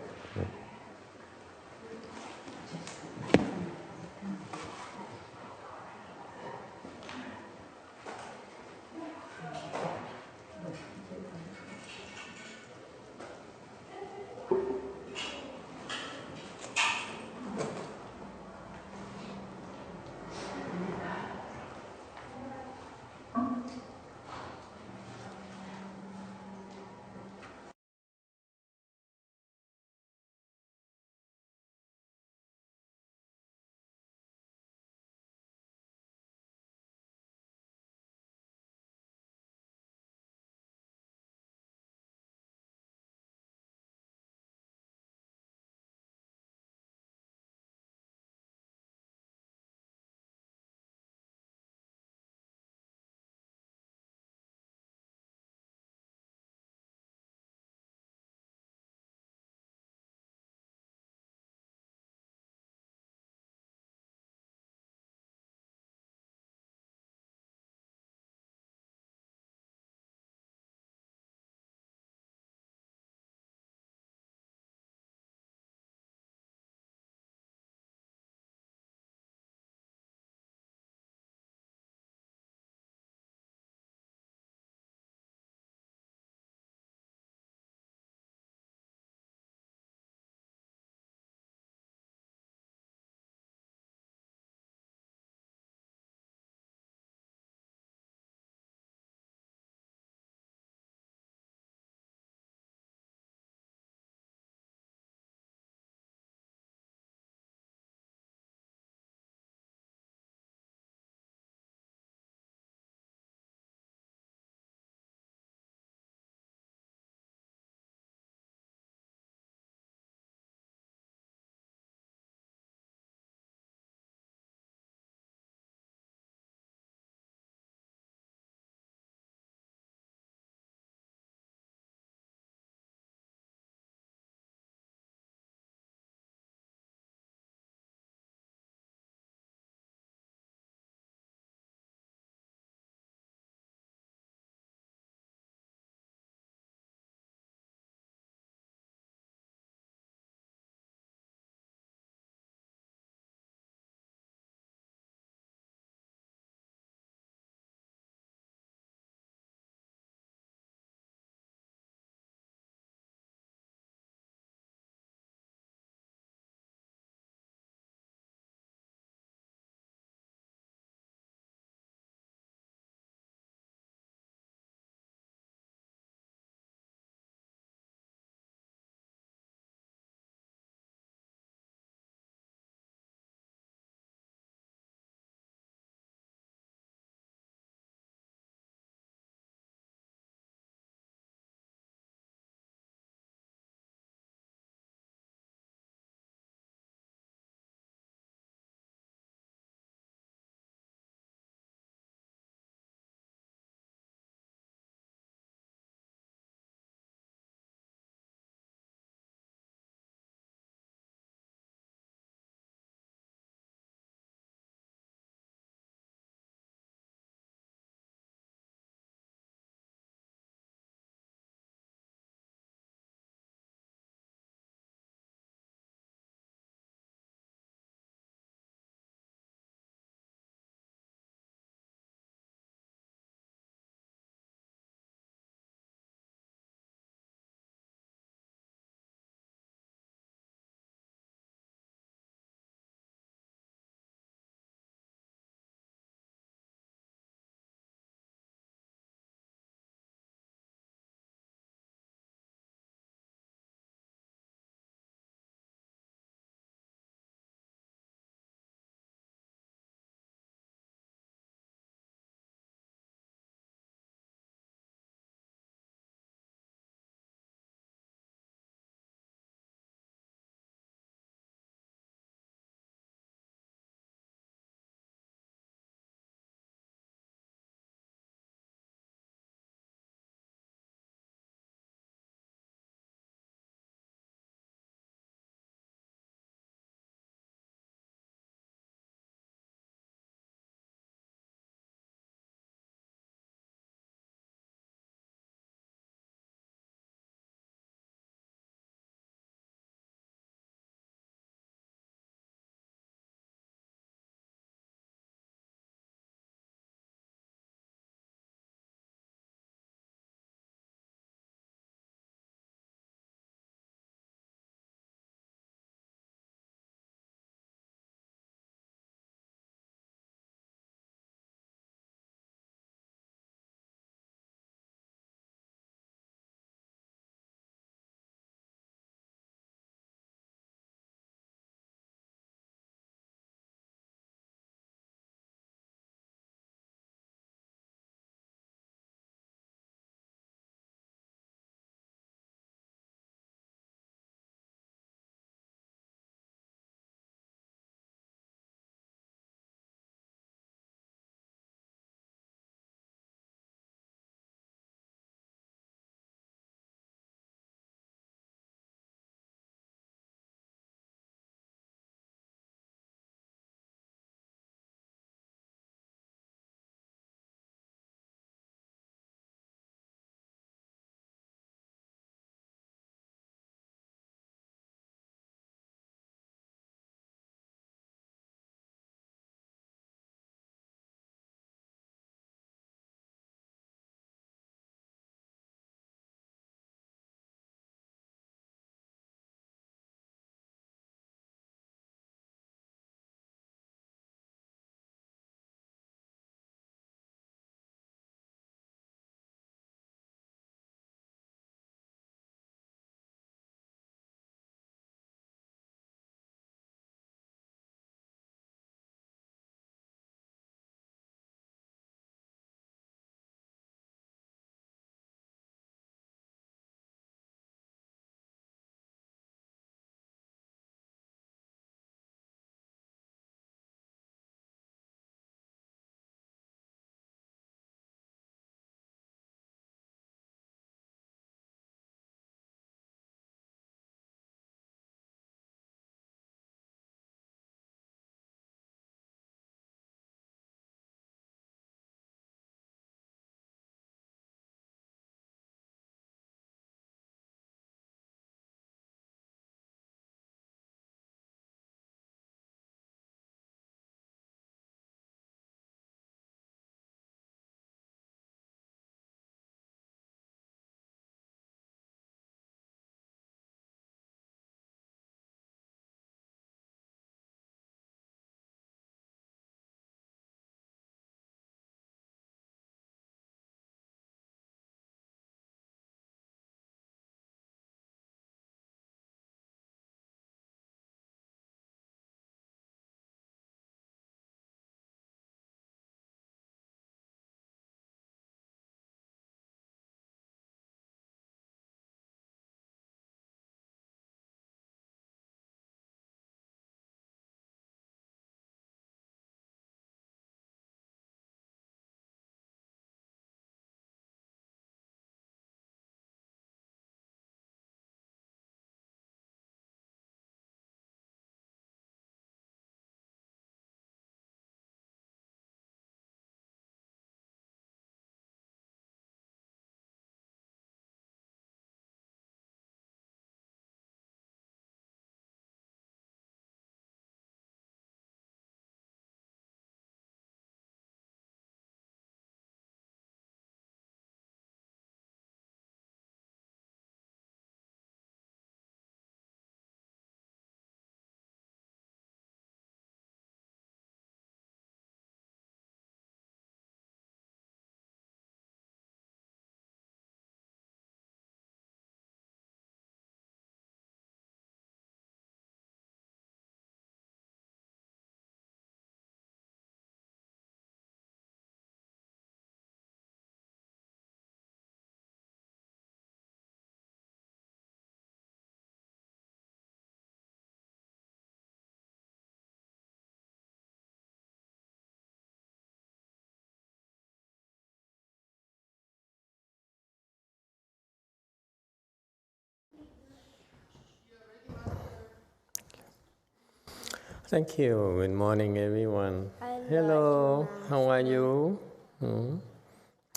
Thank you. Good morning, everyone. Hello. How are you?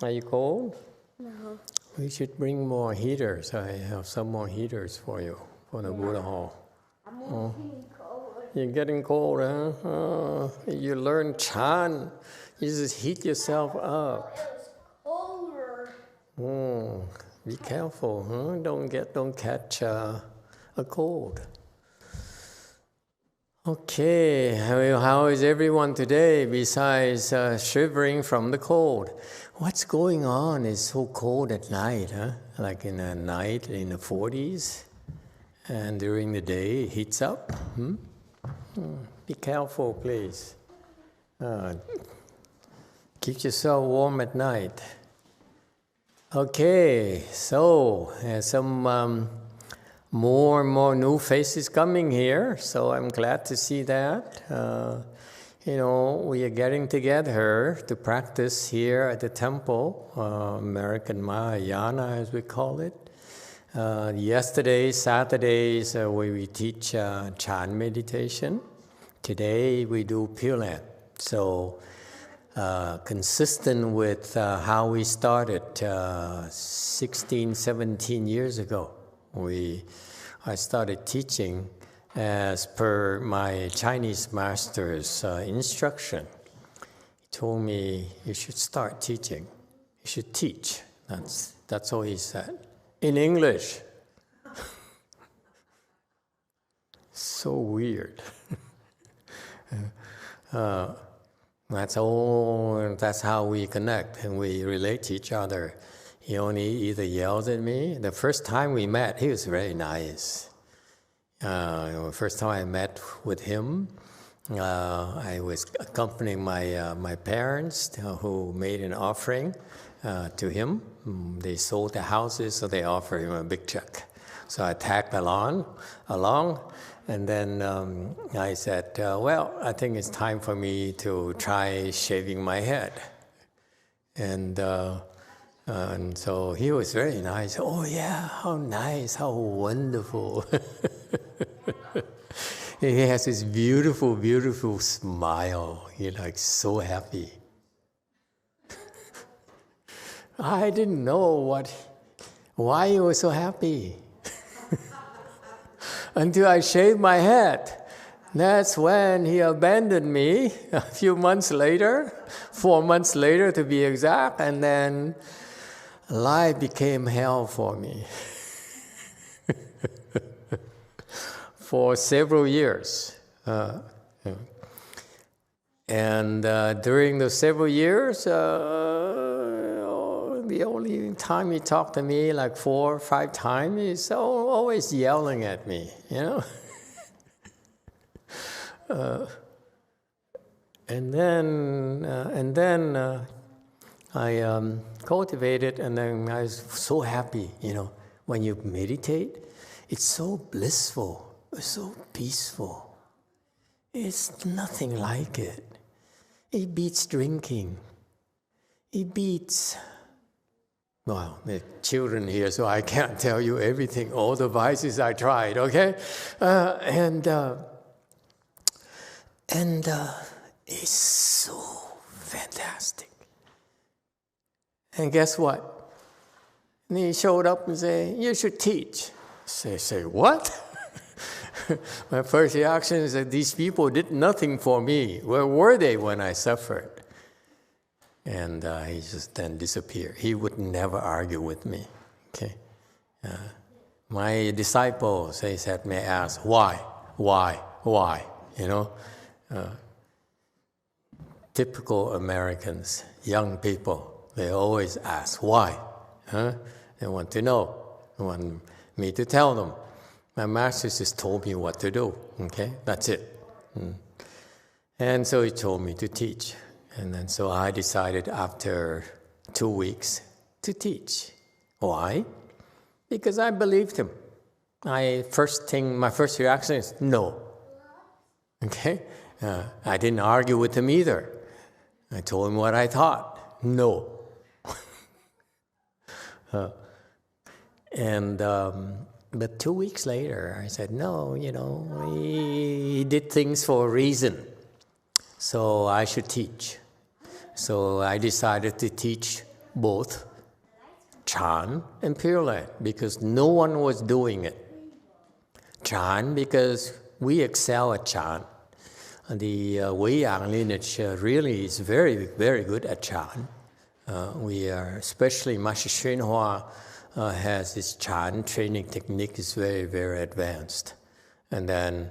Are you cold? No. We should bring more heaters. I have some more heaters for you for the Buddha Hall. I'm getting cold. You're getting cold, huh? You learn Chan. You just heat yourself up. It was colder. Be careful, huh? Don't catch a cold. Okay, how is everyone today besides shivering from the cold? What's going on? It's so cold at night, huh? Like in the night in the 40s, and during the day it heats up. Be careful, please. Keep yourself warm at night. Okay, so some more and more new faces coming here, so I'm glad to see that. We are getting together to practice here at the temple, American Mahayana as we call it. Yesterday, Saturdays, we teach Chan meditation. Today we do Pure Land. So consistent with how we started 16, 17 years ago. I started teaching as per my Chinese master's instruction. He told me, you should start teaching. You should teach. That's all he said. In English. So weird. That's how we connect and we relate to each other. He only either yells at me. The first time we met, he was very nice. The first time I met with him, I was accompanying my parents who made an offering to him. They sold their houses, so they offered him a big check. So I tagged along, and then I said, well, I think it's time for me to try shaving my head. And so he was very nice. Oh yeah, how nice, how wonderful. He has this beautiful, beautiful smile. He's like so happy. I didn't know why he was so happy. Until I shaved my head. That's when he abandoned me a few months later, 4 months later to be exact, and then life became hell for me for several years. And during those several years, the only time he talked to me, like 4 or 5 times, he's always yelling at me, And then I cultivated, and then I was so happy, when you meditate, it's so blissful, it's so peaceful. It's nothing like it. It beats drinking. It beats, well, the children here, so I can't tell you everything, all the vices I tried, okay? It's so fantastic. And guess what? And he showed up and said, you should teach. Say what? My first reaction is that these people did nothing for me. Where were they when I suffered? And he just then disappeared. He would never argue with me. Okay. My disciples, they said, may ask, why? Typical Americans, young people, they always ask, why? They want to know. They want me to tell them. My master just told me what to do, okay? That's it. And so he told me to teach. And then so I decided after 2 weeks to teach. Why? Because I believed him. My first reaction is no. Okay? I didn't argue with him either. I told him what I thought. No. But 2 weeks later, I said, no, he did things for a reason. So I should teach. So I decided to teach both Chan and Pure Land because no one was doing it. Chan, because we excel at Chan. The Wei Yang lineage really is very, very good at Chan. We are, especially Master Hsuan Hua has this Chan training technique is very, very advanced. And then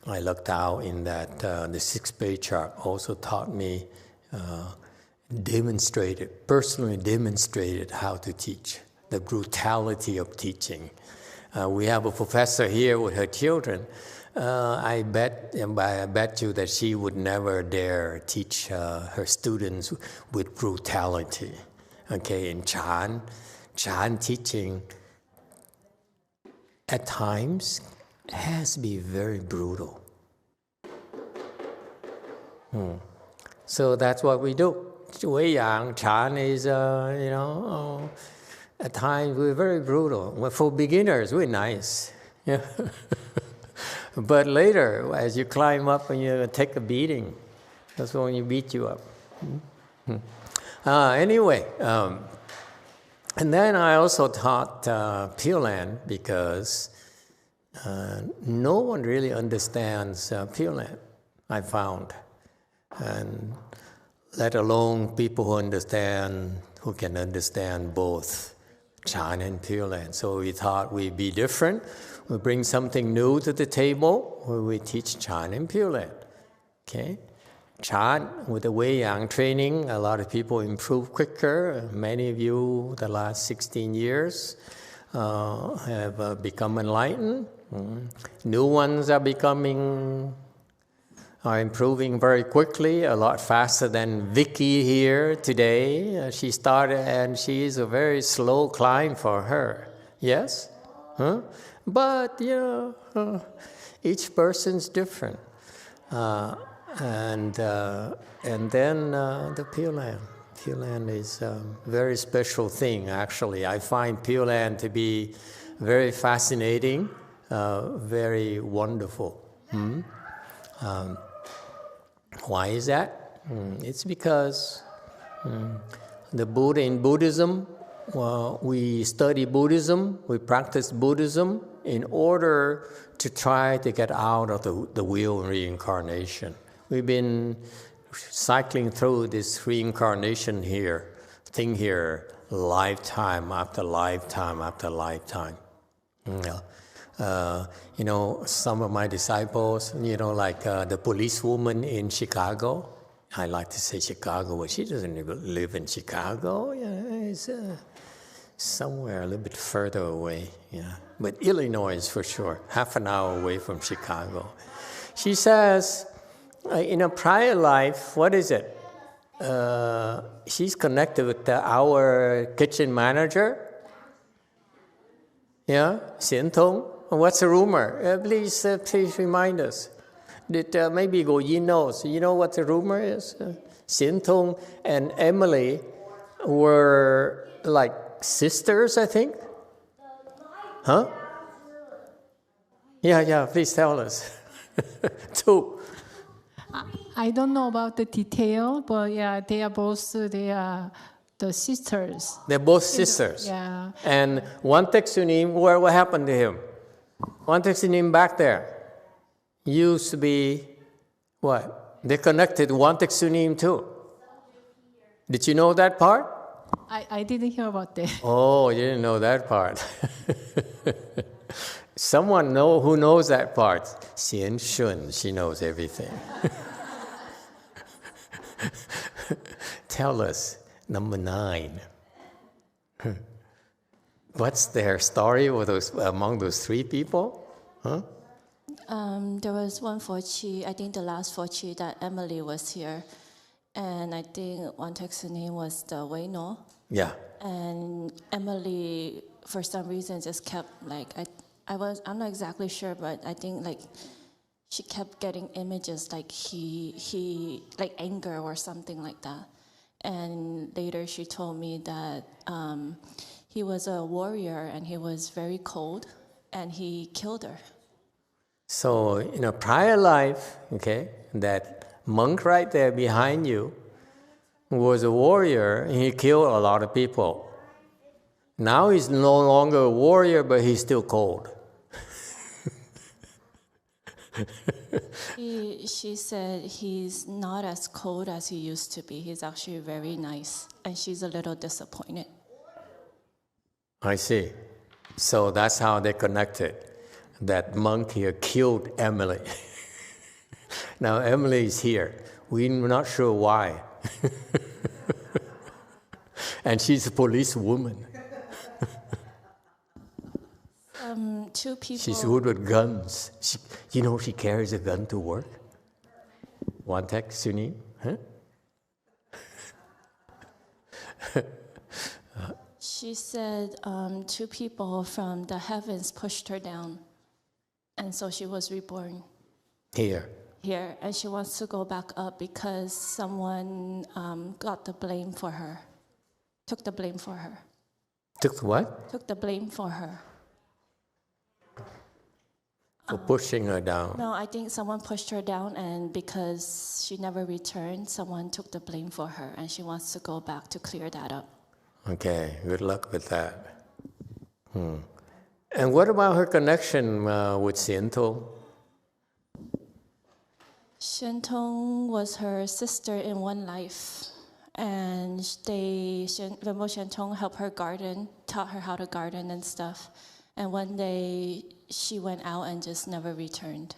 I lucked out in that the 6th patriarch also taught me, personally demonstrated how to teach, the brutality of teaching. We have a professor here with her children. I bet you that she would never dare teach her students with brutality. Okay, in Chan teaching at times has to be very brutal. So that's what we do. Wei Yang, Chan is, at times we're very brutal. Well, for beginners, we're nice. Yeah. But later, as you climb up and you take a beating, that's when you beat you up. Anyway, and then I also taught Pure Land because no one really understands Pure Land, I found. And let alone people who can understand both Chan and Pure Land. So we thought we'd be different. We bring something new to the table where we teach Chan and Pure Land. Okay? Chan, with the Wei Yang training, a lot of people improve quicker. Many of you, the last 16 years, have become enlightened. New ones are improving very quickly, a lot faster than Vicky here today. She started, and she is a very slow climb for her. Yes? Huh? But, each person's different. And then the Pure Land. Pure Land is a very special thing, actually. I find Pure Land to be very fascinating, very wonderful. Why is that? It's because in Buddhism, we study Buddhism, we practice Buddhism in order to try to get out of the wheel of reincarnation. We've been cycling through this reincarnation thing here, lifetime after lifetime after lifetime. Some of my disciples, like the policewoman in Chicago. I like to say Chicago, but she doesn't live in Chicago. It's somewhere a little bit further away. Yeah, but Illinois for sure, half an hour away from Chicago. She says, in a prior life, what is it? She's connected with our kitchen manager. Yeah, Xian Tong. What's the rumor? Please remind us. Maybe Go Yin knows. You know what the rumor is? Xian Tong and Emily were like sisters, I think. Huh? Yeah. Please tell us. Two. I don't know about the detail, but yeah, they are the sisters. They're both sisters. Yeah. And Wan Tek Sunim, what happened to him? Wan Tek Sunim back there used to be what? They connected Wan Tek Sunim too. Did you know that part? I didn't hear about that. Oh, you didn't know that part. Someone who knows that part. Xian Shun, she knows everything. Tell us, number 9. What's their story among those 3 people? Huh? There was one Fochi, I think the last Fochi that Emily was here. And I think Wan Tek Sunim was the Wei No. Yeah. And Emily, for some reason, just kept I'm not exactly sure, but I think she kept getting images he like anger or something like that. And later she told me that he was a warrior and he was very cold and he killed her. So in a prior life, okay, that monk right there behind you was a warrior and he killed a lot of people. Now he's no longer a warrior, but he's still cold. She said he's not as cold as he used to be. He's actually very nice, and she's a little disappointed. I see. So that's how they connected. That monk here killed Emily. Now Emily is here. We're not sure why. And she's a policewoman. Two people. She's good with guns. She carries a gun to work. One tech, Suni, huh? She said two people from the heavens pushed her down, and so she was reborn. Here, and she wants to go back up because someone got the blame for her. Took the blame for her. Took what? Took the blame for her. For pushing her down. No, I think someone pushed her down, and because she never returned, someone took the blame for her, and she wants to go back to clear that up. Okay, good luck with that. And what about her connection with Xiantong? Xiantong was her sister in one life, and Rinpo Xiantong helped her garden, taught her how to garden and stuff. And one day she went out and just never returned.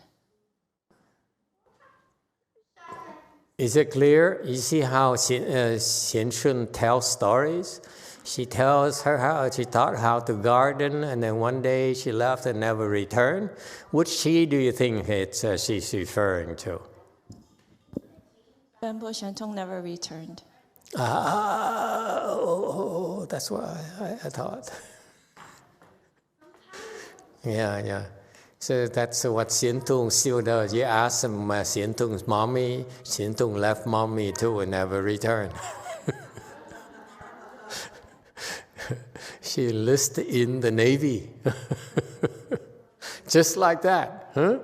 Is it clear? You see how Xianchun tells stories? She tells her how she taught how to garden, and then one day she left and never returned. Which she do you think she's referring to? Rinpo Xiantong never returned. That's what I thought. Yeah. So that's what Xiantong still does. You ask him, Xiantong's mommy, Xiantong left mommy too and never returned. She enlisted in the Navy. Just like that. Huh?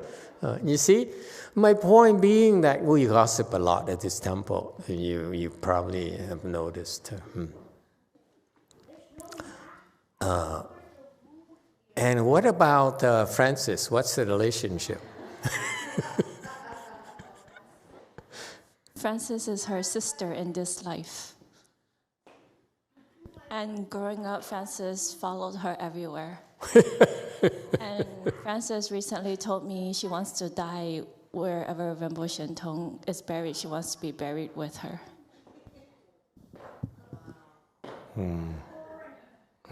You see? My point being that we gossip a lot at this temple. You probably have noticed. And what about Francis? What's the relationship? Frances is her sister in this life. And growing up, Frances followed her everywhere. And Frances recently told me she wants to die wherever Rinpo Xiantong is buried. She wants to be buried with her.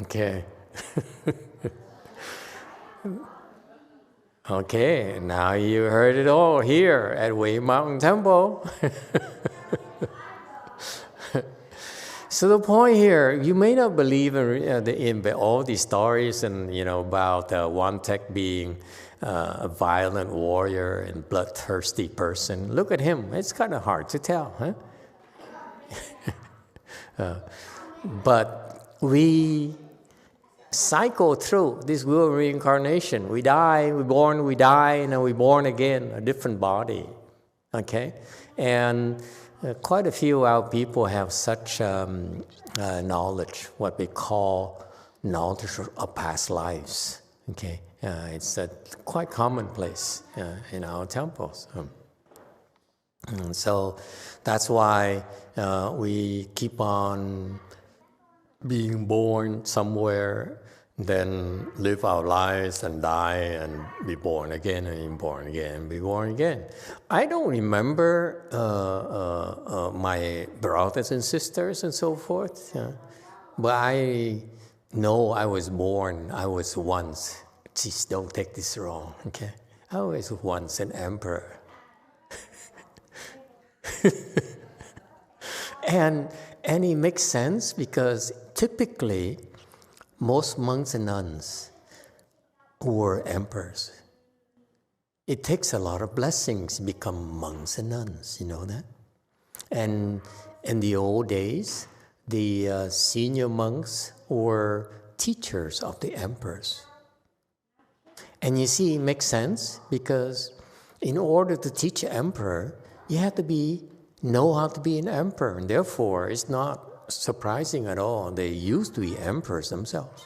Okay. Okay, now you heard it all here at Wei Mountain Temple. So the point here, you may not believe in all these stories and about one tech being a violent warrior and bloodthirsty person. Look at him; it's kind of hard to tell, huh? But we cycle through this wheel of reincarnation. We die, we're born, we die, and then we're born again, a different body. Okay, and quite a few of our people have such knowledge, what we call knowledge of past lives. Okay, it's a quite commonplace in our temples. And so that's why we keep on being born somewhere, then live our lives and die and be born again and be born again and be born again. I don't remember my brothers and sisters and so forth, but I know I was born, I was once, geez, don't take this wrong, okay? I was once an emperor. And it makes sense because typically most monks and nuns who were emperors, it takes a lot of blessings to become monks and nuns, you know that? And in the old days, the senior monks were teachers of the emperors. And you see, it makes sense because in order to teach an emperor, you have to know how to be an emperor. And therefore, it's not surprising at all. They used to be emperors themselves.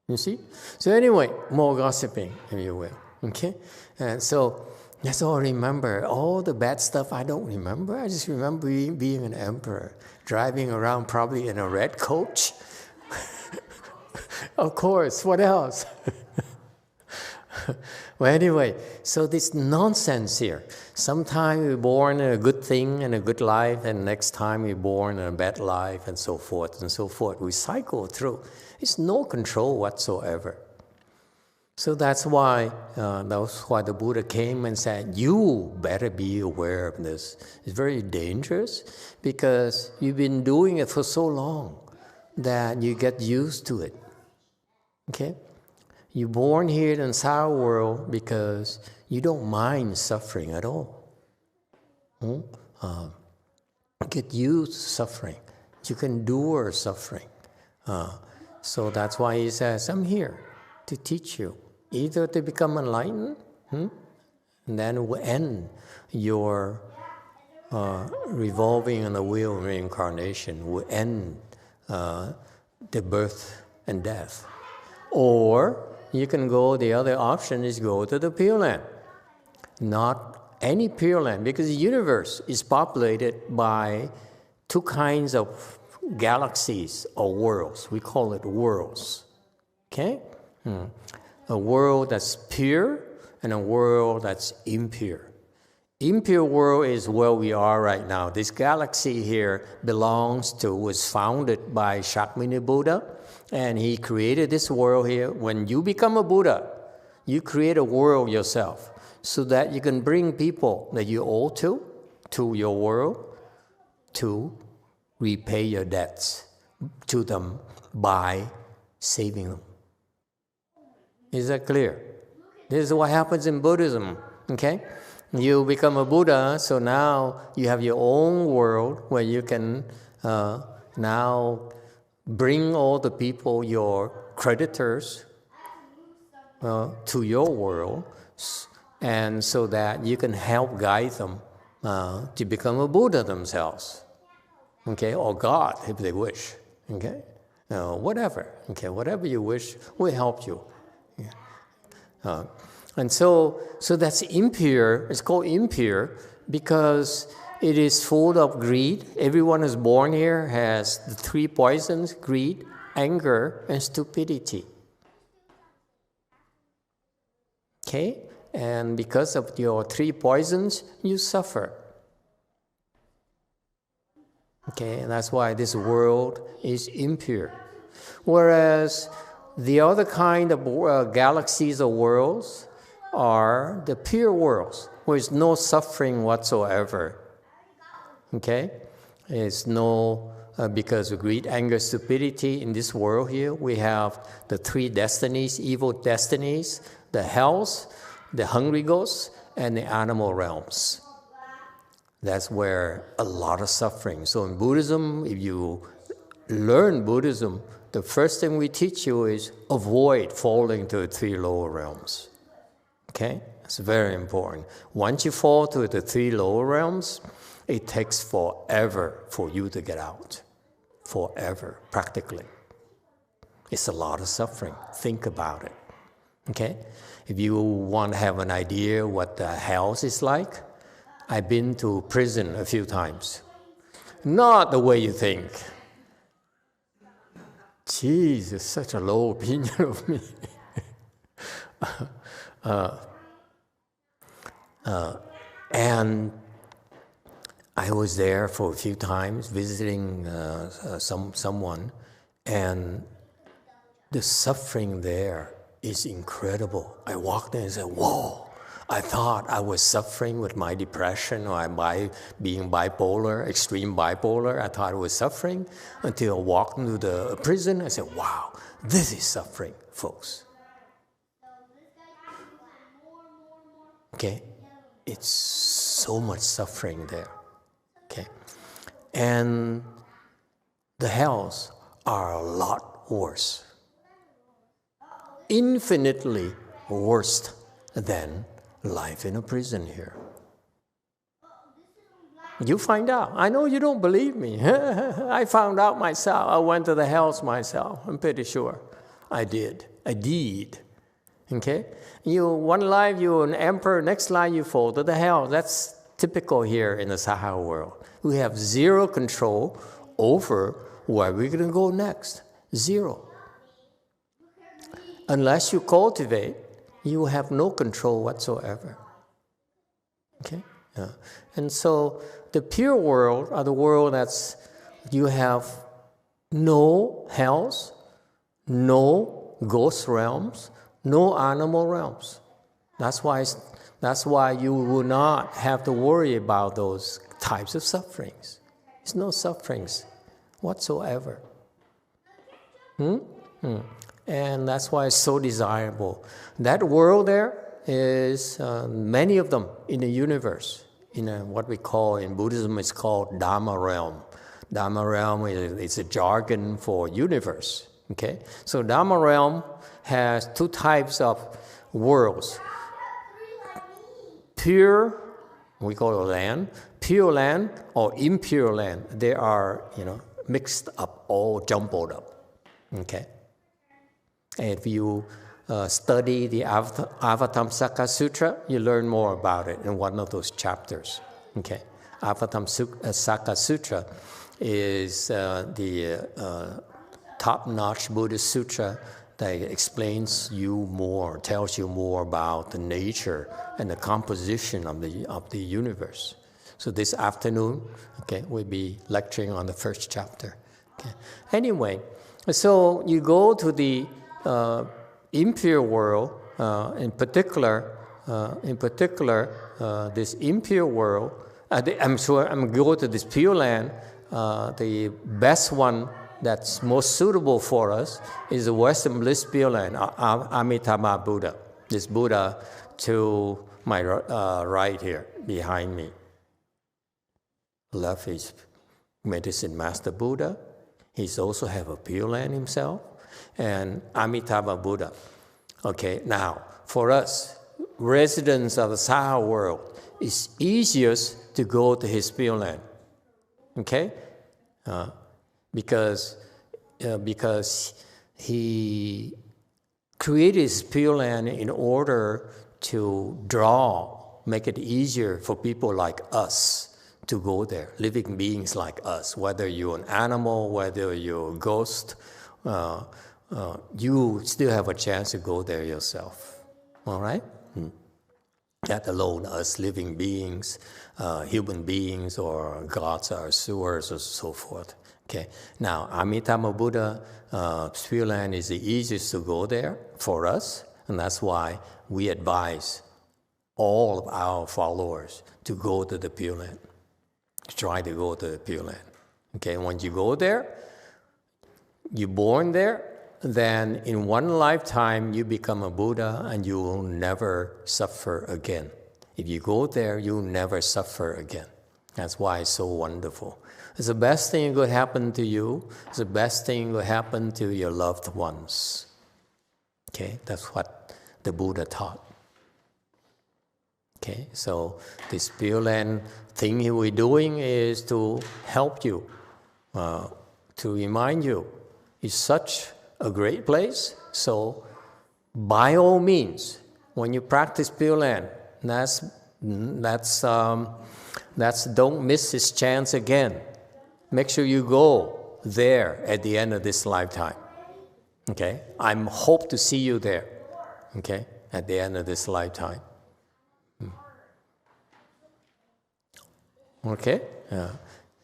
You see? So anyway, more gossiping, if you will. Okay? And so that's all I remember. All the bad stuff I don't remember. I just remember being an emperor, driving around probably in a red coach. Of course, what else? Well, anyway, so this nonsense here. Sometimes we're born in a good thing and a good life, and next time we're born in a bad life, and so forth and so forth. We cycle through. There's no control whatsoever. So that's why the Buddha came and said, you better be aware of this. It's very dangerous because you've been doing it for so long that you get used to it. Okay? You're born here in our world because you don't mind suffering at all. Get used to suffering. You can endure suffering. So that's why he says, I'm here to teach you. Either to become enlightened, and then will end your revolving on the wheel of reincarnation, will end the birth and death. Or you can go, the other option is go to the Pure Land. Not any Pure Land, because the universe is populated by two kinds of galaxies or worlds. We call it worlds. Okay? A world that's pure and a world that's impure. Impure world is where we are right now. This galaxy here was founded by Shakmuni Buddha, and he created this world here. When you become a Buddha, you create a world yourself so that you can bring people that you owe to your world to repay your debts to them by saving them. Is that clear? This is what happens in Buddhism, okay? You become a Buddha, so now you have your own world where you can now bring all the people, your creditors, to your world, and so that you can help guide them to become a Buddha themselves, okay, or God if they wish, okay, whatever, okay, whatever you wish, we'll help you. Yeah. And so that's impure. It's called impure because it is full of greed. Everyone who's born here has the three poisons: greed, anger, and stupidity. Okay? And because of your three poisons, you suffer. Okay? And that's why this world is impure. Whereas the other kind of galaxies or worlds are the pure worlds, where there's no suffering whatsoever. Okay? It's no, because of greed, anger, stupidity in this world here, we have the three destinies, evil destinies, the hells, the hungry ghosts, and the animal realms. That's where a lot of suffering. So in Buddhism, if you learn Buddhism, the first thing we teach you is avoid falling to the three lower realms. Okay? It's very important. Once you fall to the three lower realms, it takes forever for you to get out. Forever, practically. It's a lot of suffering. Think about it. Okay? If you want to have an idea what the hell is like, I've been to prison a few times. Not the way you think. Jesus, such a low opinion of me. And I was there for a few times visiting someone, and the suffering there is incredible. I walked in and said, whoa, I thought I was suffering with my depression or by being bipolar, extreme bipolar. I thought I was suffering until I walked into the prison. I said, wow, this is suffering, folks. Okay? It's so much suffering there. Okay? And the hells are a lot worse. infinitely worse than life in a prison here. You find out. I know you don't believe me. I found out myself. I went to the hells myself. I'm pretty sure. I did. Okay? One life you're an emperor, next life you fall to the hell. That's typical here in the Sahara world. We have zero control over where we're going to go next. Zero. Unless you cultivate, you have no control whatsoever. Okay? Yeah. And so the pure world are the world that's you have no hells, no ghost realms, no animal realms. That's why you will not have to worry about those types of sufferings. There's no sufferings whatsoever. And that's why it's so desirable. That world there is many of them in the universe. In what we call in Buddhism is called Dharma realm. Dharma realm is a jargon for universe. Okay, so Dharma realm has two types of worlds. Pure, we call it land, pure land or impure land. They are, mixed up, all jumbled up. Okay, and if you study the Avatamsaka Sutra, you learn more about it in one of those chapters. Okay, Avatamsaka Sutra is the top-notch Buddhist sutra that explains you more, tells you more about the nature and the composition of the universe. So this afternoon, okay, we'll be lecturing on the first chapter. Okay. Anyway, so you go to the impure world, in particular, this impure world. I'm going to go to this pure land. The best one that's most suitable for us is the Western Bliss Pure Land, Amitabha Buddha. This Buddha to my right here, behind me. Left is Medicine Master Buddha. He's also have a Pure Land himself. And Amitabha Buddha. Okay, now, for us, residents of the Sahara world, it's easiest to go to his Pure Land. Okay? Because he created his Pure Land in order to make it easier for people like us to go there, living beings like us, whether you're an animal, whether you're a ghost, you still have a chance to go there yourself. All right? Let alone us living beings, human beings, or gods or sewers or so forth. Okay. Now, Amitabha Buddha Pure Land is the easiest to go there for us, and that's why we advise all of our followers to go to the Pure Land. Try to go to the Pure Land. Okay. Once you go there, you're born there, then in one lifetime you become a Buddha and you will never suffer again. If you go there, you'll never suffer again. That's why it's so wonderful. It's the best thing that could happen to you. It's the best thing that could happen to your loved ones. Okay, that's what the Buddha taught. Okay, so this Pure Land thing we're doing is to help you, to remind you, it's such a great place. So by all means, when you practice Pure Land, that's don't miss this chance again. Make sure you go there at the end of this lifetime. Okay? I hope to see you there. Okay? At the end of this lifetime. Okay? Yeah.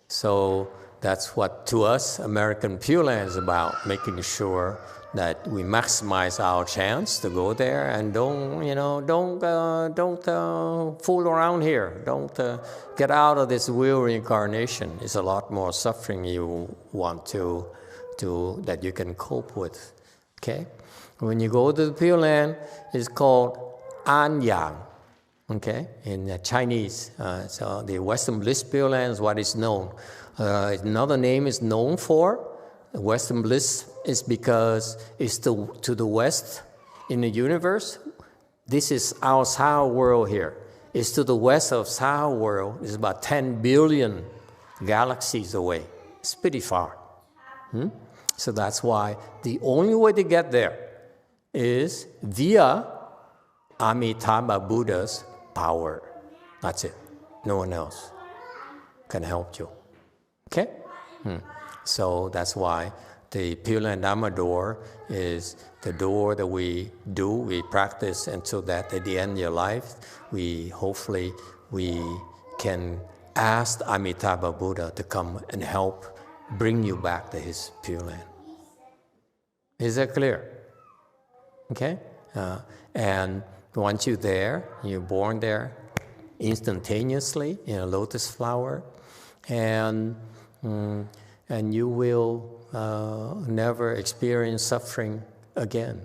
So that's what, to us, American Pure Land is about, making sure that we maximize our chance to go there and don't fool around here. Don't get out of this wheel reincarnation. It's a lot more suffering you want to that you can cope with. Okay? When you go to the Pure Land, it's called Anyang. Okay? In Chinese. So the Western Bliss Pure Land is what is known. Another name is known for Western Bliss is because it's to the west in the universe, this is our Solar world here. It's to the west of Solar world. It's about 10 billion galaxies away. It's pretty far. So that's why the only way to get there is via Amitabha Buddha's power. That's it. No one else can help you. Okay? So that's why the Pure Land Dharma door is the door that we practice, and so that at the end of your life, hopefully we can ask Amitabha Buddha to come and help bring you back to his Pure Land. Is that clear? Okay? And once you're there, you're born there instantaneously in a lotus flower, and you will never experience suffering again,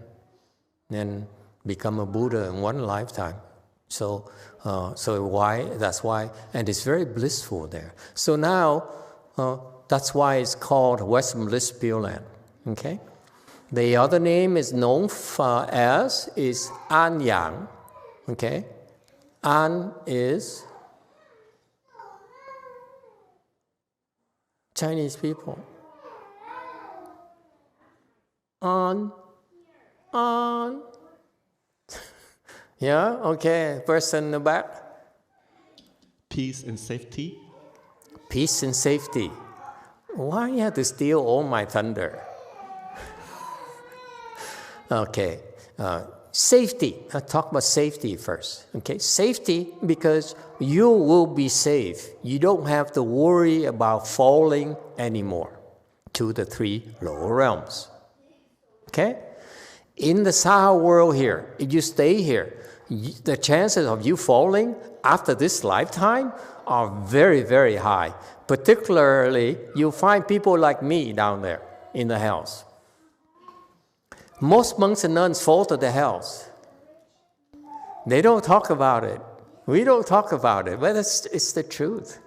and become a Buddha in one lifetime. So that's why, and it's very blissful there. So now, that's why it's called Western Bliss Pure Land. Okay. The other name is known as An Yang. Okay. An is Chinese people. An. Yeah, okay. Person in the back. Peace and safety. Peace and safety. Why you have to steal all my thunder? Okay. Safety. I'll talk about safety first. Okay. Safety, because you will be safe. You don't have to worry about falling anymore to the 3 lower realms. Okay? In the Solar world here, if you stay here, the chances of you falling after this lifetime are very, very high. Particularly, you'll find people like me down there in the hells. Most monks and nuns fall to the hells. They don't talk about it. We don't talk about it, but it's the truth.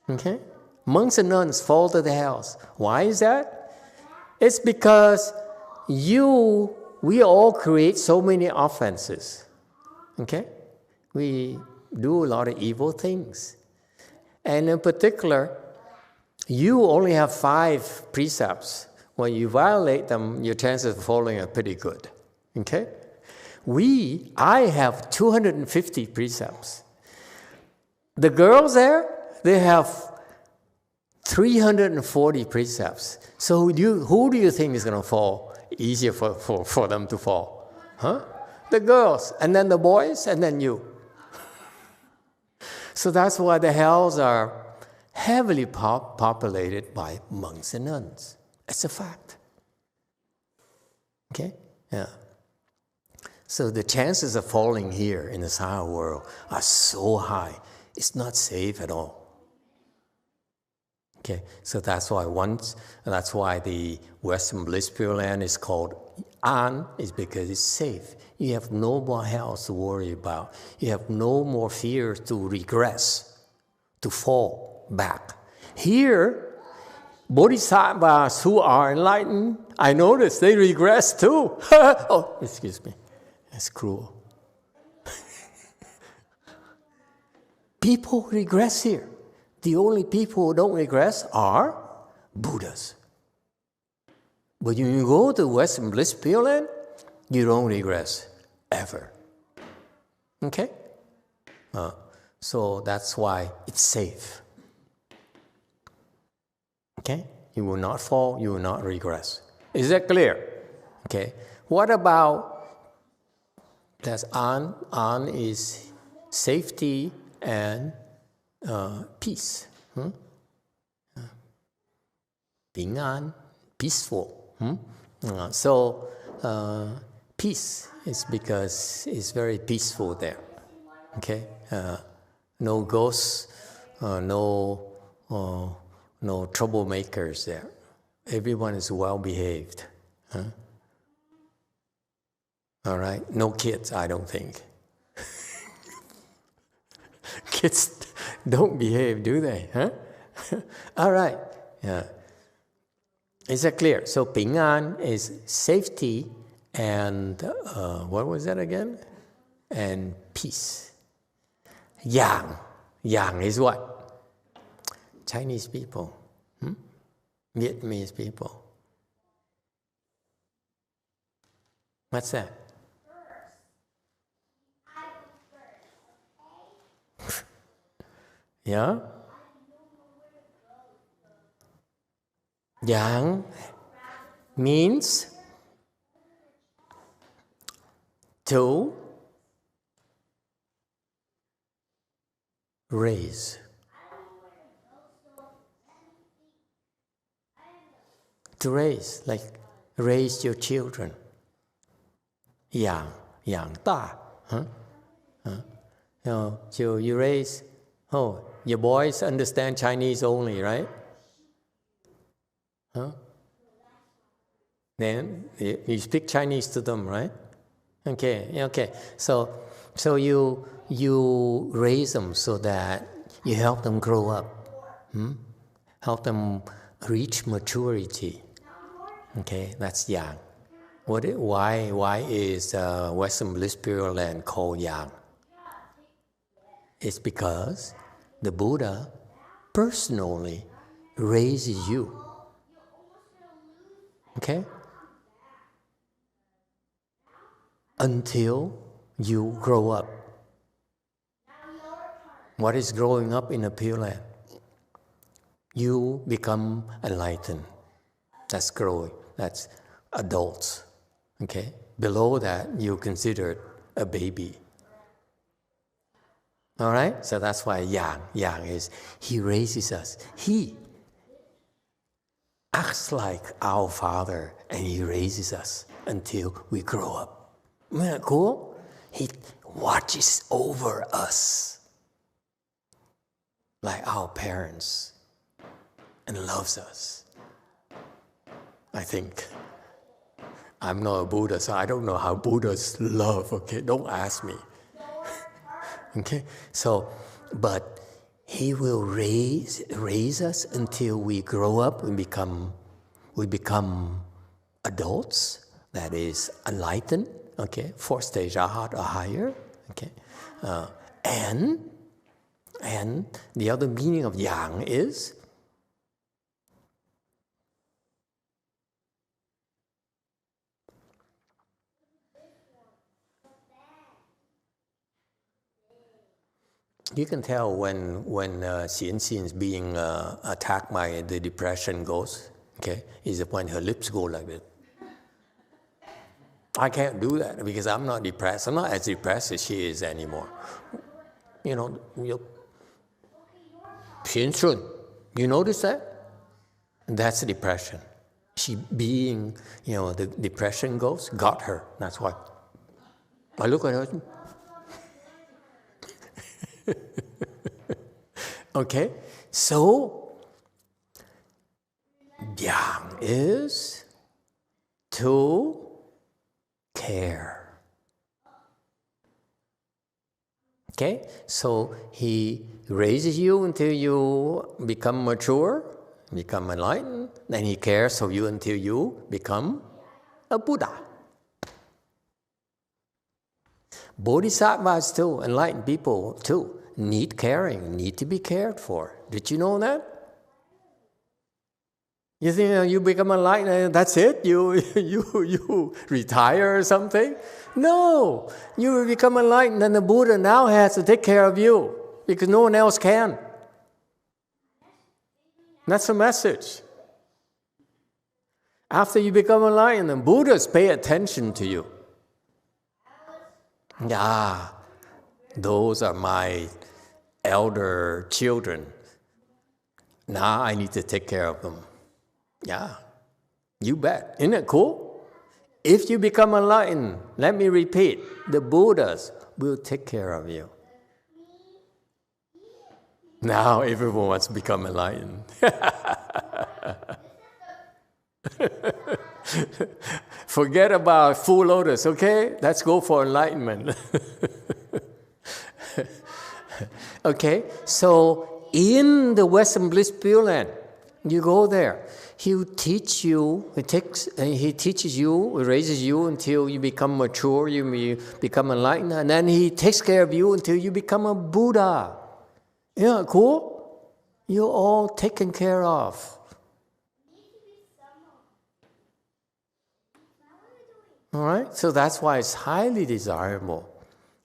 Okay? Monks and nuns fall to the hells. Why is that? It's because we all create so many offenses. Okay? We do a lot of evil things. And in particular, you only have 5 precepts. When you violate them, your chances of falling are pretty good. Okay? I have 250 precepts. The girls there, they have 340 precepts. So who do you think is going to fall easier for them to fall? Huh? The girls, and then the boys, and then you. So that's why the hells are heavily populated by monks and nuns. It's a fact. Okay? Yeah. So the chances of falling here in the Solar world are so high. It's not safe at all. Okay, so that's why the Western Bliss Pure Land is called An, is because it's safe. You have no more hells to worry about. You have no more fears to regress, to fall back. Here, bodhisattvas who are enlightened, I notice they regress too. Oh, excuse me. That's cruel. People regress here. The only people who don't regress are Buddhas. But when you go to Western Bliss Pure Land, you don't regress ever. Okay? So that's why it's safe. Okay? You will not fall, you will not regress. Is that clear? Okay. What about that's An? An is safety and peace. Bình an, peaceful. So peace is because it's very peaceful there. Okay, no ghosts, no troublemakers there. Everyone is well behaved. All right, no kids, I don't think. Kids don't behave, do they? Huh? All right. Yeah. Is that clear? So Bình an is safety and what was that again? And peace. Yang. Yang is what? Chinese people. Vietnamese people. What's that? Yeah? Yang means to raise. To raise, like raise your children. Yang, yang da. So you raise, your boys understand Chinese only, right? Then you speak Chinese to them, right? Okay. So you raise them so that you help them grow up, help them reach maturity. Okay, that's yang. Why is Western Bliss Pure Land called yang? It's because the Buddha personally raises you. Okay? Until you grow up. What is growing up in a Pure Land? You become enlightened. That's growing. That's adults. Okay? Below that, you consider a baby. All right? So that's why yang. Yang is, he raises us. He acts like our father, and he raises us until we grow up. Isn't that cool? He watches over us like our parents and loves us. I think. I'm not a Buddha, so I don't know how Buddhas love, okay? Don't ask me. Okay? So, but he will raise us until we grow up and we become adults, that is enlightened, okay? 4th stage Arhat or higher, okay? And the other meaning of yang is you can tell when Xian is being attacked by the depression ghost, okay, is when her lips go like this. I can't do that because I'm not depressed. I'm not as depressed as she is anymore. You know, Xian, you notice that? That's depression. She being, the depression ghost got her. That's why. I look at her. Okay, so yang is to care. Okay, so he raises you until you become mature, become enlightened, then he cares for you until you become a Buddha. Bodhisattvas too, enlightened people too, need caring, need to be cared for. Did you know that? You think you become enlightened, that's it? You retire or something? No, you become enlightened and the Buddha now has to take care of you because no one else can. That's the message. After you become enlightened, the Buddhas pay attention to you. Yeah, those are my elder children. Now I need to take care of them. Yeah, you bet. Isn't it cool? If you become enlightened, let me repeat, the Buddhas will take care of you. Now everyone wants to become enlightened. Forget about full lotus, okay? Let's go for enlightenment. Okay, so in the Western Bliss Pure Land, You go there. He will teach you. He teaches you, raises you until you become mature. You become enlightened, and then he takes care of you until you become a Buddha. Yeah, cool. You're all taken care of. All right. So that's why it's highly desirable.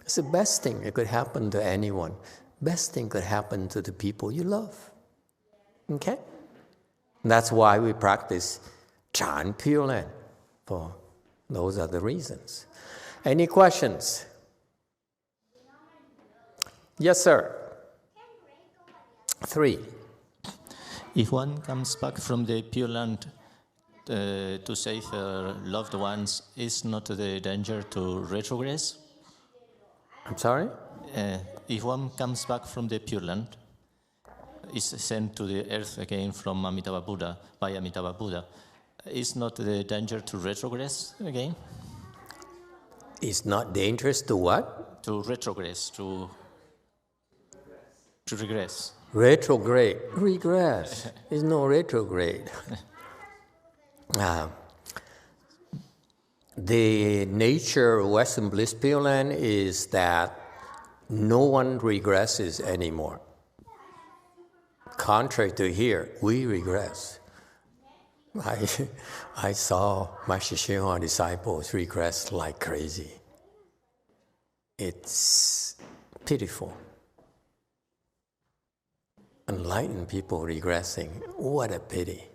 It's the best thing that could happen to anyone. Best thing could happen to the people you love. Okay. That's why we practice Chan Pure Land. For those are the reasons. Any questions? Yes, sir. 3. If one comes back from the Pure Land to save loved ones, is not the danger to retrogress? I'm sorry? If one comes back from the Pure Land, is sent to the earth again from Amitabha Buddha, by Amitabha Buddha, is not the danger to retrogress again? It's not dangerous to what? To retrogress, to regress. Retrograde. Regress. There's no retrograde. The nature of Western Bliss Pure Land is that no one regresses anymore. Contrary to here, we regress. I saw my Shishingon disciples regress like crazy. It's pitiful. Enlightened people regressing, what a pity.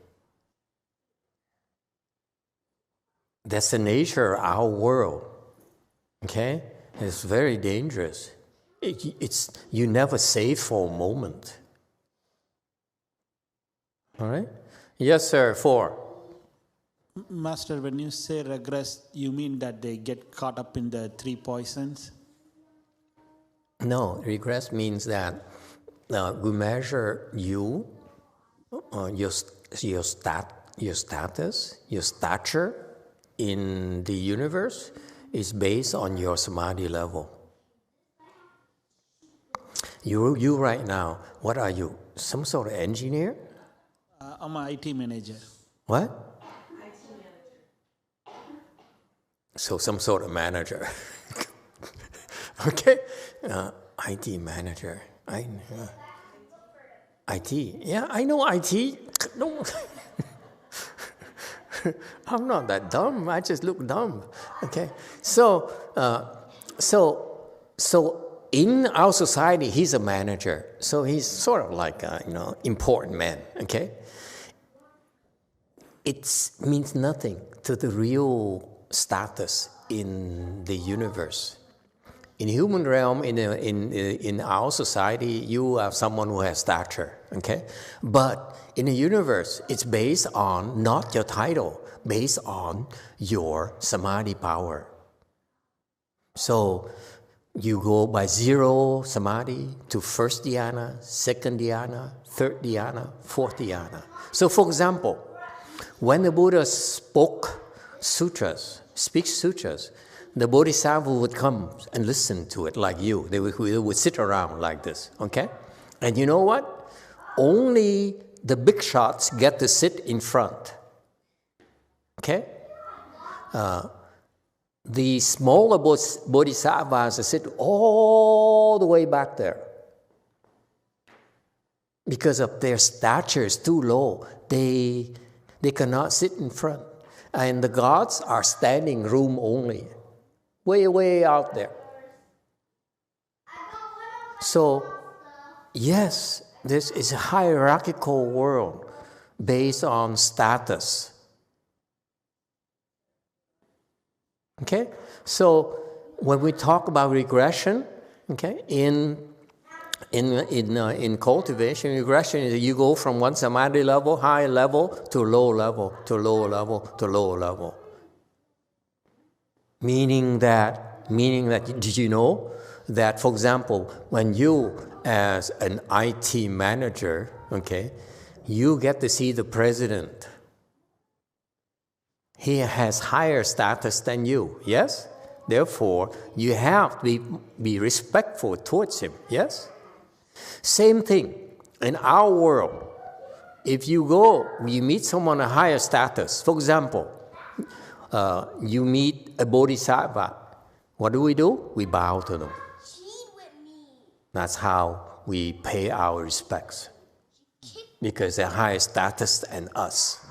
That's the nature of our world. Okay? It's very dangerous. You never save for a moment. All right? Yes, sir. 4. Master, when you say regress, you mean that they get caught up in the 3 poisons? No, regress means that we measure your status, your stature in the universe is based on your samadhi level. You right now, what are you? Some sort of engineer? I'm an IT manager. What? So some sort of manager. Okay? IT manager. IT. Yeah, I know IT. No. I'm not that dumb. I just look dumb. Okay? So in our society, he's a manager. So he's sort of like a, important man. Okay? It means nothing to the real status in the universe. In human realm, in our society, you are someone who has stature, okay? But in the universe, it's based on not your title, based on your samadhi power. So you go by 0 samadhi to 1st dhyana, 2nd dhyana, 3rd dhyana, 4th dhyana. So for example, when the Buddha speaks sutras, the Bodhisattva would come and listen to it like you. They would sit around like this, okay? And you know what? Only the big shots get to sit in front, okay? The smaller bodhisattvas sit all the way back there. Because of their stature is too low, they cannot sit in front. And the gods are standing room only, way out there. So, yes, this is a hierarchical world based on status. Okay? So, when we talk about regression, okay, in cultivation, regression is you go from one samadhi level, high level, to low level, to lower level, to lower level. Meaning that, did you know that, for example, when you, as an IT manager, okay, you get to see the president. He has higher status than you, yes? Therefore, you have to be respectful towards him, yes? Same thing, in our world, if you meet someone of higher status, for example, you meet a bodhisattva, what do? We bow to them. That's how we pay our respects, because they're higher status than us.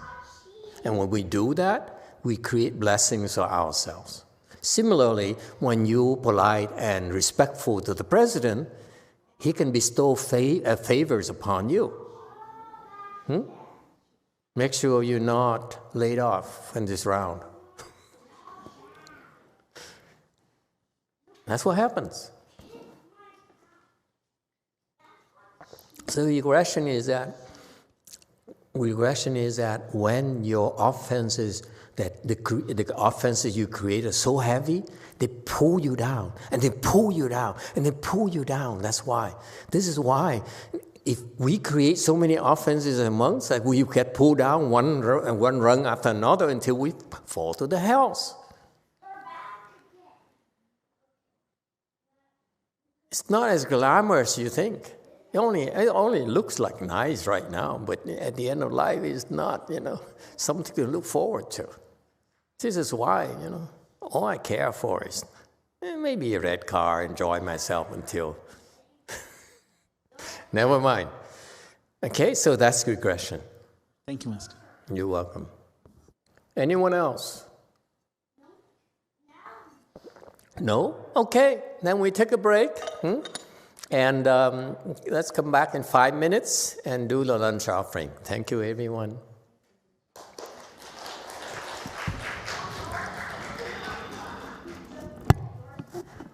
And when we do that, we create blessings for ourselves. Similarly, when you're polite and respectful to the president, he can bestow favors upon you. Make sure you're not laid off in this round. That's what happens. So regression is that when your offenses, the offenses you create are so heavy, they pull you down, and they pull you down, and they pull you down. That's why. This is why if we create so many offenses amongst us, we get pulled down one rung after another until we fall to the hells. It's not as glamorous as you think. It only looks like nice right now, but at the end of life, it's not, something to look forward to. This is why, all I care for is maybe a red car, enjoy myself until... Never mind. Okay, so that's regression. Thank you, Master. You're welcome. Anyone else? No? Okay, then we take a break. And let's come back in 5 minutes and do the lunch offering. Thank you, everyone.